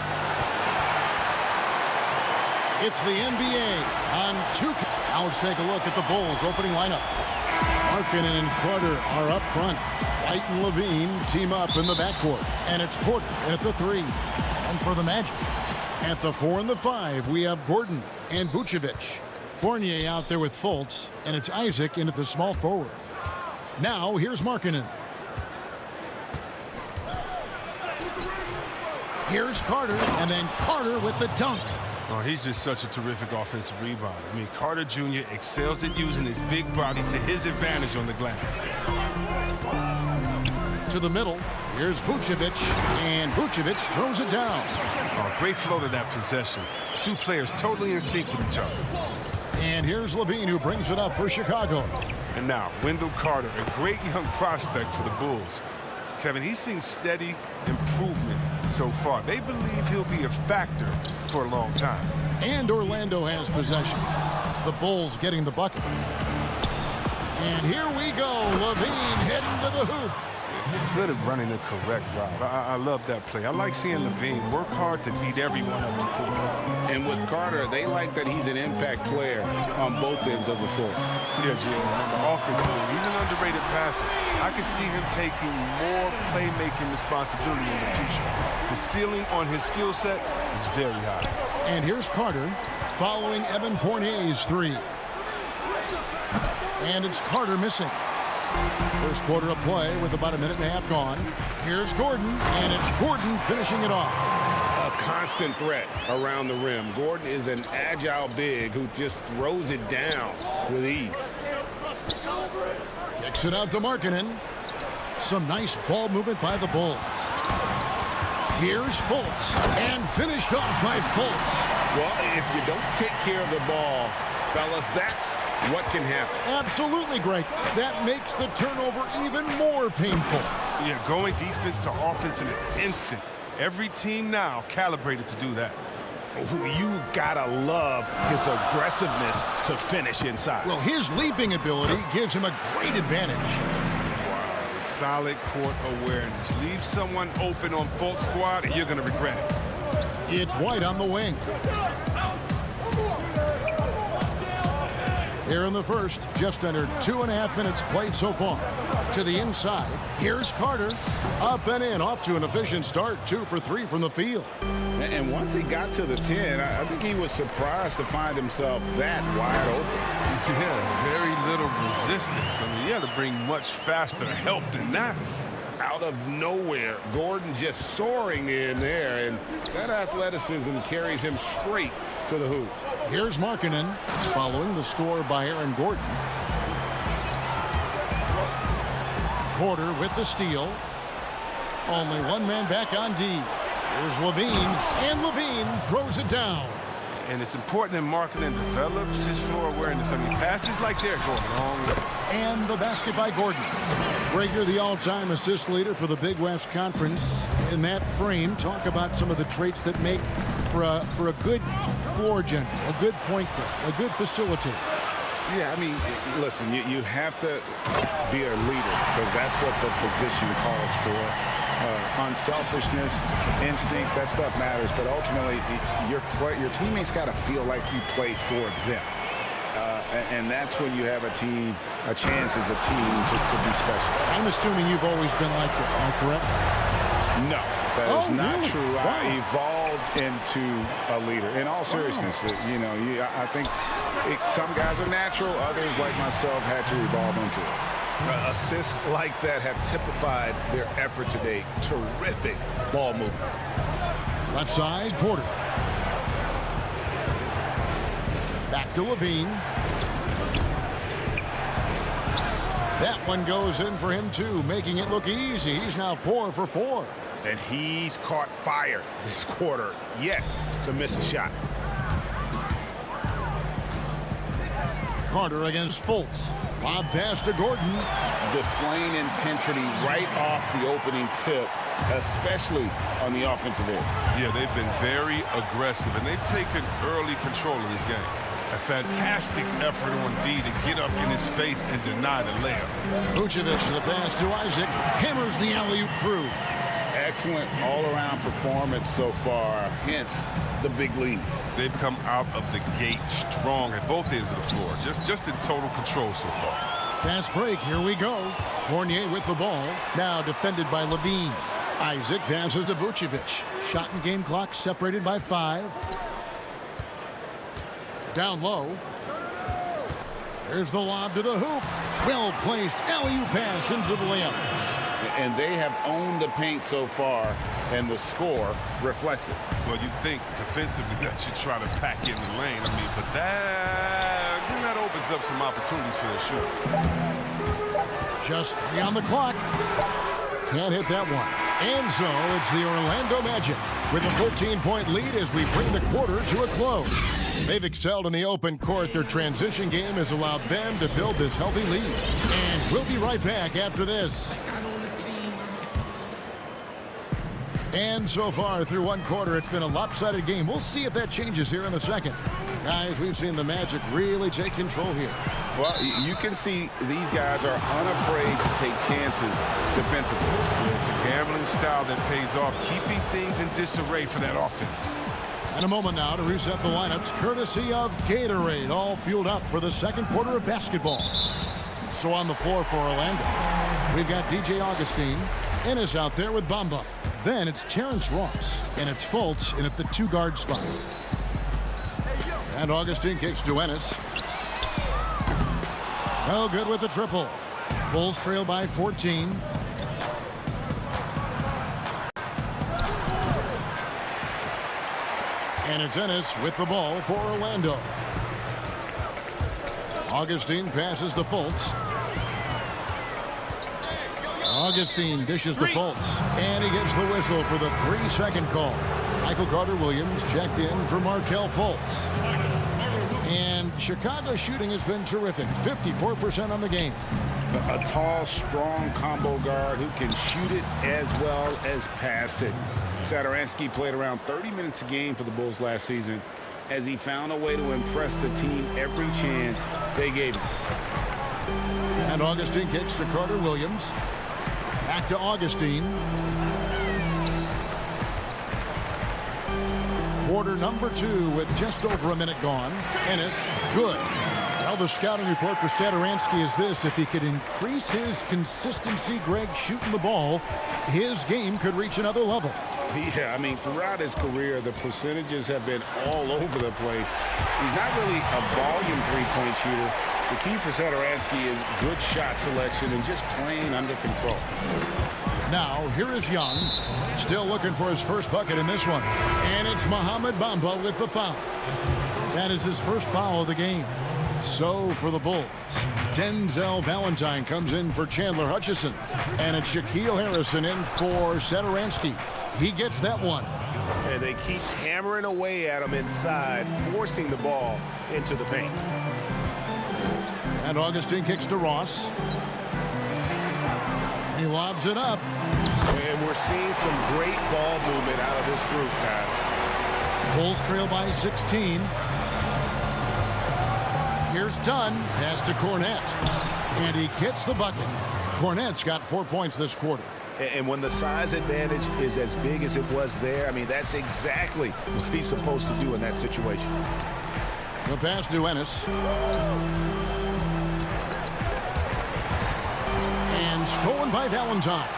It's the NBA on 2K. Now let's take a look at the Bulls opening lineup. Markkanen and Carter are up front. White and Levine team up in the backcourt. And it's Porter at the 3. And for the Magic. At the 4 and the 5, we have Gordon and Vucevic. Fournier out there with Fultz. And it's Isaac in at the small forward. Now here's Markkanen. Here's Carter, and then Carter with the dunk. Oh, he's just such a terrific offensive rebounder. I mean, Carter Jr. excels at using his big body to his advantage on the glass. To the middle, here's Vucevic, and Vucevic throws it down. Oh, great flow to that possession. Two players totally in sync with each other. And here's Levine, who brings it up for Chicago. And now, Wendell Carter, a great young prospect for the Bulls. Kevin, he's seen steady improvement so far. They believe he'll be a factor for a long time. And Orlando has possession. The Bulls getting the bucket. And here we go. Levine heading to the hoop. He's good at running the correct route. I love that play. I like seeing Levine work hard to beat everyone up the court. And with Carter, they like that he's an impact player on both ends of the floor. Yeah, Jim. Remember, offensively, he's an underrated passer. I can see him taking more playmaking responsibility in the future. The ceiling on his skill set is very high. And here's Carter following Evan Fournier's 3. And it's Carter missing. First quarter of play with about a minute and a half gone. Here's Gordon, and it's Gordon finishing it off. A constant threat around the rim. Gordon is an agile big who just throws it down with ease. Kicks it out to Markkanen. Some nice ball movement by the Bulls. Here's Fultz, and finished off by Fultz. Well, if you don't take care of the ball, fellas, that's what can happen. Absolutely, Greg. That makes the turnover even more painful. Yeah, going defense to offense in an instant. Every team now calibrated to do that. You've got to love his aggressiveness to finish inside. Well, his leaping ability gives him a great advantage. Wow, solid court awareness. Leave someone open on Fultz squad and you're going to regret it. It's White on the wing. Here in the first, just under 2.5 minutes played so far. To the inside, here's Carter. Up and in, off to an efficient start. 2 for 3 from the field. And once he got to the 10, I think he was surprised to find himself that wide open. Yeah, very little resistance. I mean, you had to bring much faster help than that. Out of nowhere, Gordon just soaring in there, and that athleticism carries him straight to the hoop. Here's Markkanen, following the score by Aaron Gordon. Porter with the steal. Only one man back on D. Here's Levine, and Levine throws it down. And it's important that Markkanen develops his floor awareness. I mean, passes like they're going a long way. And the basket by Gordon. Greg, you're the all-time assist leader for the Big West Conference. In that frame, talk about some of the traits that make for a good floor general, a good point guard, a good facilitator. Yeah, I mean, listen, you have to be a leader because that's what the position calls for. Unselfishness, instincts, that stuff matters. But ultimately, your teammates got to feel like you play for them. And that's when you have a chance as a team to be special. I'm assuming you've always been like that. Am I correct? No, that is not really? true. Wow. I evolved into a leader. In all seriousness, I think some guys are natural. Others, like myself, had to evolve into it. Assists like that have typified their effort today. Terrific ball movement. Left side, Porter. Back to Levine. That one goes in for him, too, making it look easy. He's now 4 for 4. And he's caught fire this quarter, yet to miss a shot. Carter against Fultz. Lob pass to Gordon. Displaying intensity right off the opening tip, especially on the offensive end. Yeah, they've been very aggressive, and they've taken early control of this game. A fantastic effort on D to get up in his face and deny the layup. Vucevic to the pass to Isaac. Hammers the alley-oop through. excellent all-around performance so far, hence the big lead. They've come out of the gate strong at both ends of the floor. Just in total control so far. Fast break. Here we go. Fournier with the ball. Now defended by Levine. Isaac passes to Vucevic. Shot and game clock separated by 5. Down low. There's the lob to the hoop. Well placed. Alley-oop pass into the layup. And they have owned the paint so far, and the score reflects it. Well, you think defensively that you try to pack in the lane. I mean, but that opens up some opportunities for their shooters. Just 3 on the clock. Can't hit that one. And so it's the Orlando Magic with a 14-point lead as we bring the quarter to a close. They've excelled in the open court. Their transition game has allowed them to build this healthy lead. And we'll be right back after this. And so far through one quarter, it's been a lopsided game. We'll see if that changes here in the second. Guys, we've seen the Magic really take control here. Well, you can see these guys are unafraid to take chances defensively. It's a gambling style that pays off, keeping things in disarray for that offense. And a moment now to reset the lineups, courtesy of Gatorade, all fueled up for the second quarter of basketball. So on the floor for Orlando, we've got DJ Augustine. Ennis out there with Bamba. Then it's Terrence Ross, and it's Fultz in at the 2-guard spot. And Augustine kicks to Ennis. No good with the triple. Bulls trail by 14. And it's Ennis with the ball for Orlando. Augustine passes to Fultz. Augustine dishes to Fultz. And he gets the whistle for the 3-second call. Michael Carter-Williams checked in for Markelle Fultz. And Chicago's shooting has been terrific. 54% on the game. A tall, strong combo guard who can shoot it as well as pass it. Satoransky played around 30 minutes a game for the Bulls last season as he found a way to impress the team every chance they gave him. And Augustine kicks to Carter-Williams. Back to Augustine. Quarter number 2 with just over a minute gone. Ennis, good. Well, the scouting report for Satoransky is this. If he could increase his consistency, Greg, shooting the ball, his game could reach another level. Yeah, I mean, throughout his career, the percentages have been all over the place. He's not really a volume three-point shooter. The key for Satoransky is good shot selection and just playing under control. Now, here is Young, still looking for his first bucket in this one. And it's Mohamed Bamba with the foul. That is his first foul of the game. So for the Bulls, Denzel Valentine comes in for Chandler Hutchison. And it's Shaquille Harrison in for Satoransky. He gets that one. And they keep hammering away at him inside, forcing the ball into the paint. And Augustine kicks to Ross. He lobs it up. And we're seeing some great ball movement out of this group, guys. Bulls trail by 16. Here's Dunn. Pass to Cornette. And he gets the bucket. Cornette's got 4 points this quarter. And when the size advantage is as big as it was there, I mean, that's exactly what he's supposed to do in that situation. The pass to Ennis. And stolen by Valentine.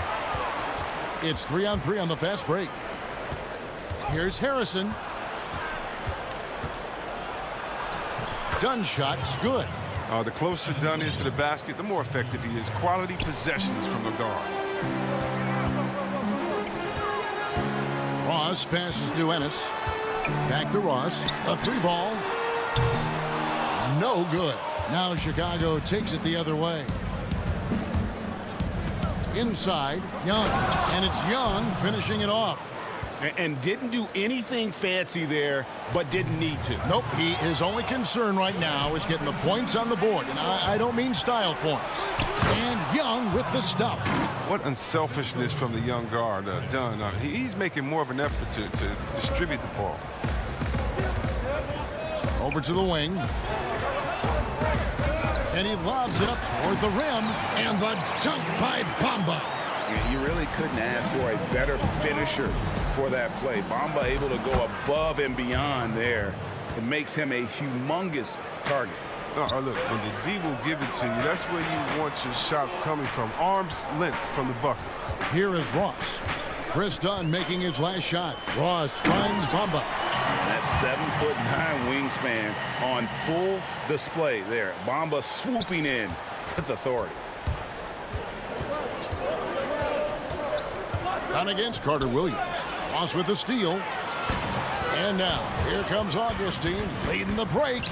It's 3-on-3 on the fast break. Here's Harrison. Dunn shot's good. The closer Dunn is to the basket, the more effective he is. Quality possessions from the guard. Ross passes to Ennis. Back to Ross. A 3-ball. No good. Now Chicago takes it the other way. Inside, Young. And it's Young finishing it off. And didn't do anything fancy there, but didn't need to. Nope, his only concern right now is getting the points on the board. And I don't mean style points. And Young with the stuff. What unselfishness from the young guard, Dunn. He's making more of an effort to distribute the ball. Over to the wing. And he lobs it up toward the rim. And the dunk by Bamba. You really couldn't ask for a better finisher for that play. Bamba able to go above and beyond there. It makes him a humongous target. Oh, look, when the D will give it to you, that's where you want your shots coming from. Arm's length from the bucket. Here is Ross. Chris Dunn making his last shot. Ross finds Bamba. And that's 7'9" wingspan on full display there. Bamba swooping in with authority. Down against Carter Williams. Ross with the steal. And now, here comes Augustine leading the break.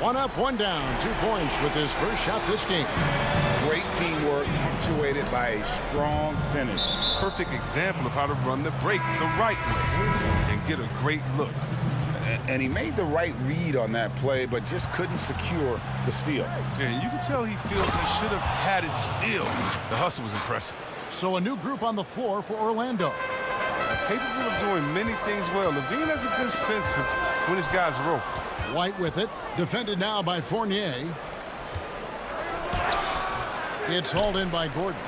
1 up, 1 down. 2 points with his first shot this game. Great teamwork punctuated by a strong finish. Perfect example of how to run the break the right way and get a great look. And he made the right read on that play, but just couldn't secure the steal. Yeah, you can tell he feels he should have had it still. The hustle was impressive. So a new group on the floor for Orlando. Capable of doing many things well. Levine has a good sense of when his guys are open. White with it. Defended now by Fournier. It's hauled in by Gordon.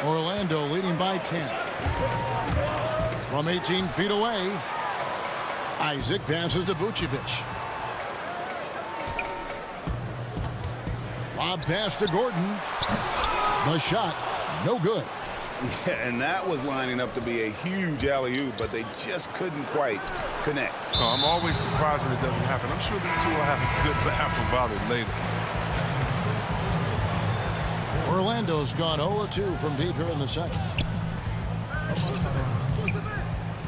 Orlando leading by 10. From 18 feet away, Isaac passes to Vucevic. Lob pass to Gordon. The shot, no good. Yeah, and that was lining up to be a huge alley-oop, but they just couldn't quite connect. Oh, I'm always surprised when it doesn't happen. I'm sure these two will have a good laugh about it later. Orlando's gone 0-2 from deep here in the second.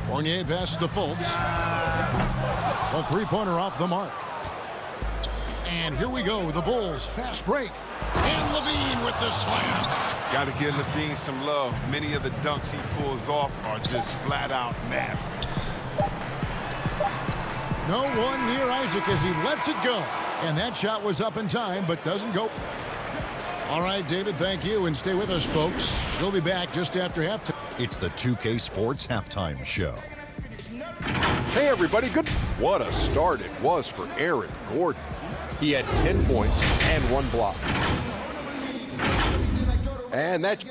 Fournier passes to Fultz. A three-pointer off the mark. And here we go, the Bulls fast break. And Levine with the slam. Got to give Levine some love. Many of the dunks he pulls off are just flat out nasty. No one near Isaac as he lets it go. And that shot was up in time, but doesn't go. All right, David, thank you. And stay with us, folks. We'll be back just after halftime. It's the 2K Sports Halftime Show. Hey, everybody. Good. What a start it was for Aaron Gordon. He had 10 points and 1 block. And that...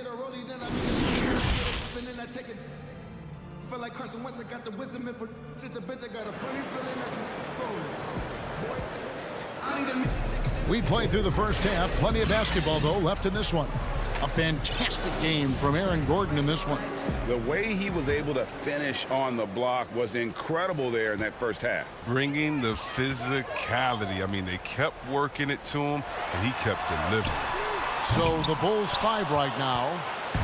We played through the first half. Plenty of basketball, though, left in this one. A fantastic game from Aaron Gordon in this one. The way he was able to finish on the block was incredible there in that first half. Bringing the physicality. I mean, they kept working it to him, and he kept delivering. So the Bulls 5 right now.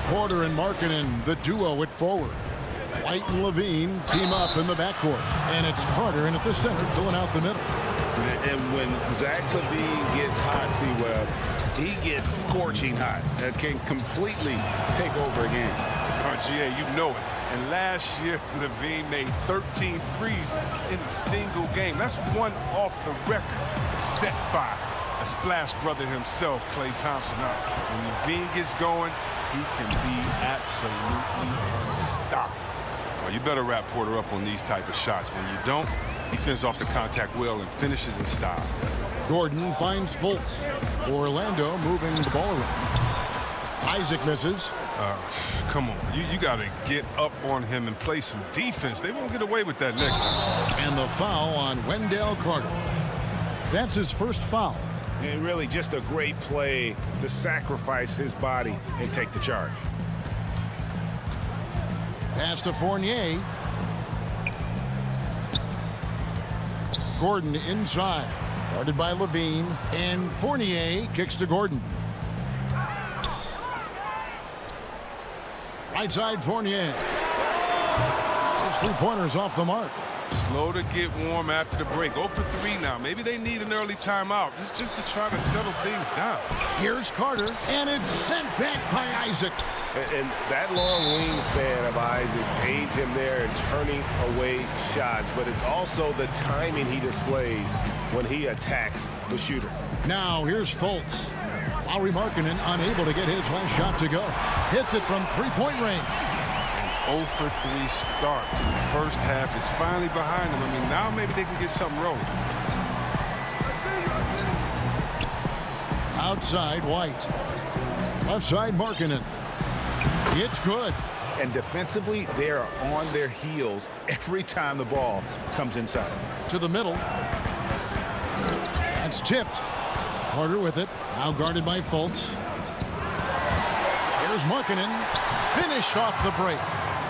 Porter and Markkanen, the duo at forward. White and Levine team up in the backcourt. And it's Carter in at the center, filling out the middle. And when Zach LaVine gets hot, C-Webb, he gets scorching hot. That can completely take over a game. RGA, you know it. And last year, Levine made 13 threes in a single game. That's one off the record set by a splash brother himself, Klay Thompson. Now, when Levine gets going, he can be absolutely unstoppable. Well, you better wrap Porter up on these type of shots. When you don't, he fends off the contact well and finishes in style. Gordon finds Fultz. Orlando moving the ball around. Isaac misses. Come on. You got to get up on him and play some defense. They won't get away with that next time. And the foul on Wendell Carter. That's his first foul. And really just a great play to sacrifice his body and take the charge. Pass to Fournier. Gordon inside. Guarded by Levine. And Fournier kicks to Gordon. Right side, Fournier. Those three-pointers off the mark. Slow to get warm after the break. 0 for 3 now. Maybe they need an early timeout just to try to settle things down. Here's Carter, and it's sent back by Isaac. And that long wingspan of Isaac aids him there in turning away shots, but it's also the timing he displays when he attacks the shooter. Now here's Fultz. Lauri Markkanen unable to get his last shot to go. Hits it from three-point range. 0 for 3 start to the first half is finally behind them. I mean, now maybe they can get something rolling. Outside, White. Left side, Markkanen. It's good. And defensively, they are on their heels every time the ball comes inside. To the middle. That's tipped. Carter with it. Now guarded by Fultz. Here's Markkanen. Finished off the break.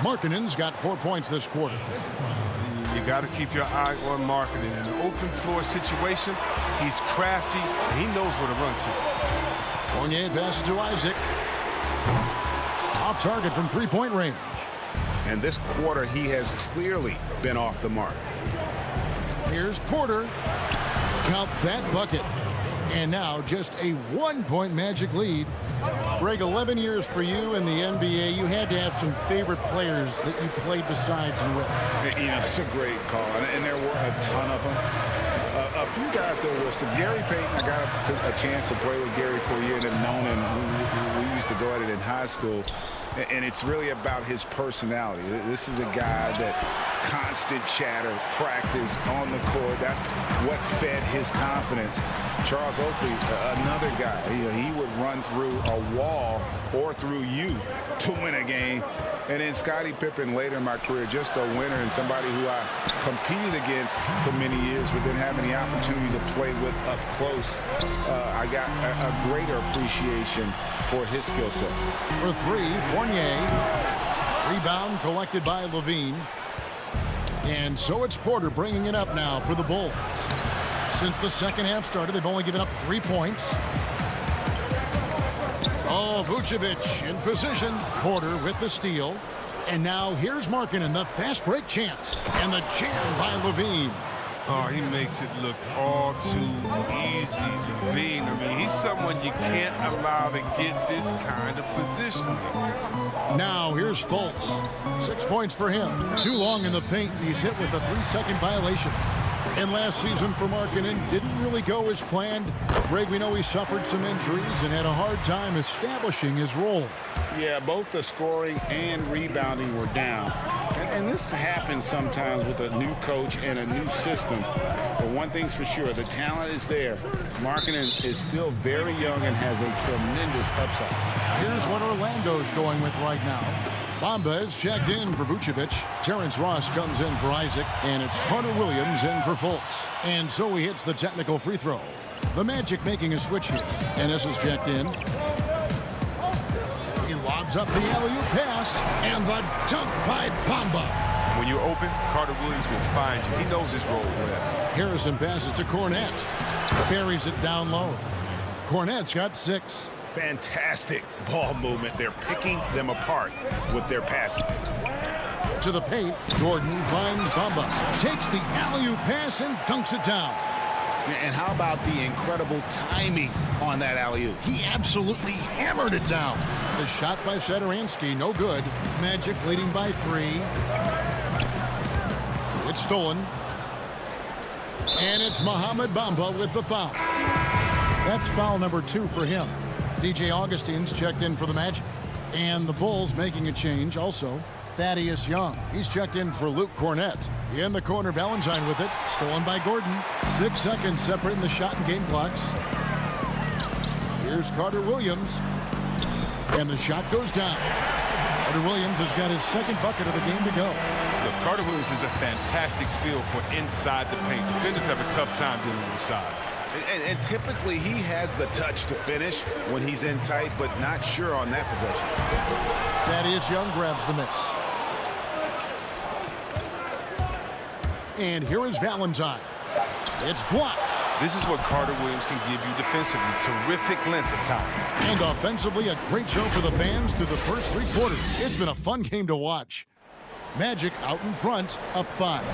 Markkanen's got 4 points this quarter. You got to keep your eye on Markkanen. In an open floor situation, he's crafty, and he knows where to run to. Fournier passes to Isaac. Off target from three-point range. And this quarter, he has clearly been off the mark. Here's Porter. Count that bucket. And now just a 1-point Magic lead. Greg, 11 years for you in the NBA. You had to have some favorite players that you played besides and with. You know, it's a great call, and there were a ton of them. A few guys there were some. Gary Payton, I got a chance to play with Gary for a year and have known him. We used to go at it in high school, and it's really about his personality. This is a guy that constant chatter, practice on the court. That's what fed his confidence. Charles Oakley, another guy, he would run through a wall or through you to win a game. And then Scottie Pippen later in my career, just a winner and somebody who I competed against for many years, but then having the opportunity to play with up close, I got a greater appreciation for his skill set. For three, Fournier. Rebound collected by Levine. And so it's Porter bringing it up now for the Bulls. Since the second half started, they've only given up 3 points. Oh, Vucevic in position. Porter with the steal. And now here's Markkanen, the fast break chance. And the jam by Levine. Oh, he makes it look all too easy, Levine. I mean, he's someone you can't allow to get this kind of positioning. Now here's Fultz. 6 points for him. Too long in the paint. He's hit with a 3-second violation. And last season for Markkanen didn't really go as planned. Greg, we know he suffered some injuries and had a hard time establishing his role. Yeah, both the scoring and rebounding were down. And this happens sometimes with a new coach and a new system. But one thing's for sure, the talent is there. Markkanen is still very young and has a tremendous upside. Here's what Orlando's going with right now. Bamba is checked in for Vucevic. Terrence Ross comes in for Isaac. And it's Carter Williams in for Fultz. And so he hits the technical free throw. The Magic making a switch here. Ennis is checked in. He lobs up the alley-oop pass. And the dunk by Bamba. When you're open, Carter Williams will find you. He knows his role well. Harrison passes to Cornette. Buries it down low. Cornette's got 6. Fantastic ball movement. They're picking them apart with their passing. To the paint, Gordon finds Bamba. Takes the alley-oop pass and dunks it down. And how about the incredible timing on that alley-oop? He absolutely hammered it down. The shot by Satoransky, no good. Magic leading by 3. It's stolen. And it's Mohamed Bamba with the foul. That's foul number 2 for him. DJ Augustine's checked in for the Magic. And the Bulls making a change also. Thaddeus Young. He's checked in for Luke Cornette. In the corner, Valentine with it. Stolen by Gordon. 6 seconds separating the shot and game clocks. Here's Carter Williams. And the shot goes down. Carter Williams has got his second bucket of the game to go. Look, Carter Williams is a fantastic feel for inside the paint. Defenders have a tough time dealing with his size. And typically he has the touch to finish when he's in tight, but not sure on that possession. Thaddeus Young grabs the miss. And here is Valentine. It's blocked. This is what Carter Williams can give you defensively. Terrific length of time. And offensively, a great show for the fans through the first 3 quarters. It's been a fun game to watch. Magic out in front, up 5.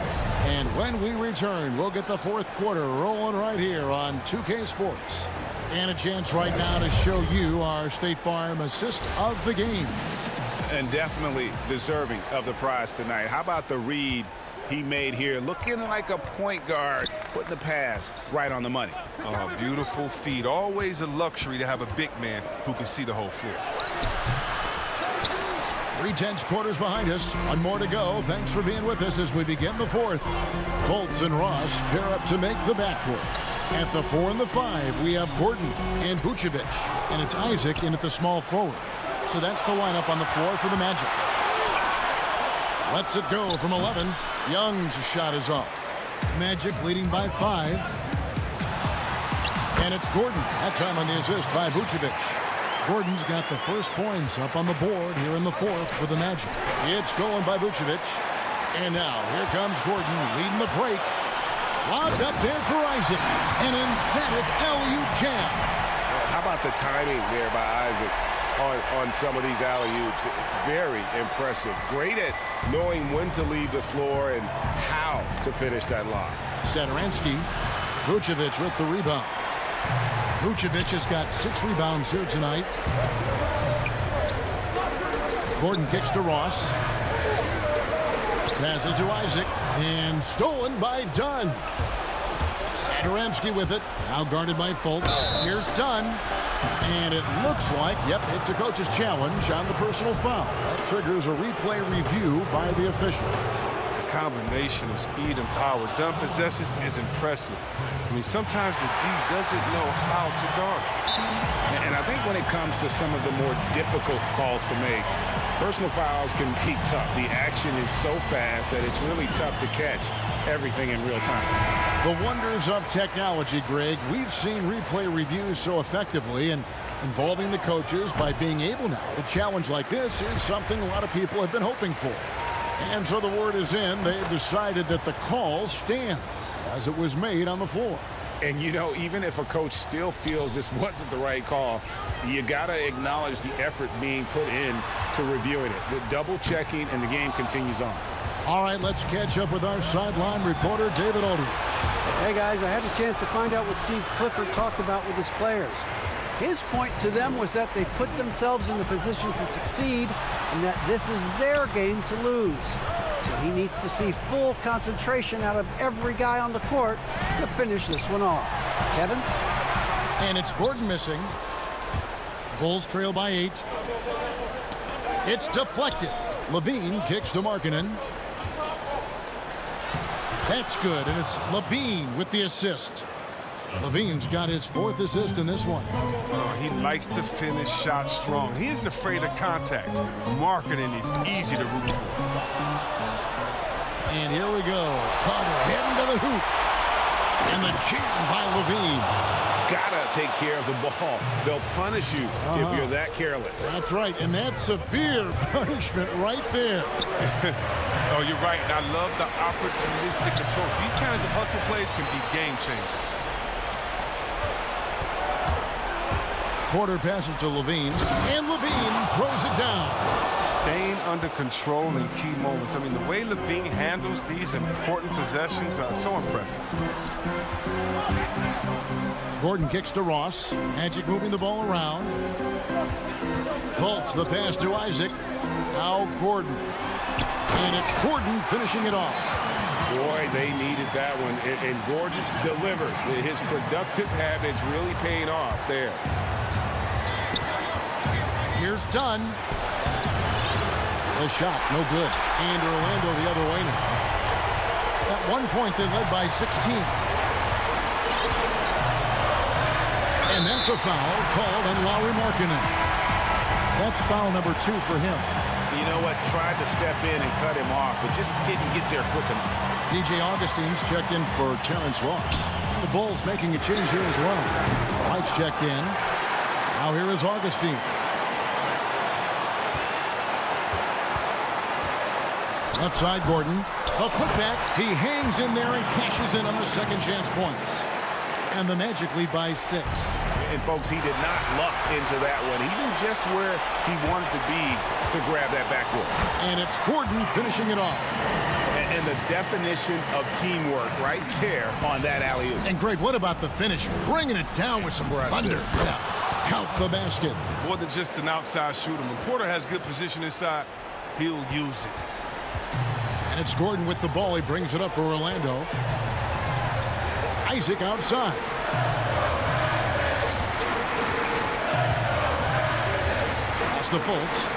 And when we return, we'll get the 4th quarter rolling right here on 2K Sports. And a chance right now to show you our State Farm assist of the game. And definitely deserving of the prize tonight. How about the read he made here? Looking like a point guard, putting the pass right on the money. Oh, beautiful feed. Always a luxury to have a big man who can see the whole floor. 3/10 quarters behind us. 1 more to go. Thanks for being with us as we begin the 4th. Fultz and Ross pair up to make the backcourt. At the 4 and the 5, we have Gordon and Vucevic. And it's Isaac in at the small forward. So that's the lineup on the floor for the Magic. Lets it go from 11. Young's shot is off. Magic leading by 5. And it's Gordon. That time on the assist by Vucevic. Gordon's got the first points up on the board here in the fourth for the Magic. It's stolen by Vucevic. And now here comes Gordon leading the break. Lobbed up there for Isaac. An emphatic alley-oop jam. How about the timing there by Isaac on some of these alley-oops? Very impressive. Great at knowing when to leave the floor and how to finish that lob. Satoransky. Vucevic with the rebound. Vucevic has got 6 rebounds here tonight. Gordon kicks to Ross. Passes to Isaac. And stolen by Dunn. Satoransky with it. Now guarded by Fultz. Here's Dunn. And it looks like, yep, it's a coach's challenge on the personal foul. That triggers a replay review by the official. The combination of speed and power Dunn possesses is impressive. I mean, sometimes the D doesn't know how to guard. And I think when it comes to some of the more difficult calls to make, personal fouls can be tough. The action is so fast that it's really tough to catch everything in real time. The wonders of technology, Greg. We've seen replay reviews so effectively, and involving the coaches by being able now. A challenge like this is something a lot of people have been hoping for. And so the word is in. They've decided that the call stands as it was made on the floor. And, you know, even if a coach still feels this wasn't the right call, you got to acknowledge the effort being put in to reviewing it. The double checking, and the game continues on. All right, let's catch up with our sideline reporter, David Aldridge. Hey, guys, I had a chance to find out what Steve Clifford talked about with his players. His point to them was that they put themselves in the position to succeed and that this is their game to lose. So he needs to see full concentration out of every guy on the court to finish this one off. Kevin? And it's Gordon missing. Bulls trail by 8. It's deflected. Levine kicks to Markkanen. That's good, and it's Levine with the assist. Levine's got his 4th assist in this one. Oh, he likes to finish shots strong. He isn't afraid of contact. Markkanen is easy to root for. And here we go. Carter heading to the hoop. And the jam by Levine. Gotta take care of the ball. They'll punish you if you're that careless. That's right, and that's severe punishment right there. Oh, you're right, and I love the opportunistic approach. These kinds of hustle plays can be game changers. Porter passes to Levine, and Levine throws it down. Staying under control in key moments. I mean, the way Levine handles these important possessions are so impressive. Gordon kicks to Ross. Magic moving the ball around. Fultz the pass to Isaac. Now Gordon. And it's Gordon finishing it off. Boy, they needed that one. And Gordon delivers. His productive habits really paying off there. Here's Dunn. The shot, no good. And Orlando the other way now. At one point, they led by 16. And that's a foul called on Lauri Markkanen. That's foul number 2 for him. You know what? Tried to step in and cut him off, but just didn't get there quick enough. DJ Augustine's checked in for Terrence Ross. The Bulls making a change here as well. White's checked in. Now here is Augustine. Left side, Gordon. A putback. He hangs in there and cashes in on the second chance points. And the Magic lead by 6. And, folks, he did not luck into that one. He knew just where he wanted to be to grab that backboard. And it's Gordon finishing it off. And the definition of teamwork right there on that alley-oop. And, Greg, what about the finish? Bringing it down with some thunder. Yeah. Count the basket. More than just an outside shooter. When Porter has good position inside, he'll use it. And it's Gordon with the ball. He brings it up for Orlando. Isaac outside. Pass to Fultz.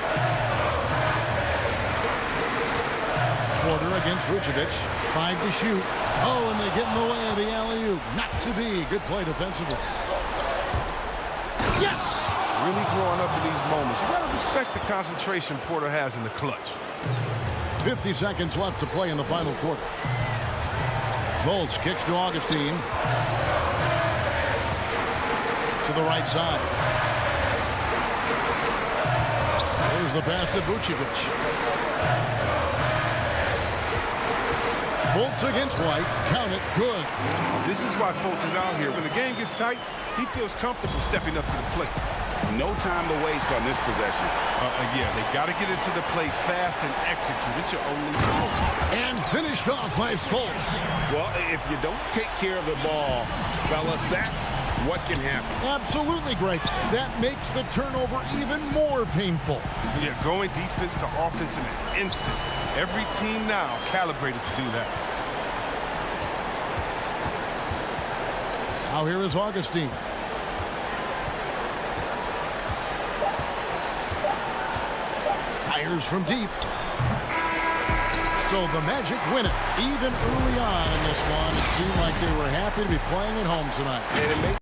Porter against Vucevic. 5 to shoot. Oh, and they get in the way of the alley-oop. Not to be. Good play defensively. Yes! really growing up in these moments. You got to respect the concentration Porter has in the clutch. 50 seconds left to play in the final quarter. Fultz kicks to Augustine. To the right side. Here's the pass to Vucevic. Fultz against White. Count it. Good. This is why Fultz is out here. When the game gets tight, he feels comfortable stepping up to the plate. No time to waste on this possession. Yeah, they got to get into the play fast and execute. It's your only goal. And finished off by Fultz. Well, if you don't take care of the ball, fellas, that's what can happen. Absolutely, Greg. That makes the turnover even more painful. Yeah, going defense to offense in an instant. Every team now calibrated to do that. Now here is Augustine. Fires from deep. So the Magic win it. Even early on in this one, it seemed like they were happy to be playing at home tonight. And it made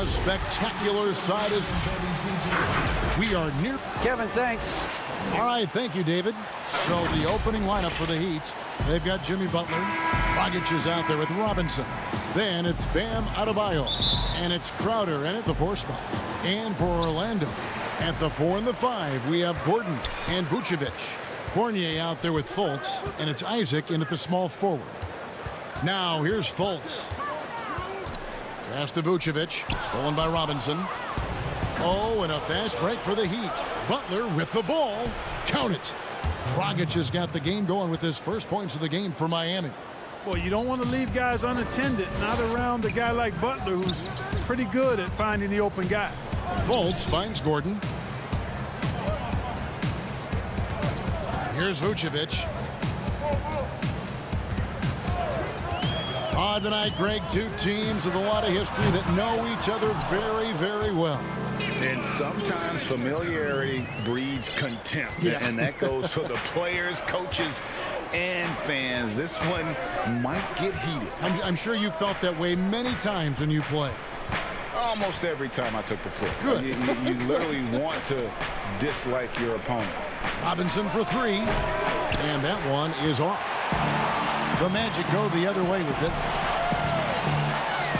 The spectacular side is... We are near... Kevin, thanks. All right, thank you, David. So the opening lineup for the Heat, they've got Jimmy Butler. Dragic is out there with Robinson. Then it's Bam Adebayo. And it's Crowder in at the 4 spot. And for Orlando, at the 4 and the 5, we have Gordon and Vucevic. Fournier out there with Fultz. And it's Isaac in at the small forward. Now here's Fultz. Pass to Vucevic. Stolen by Robinson. Oh, and a fast break for the Heat. Butler with the ball. Count it. Dragic has got the game going with his first points of the game for Miami. Well, you don't want to leave guys unattended, not around a guy like Butler, who's pretty good at finding the open guy. Fultz finds Gordon. Here's Vucevic. Tonight, Greg, two teams with a lot of history that know each other very, very well. And sometimes familiarity breeds contempt. Yeah. And that goes for the players, coaches, and fans. This one might get heated. I'm sure you felt that way many times when you play. Almost every time I took the floor. Good. You literally want to dislike your opponent. Robinson for 3. And that one is off. The Magic go the other way with it.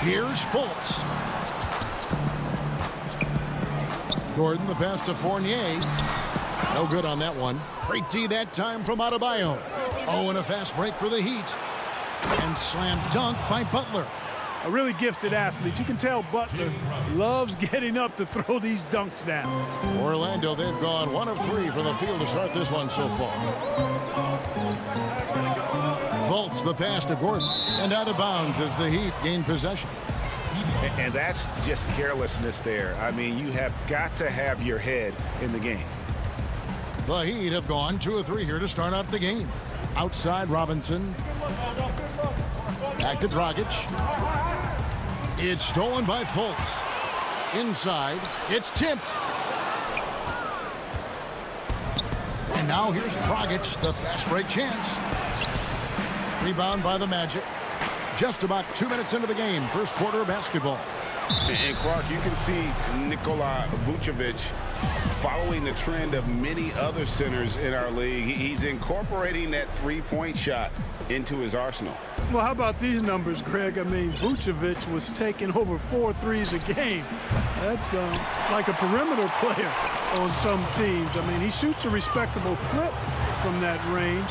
Here's Fultz. Gordon, the pass to Fournier. No good on that one. Great D that time from Adebayo. Oh, and a fast break for the Heat. And slam dunk by Butler. A really gifted athlete. You can tell Butler loves getting up to throw these dunks down. Orlando, they've gone 1 of 3 from the field to start this one so far. Fultz, the pass to Gordon, and out of bounds as the Heat gain possession. And that's just carelessness there. I mean, you have got to have your head in the game. The Heat have gone 2 of 3 here to start out the game. Outside Robinson. Back to Dragic. It's stolen by Fultz. Inside, it's tipped. And now here's Dragic, the fast break chance. Rebound by the Magic. Just about 2 minutes into the game. First quarter of basketball. And Clark, you can see Nikola Vucevic following the trend of many other centers in our league. He's incorporating that three-point shot into his arsenal. Well, how about these numbers, Greg? I mean, Vucevic was taking over 4 threes a game. That's like a perimeter player on some teams. I mean, he shoots a respectable clip from that range.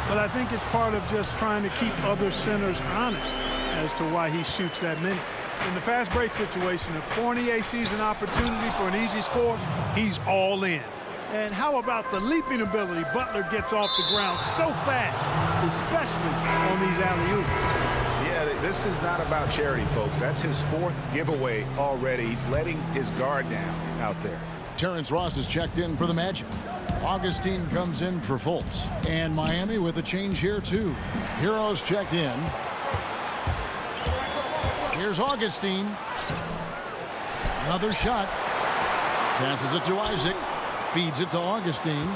But I think it's part of just trying to keep other centers honest as to why he shoots that many. In the fast break situation, if Fournier sees an opportunity for an easy score, he's all in. And how about the leaping ability? Butler gets off the ground so fast, especially on these alley-oops. Yeah, this is not about charity, folks. That's his 4th giveaway already. He's letting his guard down out there. Terrence Ross is checked in for the Magic. Augustine comes in for Fultz. And Miami with a change here, too. Heroes checked in. Here's Augustine. Another shot. Passes it to Isaac. Feeds it to Augustine.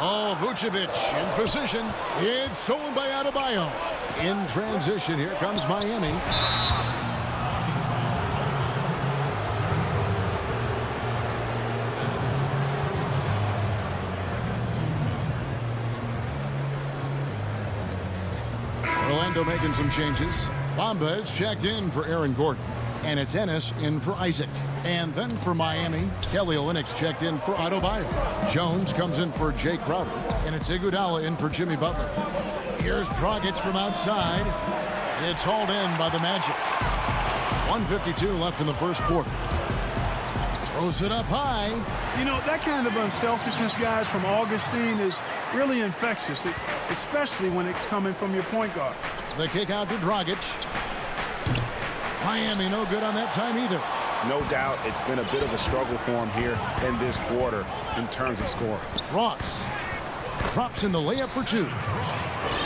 Oh, Vucevic in position. It's stolen by Adebayo. In transition, here comes Miami. Orlando making some changes. Bamba is checked in for Aaron Gordon. And it's Ennis in for Isaac. And then for Miami, Kelly Olynyk's checked in for Adebayo. Jones comes in for Jay Crowder. And it's Iguodala in for Jimmy Butler. Here's Dragic from outside. It's hauled in by the Magic. 1:52 left in the first quarter. Throws it up high. You know, that kind of unselfishness, guys, from Augustine is really infectious, especially when it's coming from your point guard. The kick out to Dragic. Miami no good on that time either. No doubt it's been a bit of a struggle for him here in this quarter in terms of scoring. Ross drops in the layup for 2.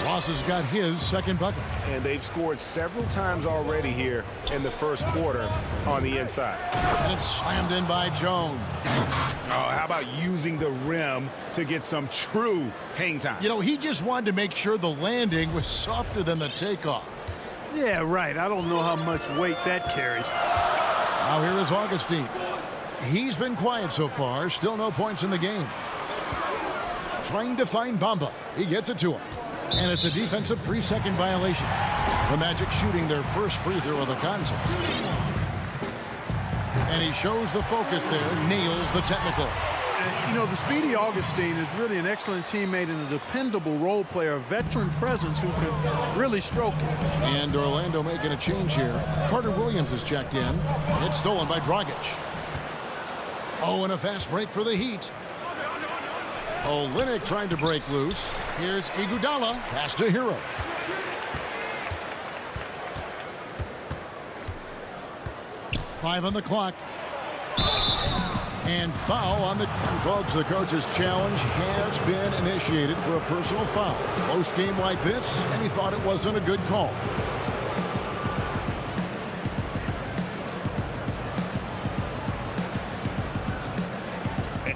Ross has got his second bucket. And they've scored several times already here in the first quarter on the inside. And it's slammed in by Jones. Oh, how about using the rim to get some true hang time? You know, he just wanted to make sure the landing was softer than the takeoff. Yeah, right. I don't know how much weight that carries. Now here is Augustine. He's been quiet so far. Still no points in the game. Trying to find Bamba. He gets it to him. And it's a defensive 3-second violation. The Magic shooting their first free throw of the contest. And he shows the focus there, nails the technical. You know, the speedy Augustine is really an excellent teammate and a dependable role player, a veteran presence who can really stroke it. And Orlando making a change here. Carter Williams is checked in. It's stolen by Dragic. Oh, and a fast break for the Heat. Olynyk trying to break loose. Here's Iguodala. Pass to Hero. Five on the clock. And foul on the... Folks, the coach's challenge has been initiated for a personal foul. Close game like this, and he thought it wasn't a good call.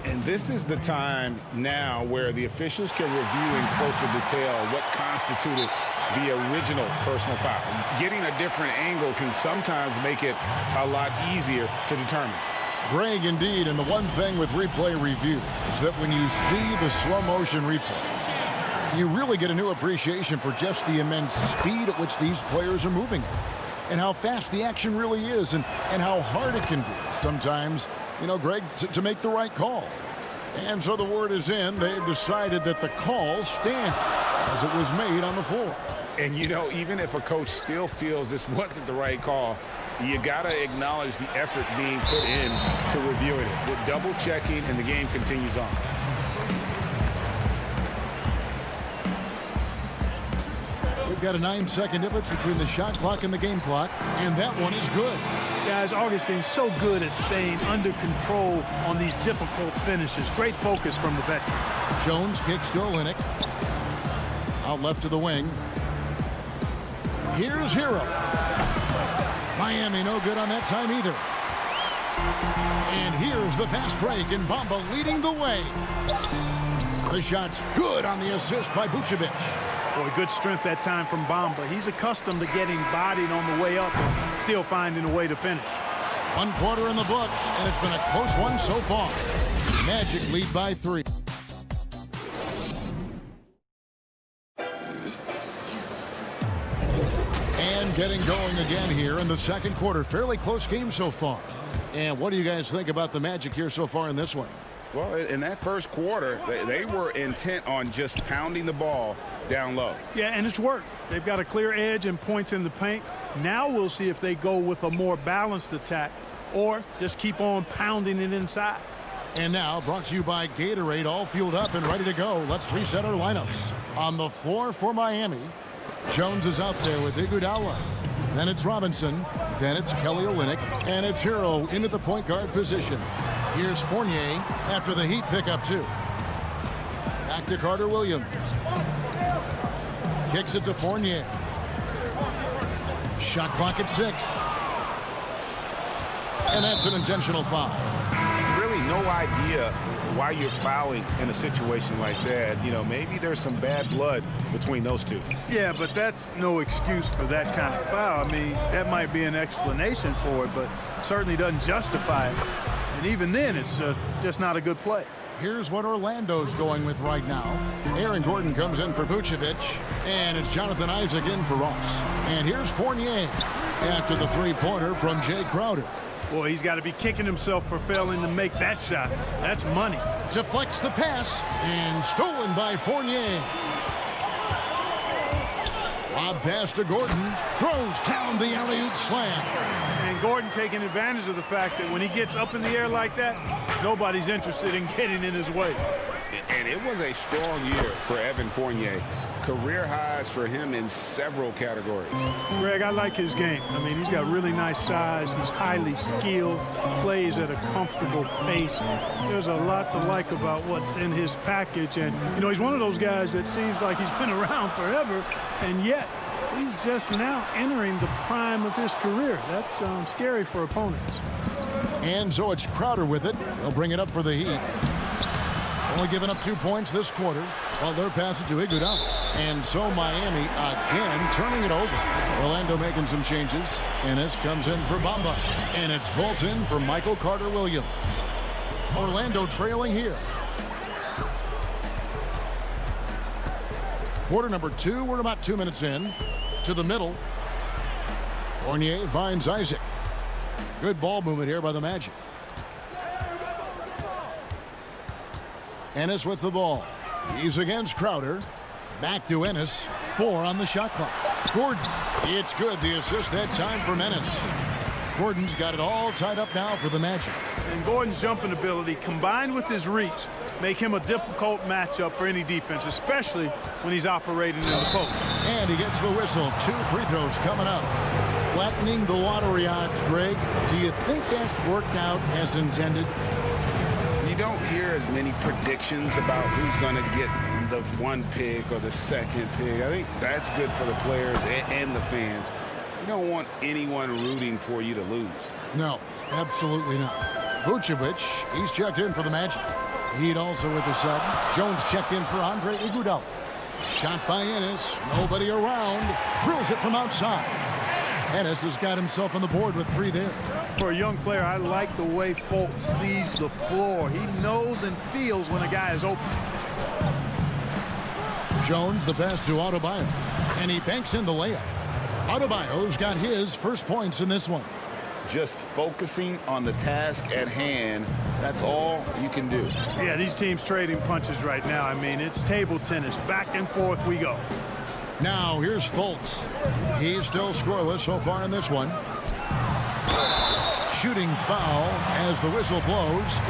And this is the time now where the officials can review in closer detail what constituted the original personal foul. Getting a different angle can sometimes make it a lot easier to determine. Greg, indeed, and the one thing with replay review is that when you see the slow motion replay, you really get a new appreciation for just the immense speed at which these players are moving it, and how fast the action really is, and how hard it can be sometimes, you know, Greg, to make the right call. And so the word is in. They've decided that the call stands as it was made on the floor. And, you know, even if a coach still feels this wasn't the right call, you got to acknowledge the effort being put in to reviewing it. With double checking, and the game continues on. We've got a 9-second difference between the shot clock and the game clock, and that one is good. Guys, Augustine's so good at staying under control on these difficult finishes. Great focus from the veteran. Jones kicks to Olynyk. Out left to the wing. Here's Hero. Miami no good on that time either. And here's the fast break, and Bamba leading the way. The shot's good on the assist by Vucevic. Boy, good strength that time from Bamba. He's accustomed to getting bodied on the way up and still finding a way to finish. 1 quarter in the books, and it's been a close one so far. Magic lead by 3. And getting going again here in the second quarter. Fairly close game so far. And what do you guys think about the Magic here so far in this one? Well, in that first quarter, they were intent on just pounding the ball down low. Yeah, and it's worked. They've got a clear edge and points in the paint. Now we'll see if they go with a more balanced attack or just keep on pounding it inside. And now, brought to you by Gatorade, all fueled up and ready to go. Let's reset our lineups. On the floor for Miami, Jones is out there with Iguodala. Then it's Robinson. Then it's Kelly Olynyk. And it's Hero into the point guard position. Here's Fournier after the Heat pick up 2. Back to Carter Williams. Kicks it to Fournier. Shot clock at 6. And that's an intentional foul. Really no idea why you're fouling in a situation like that. You know, maybe there's some bad blood between those two. Yeah, but that's no excuse for that kind of foul. I mean, that might be an explanation for it, but certainly doesn't justify it. And even then, it's just not a good play. Here's what Orlando's going with right now. Aaron Gordon comes in for Vucevic, and it's Jonathan Isaac in for Ross. And here's Fournier after the three-pointer from Jay Crowder. Boy, he's got to be kicking himself for failing to make that shot. That's money. Deflects the pass, and stolen by Fournier. Lob pass to Gordon. Throws down the alley-oop slam. And Gordon taking advantage of the fact that when he gets up in the air like that, nobody's interested in getting in his way. And it was a strong year for Evan Fournier. Career highs for him in several categories. Greg, I like his game. I mean, he's got really nice size. He's highly skilled, plays at a comfortable pace. There's a lot to like about what's in his package. And, you know, he's one of those guys that seems like he's been around forever, and yet he's just now entering the prime of his career. That's scary for opponents. And so it's Crowder with it. They'll bring it up for the Heat. Only giving up 2 points this quarter. While they're passing to Iguodala. And so Miami again turning it over. Orlando making some changes. Ennis comes in for Bamba. And it's Fulton for Michael Carter-Williams. Orlando trailing here. Quarter number 2. We're about 2 minutes in. To the middle. Fournier finds Isaac. Good ball movement here by the Magic. Ennis with the ball. He's against Crowder. Back to Ennis. 4 on the shot clock. Gordon. It's good. The assist that time for Ennis. Gordon's got it all tied up now for the Magic. And Gordon's jumping ability combined with his reach make him a difficult matchup for any defense, especially when he's operating in the post. And he gets the whistle. 2 free throws coming up. Flattening the lottery odds, Greg. Do you think that's worked out as intended? You don't hear as many predictions about who's going to get the 1 pick or the 2nd pick. I think that's good for the players and the fans. You don't want anyone rooting for you to lose. No, absolutely not. Vucevic, he's checked in for the Magic. Heat also with the sub. Jones checked in for Andre Iguodala. Shot by Ennis. Nobody around. Drills it from outside. Ennis has got himself on the board with 3 there. For a young player, I like the way Fultz sees the floor. He knows and feels when a guy is open. Jones, the pass to Adebayo. And he banks in the layup. Adebayo's got his first points in this one. Just focusing on the task at hand, that's all you can do. Yeah, these teams trading punches right now. I mean, it's table tennis. Back and forth we go. Now, here's Fultz. He's still scoreless so far in this one. Shooting foul as the whistle blows.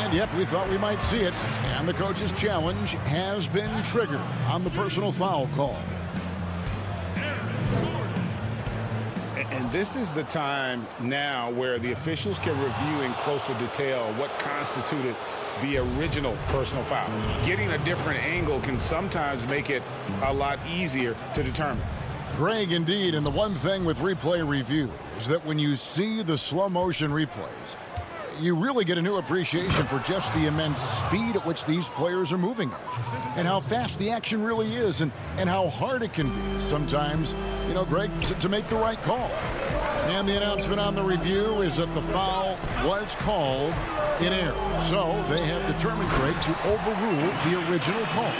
And, yep, we thought we might see it. And the coach's challenge has been triggered on the personal foul call. And this is the time now where the officials can review in closer detail what constituted the original personal foul. Getting a different angle can sometimes make it a lot easier to determine. Greg, indeed, and the one thing with replay review is that when you see the slow motion replays, you really get a new appreciation for just the immense speed at which these players are moving and how fast the action really is and how hard it can be sometimes, you know, Greg, to make the right call. And the announcement on the review is that the foul was called in error. So they have determined, Greg, to overrule the original call.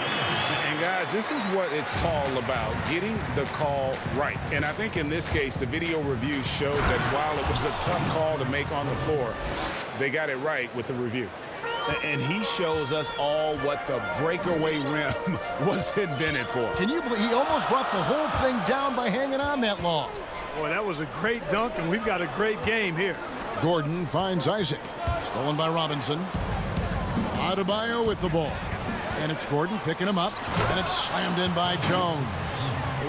And guys, this is what it's all about, getting the call right. And I think in this case, the video review showed that while it was a tough call to make on the floor, they got it right with the review. And he shows us all what the breakaway rim was invented for. Can you believe he almost brought the whole thing down by hanging on that long? Boy, that was a great dunk, and we've got a great game here. Gordon finds Isaac. Stolen by Robinson. Adebayo with the ball. And it's Gordon picking him up, and it's slammed in by Jones.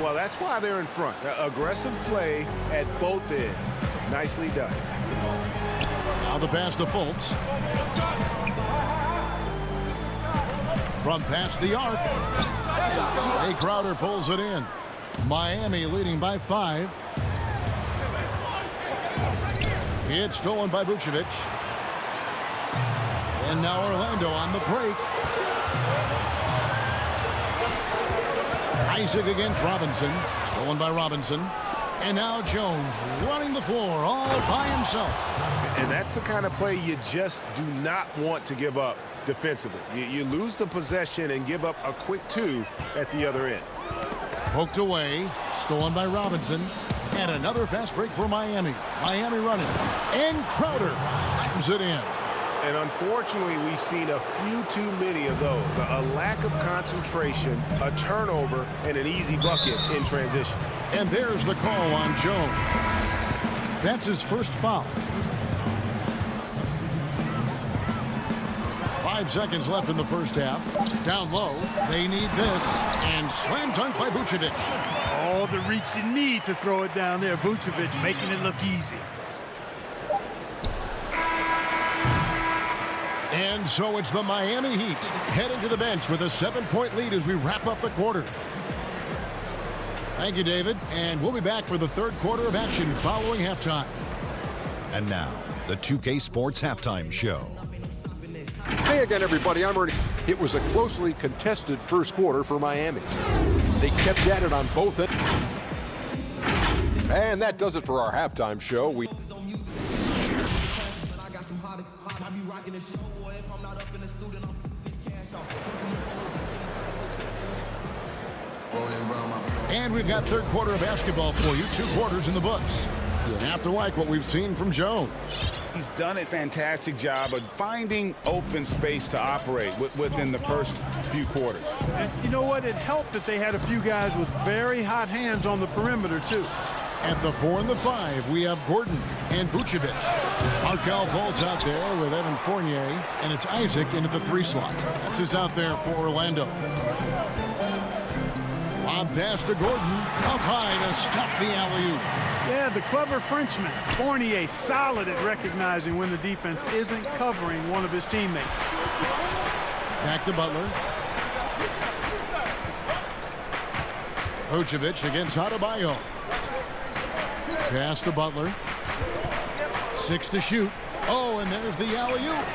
Well, that's why they're in front. Aggressive play at both ends. Nicely done. Now the pass to Fultz. From past the arc. Jay Crowder pulls it in. Miami leading by 5. It's stolen by Vucevic. And now Orlando on the break. Isaac against Robinson. Stolen by Robinson. And now Jones running the floor all by himself. And that's the kind of play you just do not want to give up defensively. You lose the possession and give up a quick 2 at the other end. Poked away. Stolen by Robinson. And another fast break for Miami. Miami running. And Crowder slams it in. And unfortunately, we've seen a few too many of those. A lack of concentration, a turnover, and an easy bucket in transition. And there's the call on Jones. That's his first foul. 5 seconds left in the first half. Down low, they need this. And slam dunk by Vucevic. All the reach you need to throw it down there. Vucevic making it look easy. And so it's the Miami Heat heading to the bench with a 7-point lead as we wrap up the quarter. Thank you, David. And we'll be back for the third quarter of action following halftime. And now, the 2K Sports Halftime Show. Hey again, everybody. I'm Ernie. It was a closely contested first quarter for Miami. They kept at it on both ends. And that does it for our halftime show. And we've got third quarter of basketball for you. 2 quarters in the books. You'll have to like what we've seen from Jones. He's done a fantastic job of finding open space to operate within the first few quarters. And you know what? It helped that they had a few guys with very hot hands on the perimeter, too. At the 4 and the 5, we have Gordon and Vucevic. Markel Fultz out there with Evan Fournier, and it's Isaac in at the 3 slot. That's who's out there for Orlando. Lob pass to Gordon, up high to stuff the alley-oop. Yeah, the clever Frenchman. Fournier solid at recognizing when the defense isn't covering one of his teammates. Back to Butler. Vucevic against Adebayo. Pass to Butler. 6 to shoot. Oh, and there's the alley-oop.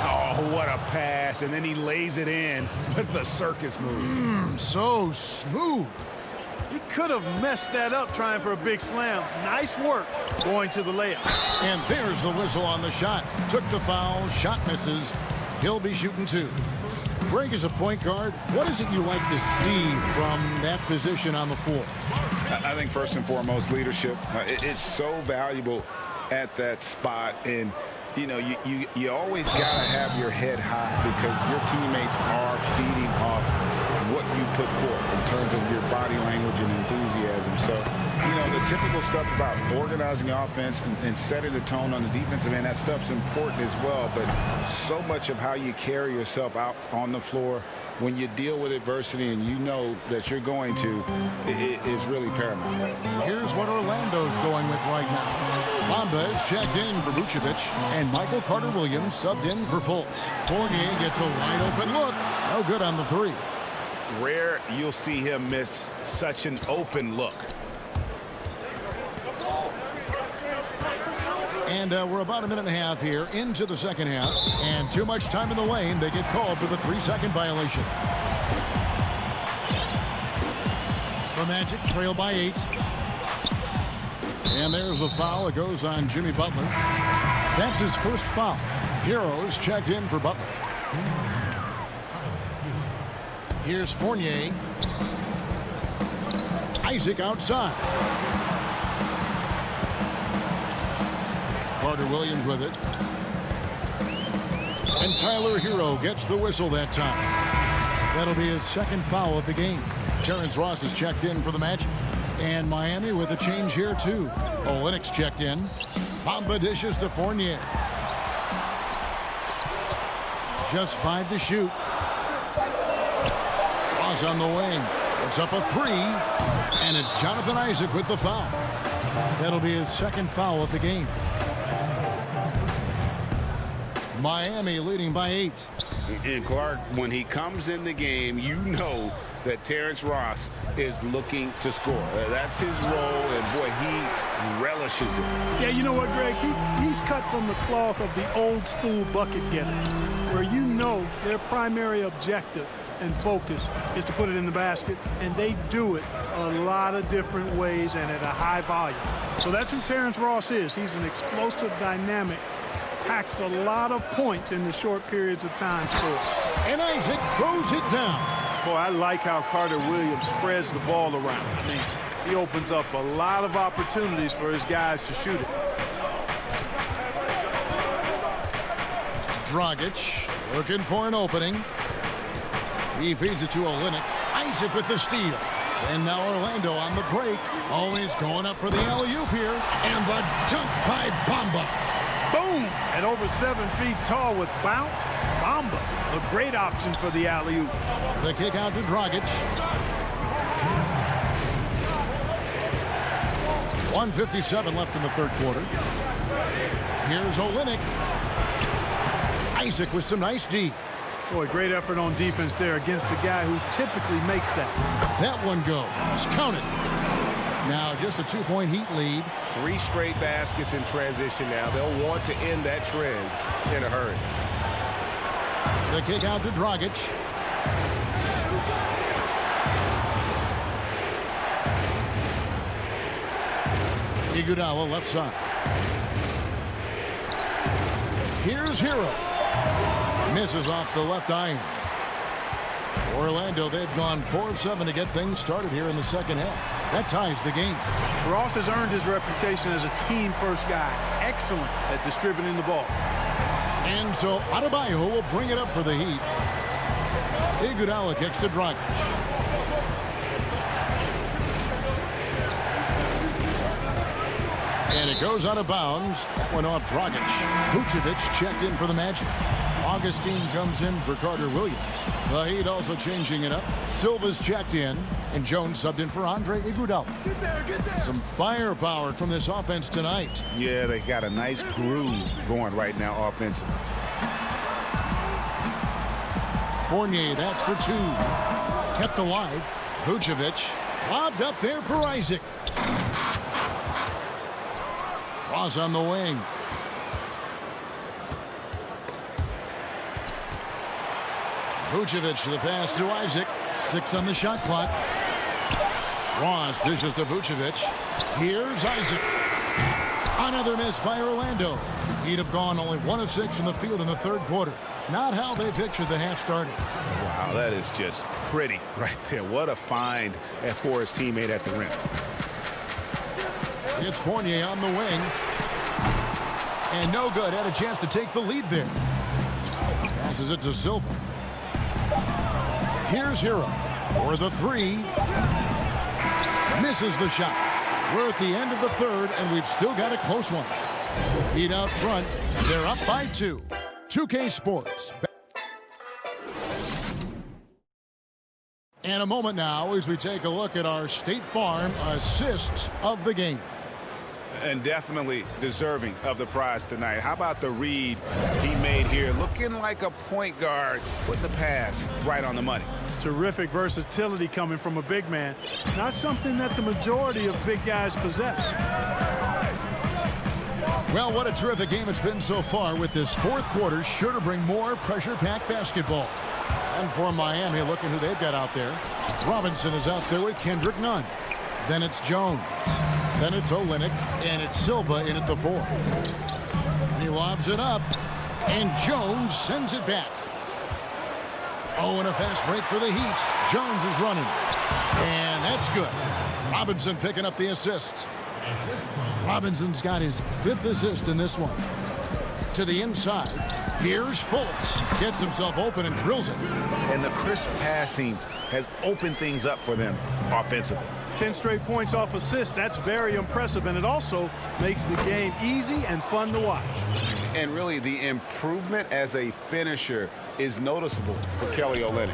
Oh, what a pass. And then he lays it in with the circus move. So smooth. He could have messed that up trying for a big slam. Nice work going to the layup. And there's the whistle on the shot. Took the foul. Shot misses. He'll be shooting 2. Greg, as a point guard, what is it you like to see from that position on the floor? I think first and foremost, leadership. It's so valuable at that spot. And you know, you always got to have your head high because your teammates are feeding off what you put forth in terms of your body language and enthusiasm. So, you know, the typical stuff about organizing offense and setting the tone on the defensive end, that stuff's important as well. But so much of how you carry yourself out on the floor when you deal with adversity and you know that you're going to, it is really paramount. Here's what Orlando's going with right now. Bamba is checked in for Vucevic, and Michael Carter-Williams subbed in for Fultz. Fournier gets a wide open look. No good on the 3. Rare you'll see him miss such an open look. And we're about a minute and a half here into the second half. And too much time in the lane. They get called for the 3-second violation. The Magic trail by 8. And there's a foul. It goes on Jimmy Butler. That's his first foul. Heroes checked in for Butler. Here's Fournier. Isaac outside. Carter-Williams with it. And Tyler Hero gets the whistle that time. That'll be his second foul of the game. Terrence Ross is checked in for the Magic. And Miami with a change here, too. Olynyk's checked in. Bamba dishes to Fournier. Just 5 to shoot. Ross on the wing. It's up a 3. And it's Jonathan Isaac with the foul. That'll be his second foul of the game. Miami leading by 8. And Clark, when he comes in the game, you know that Terrence Ross is looking to score. That's his role, and boy, he relishes it. Yeah, you know what, Greg? He's cut from the cloth of the old school bucket getter, where you know their primary objective and focus is to put it in the basket, and they do it a lot of different ways and at a high volume. So that's who Terrence Ross is. He's an explosive, dynamic, packs a lot of points in the short periods of time scored. And Isaac throws it down. Boy, I like how Carter-Williams spreads the ball around. I mean, he opens up a lot of opportunities for his guys to shoot it. Dragic looking for an opening. He feeds it to Olynyk. Isaac with the steal. And now Orlando on the break. Always going up for the alley-oop here. And the dunk by Bamba. Boom! At over 7 feet tall with bounce, Bamba, a great option for the alley-oop. The kick out to Dragic. 1:57 left in the third quarter. Here's Olynyk. Isaac with some nice D. Boy, great effort on defense there against a guy who typically makes that. That one goes. Count it. Now just a 2-point Heat lead. 3 straight baskets in transition now. They'll want to end that trend in a hurry. The kick out to Dragic. Iguodala left side. Here's Hero. Misses off the left iron. Orlando, they've gone 4 of 7 to get things started here in the second half. That ties the game. Ross has earned his reputation as a team-first guy. Excellent at distributing the ball. And so Adebayo will bring it up for the Heat. Iguodala kicks to Dragic. And it goes out of bounds. That went off Dragic. Vucevic checked in for the Magic. Augustine comes in for Carter Williams. The Heat also changing it up. Silva's checked in, and Jones subbed in for Andre Iguodala. Some firepower from this offense tonight. Yeah, they got a nice groove going right now offensively. Fournier, that's for 2. Kept alive. Vucevic lobbed up there for Isaac. Ross on the wing. Vucevic to the pass to Isaac. 6 on the shot clock. Ross dishes to Vucevic. Here's Isaac. Another miss by Orlando. He'd have gone only 1 of 6 from the field in the third quarter. Not how they pictured the half started. Wow, that is just pretty right there. What a find for his teammate at the rim. It's Fournier on the wing. And no good. Had a chance to take the lead there. Passes it to Silva. Here's Hero for the 3. Misses the shot. We're at the end of the third, and we've still got a close one. Heat out front. They're up by 2. 2K Sports. And a moment now as we take a look at our State Farm assists of the game. And definitely deserving of the prize tonight. How about the read he made here? Looking like a point guard with the pass right on the money. Terrific versatility coming from a big man. Not something that the majority of big guys possess. Well, what a terrific game it's been so far, with this fourth quarter sure to bring more pressure-packed basketball. And for Miami, look at who they've got out there. Robinson is out there with Kendrick Nunn. Then it's Jones. Then it's Olynyk, and it's Silva in at the 4. And he lobs it up, and Jones sends it back. Oh, and a fast break for the Heat. Jones is running, and that's good. Robinson picking up the assists. Robinson's got his 5th assist in this one. To the inside. Here's Fultz. Gets himself open and drills it. And the crisp passing has opened things up for them offensively. 10 straight points off assists. That's very impressive, and it also makes the game easy and fun to watch. And really, the improvement as a finisher is noticeable for Kelly Olynyk.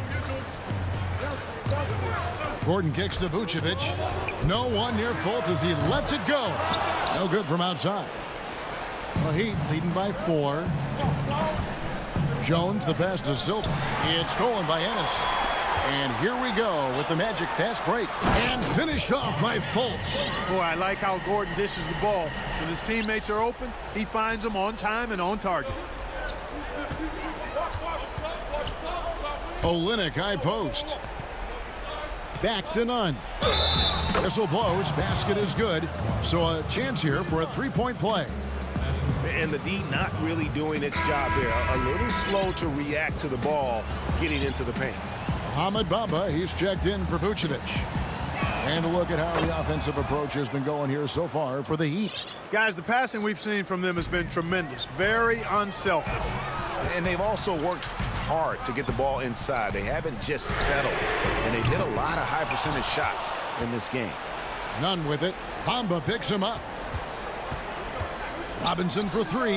Gordon kicks to Vucevic. No one near Fultz as he lets it go. No good from outside. The Heat leading by 4. Jones, the pass to Silva. It's stolen by Ennis. And here we go with the Magic fast break. And finished off by Fultz. Boy, I like how Gordon dishes the ball. When his teammates are open, he finds them on time and on target. Olynyk high post. Back to Nunn. Whistle blows. Basket is good. So a chance here for a 3-point play. And the D not really doing its job there. A little slow to react to the ball getting into the paint. Ahmed Bamba, he's checked in for Vucevic. And a look at how the offensive approach has been going here so far for the Heat. Guys, the passing we've seen from them has been tremendous. Very unselfish. And they've also worked hard to get the ball inside. They haven't just settled. And they've hit a lot of high percentage shots in this game. None with it. Bamba picks him up. Robinson for 3.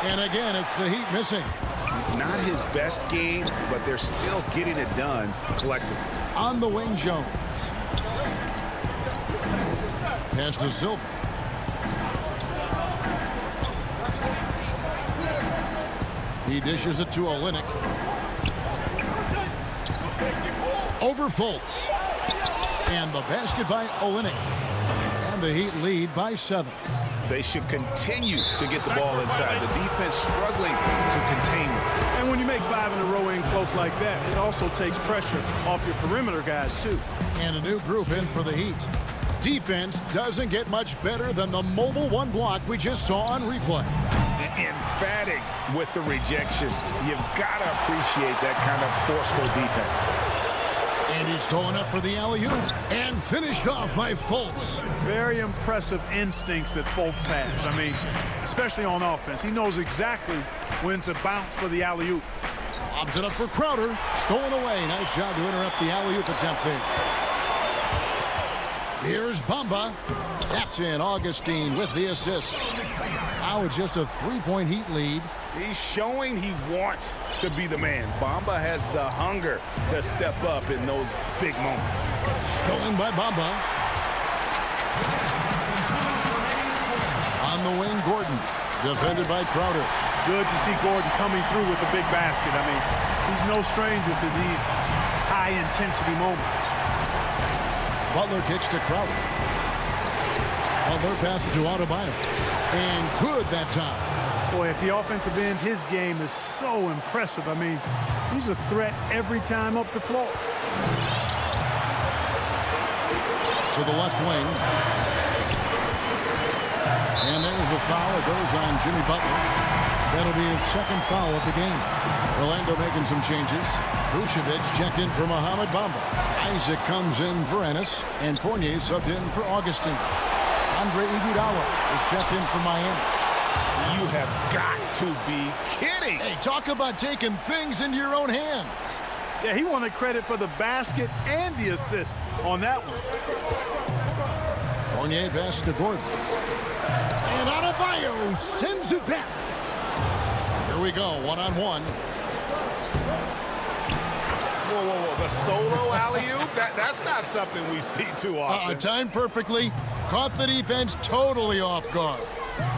And again, it's the Heat missing. Not his best game, but they're still getting it done collectively. On the wing, Jones. Pass to Silva. He dishes it to Olynyk. Over Fultz. And the basket by Olynyk. And the Heat lead by 7. They should continue to get the ball inside. The defense struggling to contain them. And when you make 5 in a row in close like that, it also takes pressure off your perimeter guys, too. And a new group in for the Heat. Defense doesn't get much better than the mobile one block we just saw on replay. Emphatic with the rejection. You've got to appreciate that kind of forceful defense. And he's going up for the alley-oop and finished off by Fultz. Very impressive instincts that Fultz has. I mean, especially on offense. He knows exactly when to bounce for the alley-oop. Lobs it up for Crowder. Stolen away. Nice job to interrupt the alley-oop attempt there. Here's Bamba. That's in. Augustine with the assist. Now it's just a 3-point Heat lead. He's showing he wants to be the man. Bamba has the hunger to step up in those big moments. Stolen by Bamba. On the wing, Gordon. Defended by Crowder. Good to see Gordon coming through with a big basket. I mean, he's no stranger to these high-intensity moments. Butler kicks to Crowder. Butler passes to Adebayo. And good that time. Boy, at the offensive end, his game is so impressive. I mean, he's a threat every time up the floor. To the left wing. And there's a foul. It goes on Jimmy Butler. That'll be his second foul of the game. Orlando making some changes. Vucevic checked in for Mohamed Bamba. Isaac comes in for Ennis. And Fournier subbed in for Augustine. Andre Iguodala is checked in for Miami. You have got to be kidding. Hey, talk about taking things into your own hands. Yeah, he wanted credit for the basket and the assist on that one. Fournier passes to Gordon. And Adebayo sends it back. Here we go, one-on-one. Whoa, whoa, whoa. The solo alley-oop? That's not something we see too often. Timed perfectly. Caught the defense totally off guard.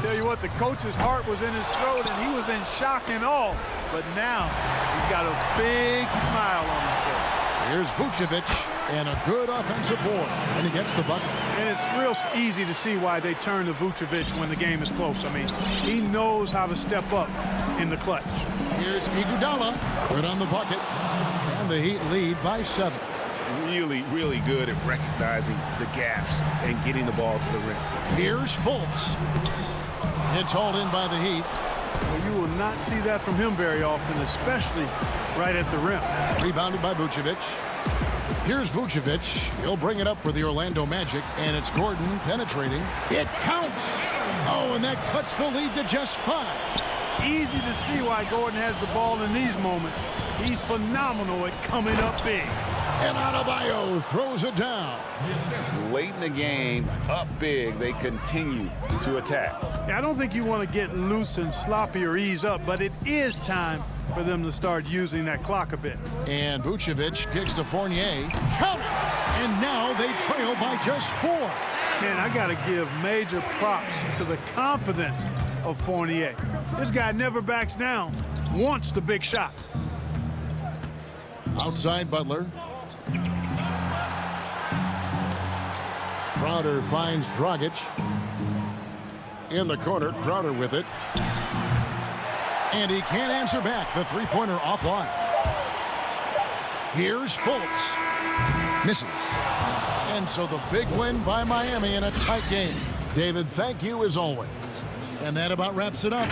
Tell you what, the coach's heart was in his throat, and he was in shock and awe. But now, he's got a big smile on his face. Here's Vucevic, and a good offensive board. And he gets the bucket. And it's real easy to see why they turn to Vucevic when the game is close. I mean, he knows how to step up in the clutch. Here's Iguodala. Good on the bucket. And the Heat lead by 7. Really, really good at recognizing the gaps and getting the ball to the rim. Here's Fultz. It's hauled in by the Heat. Well, you will not see that from him very often, especially right at the rim. Rebounded by Vucevic. Here's Vucevic. He'll bring it up for the Orlando Magic, and it's Gordon penetrating. It counts. Oh, and that cuts the lead to just 5. Easy to see why Gordon has the ball in these moments. He's phenomenal at coming up big. And Adebayo throws it down. Late in the game, up big, they continue to attack. I don't think you want to get loose and sloppy or ease up, but it is time for them to start using that clock a bit. And Vucevic kicks to Fournier. Count it! And now they trail by just 4. Man, I got to give major props to the confidence of Fournier. This guy never backs down, wants the big shot. Outside Butler. Crowder finds Dragic. In the corner, Crowder with it. And he can't answer back. The three-pointer offline. Here's Fultz. Misses. And so the big win by Miami in a tight game. David, thank you as always. And that about wraps it up.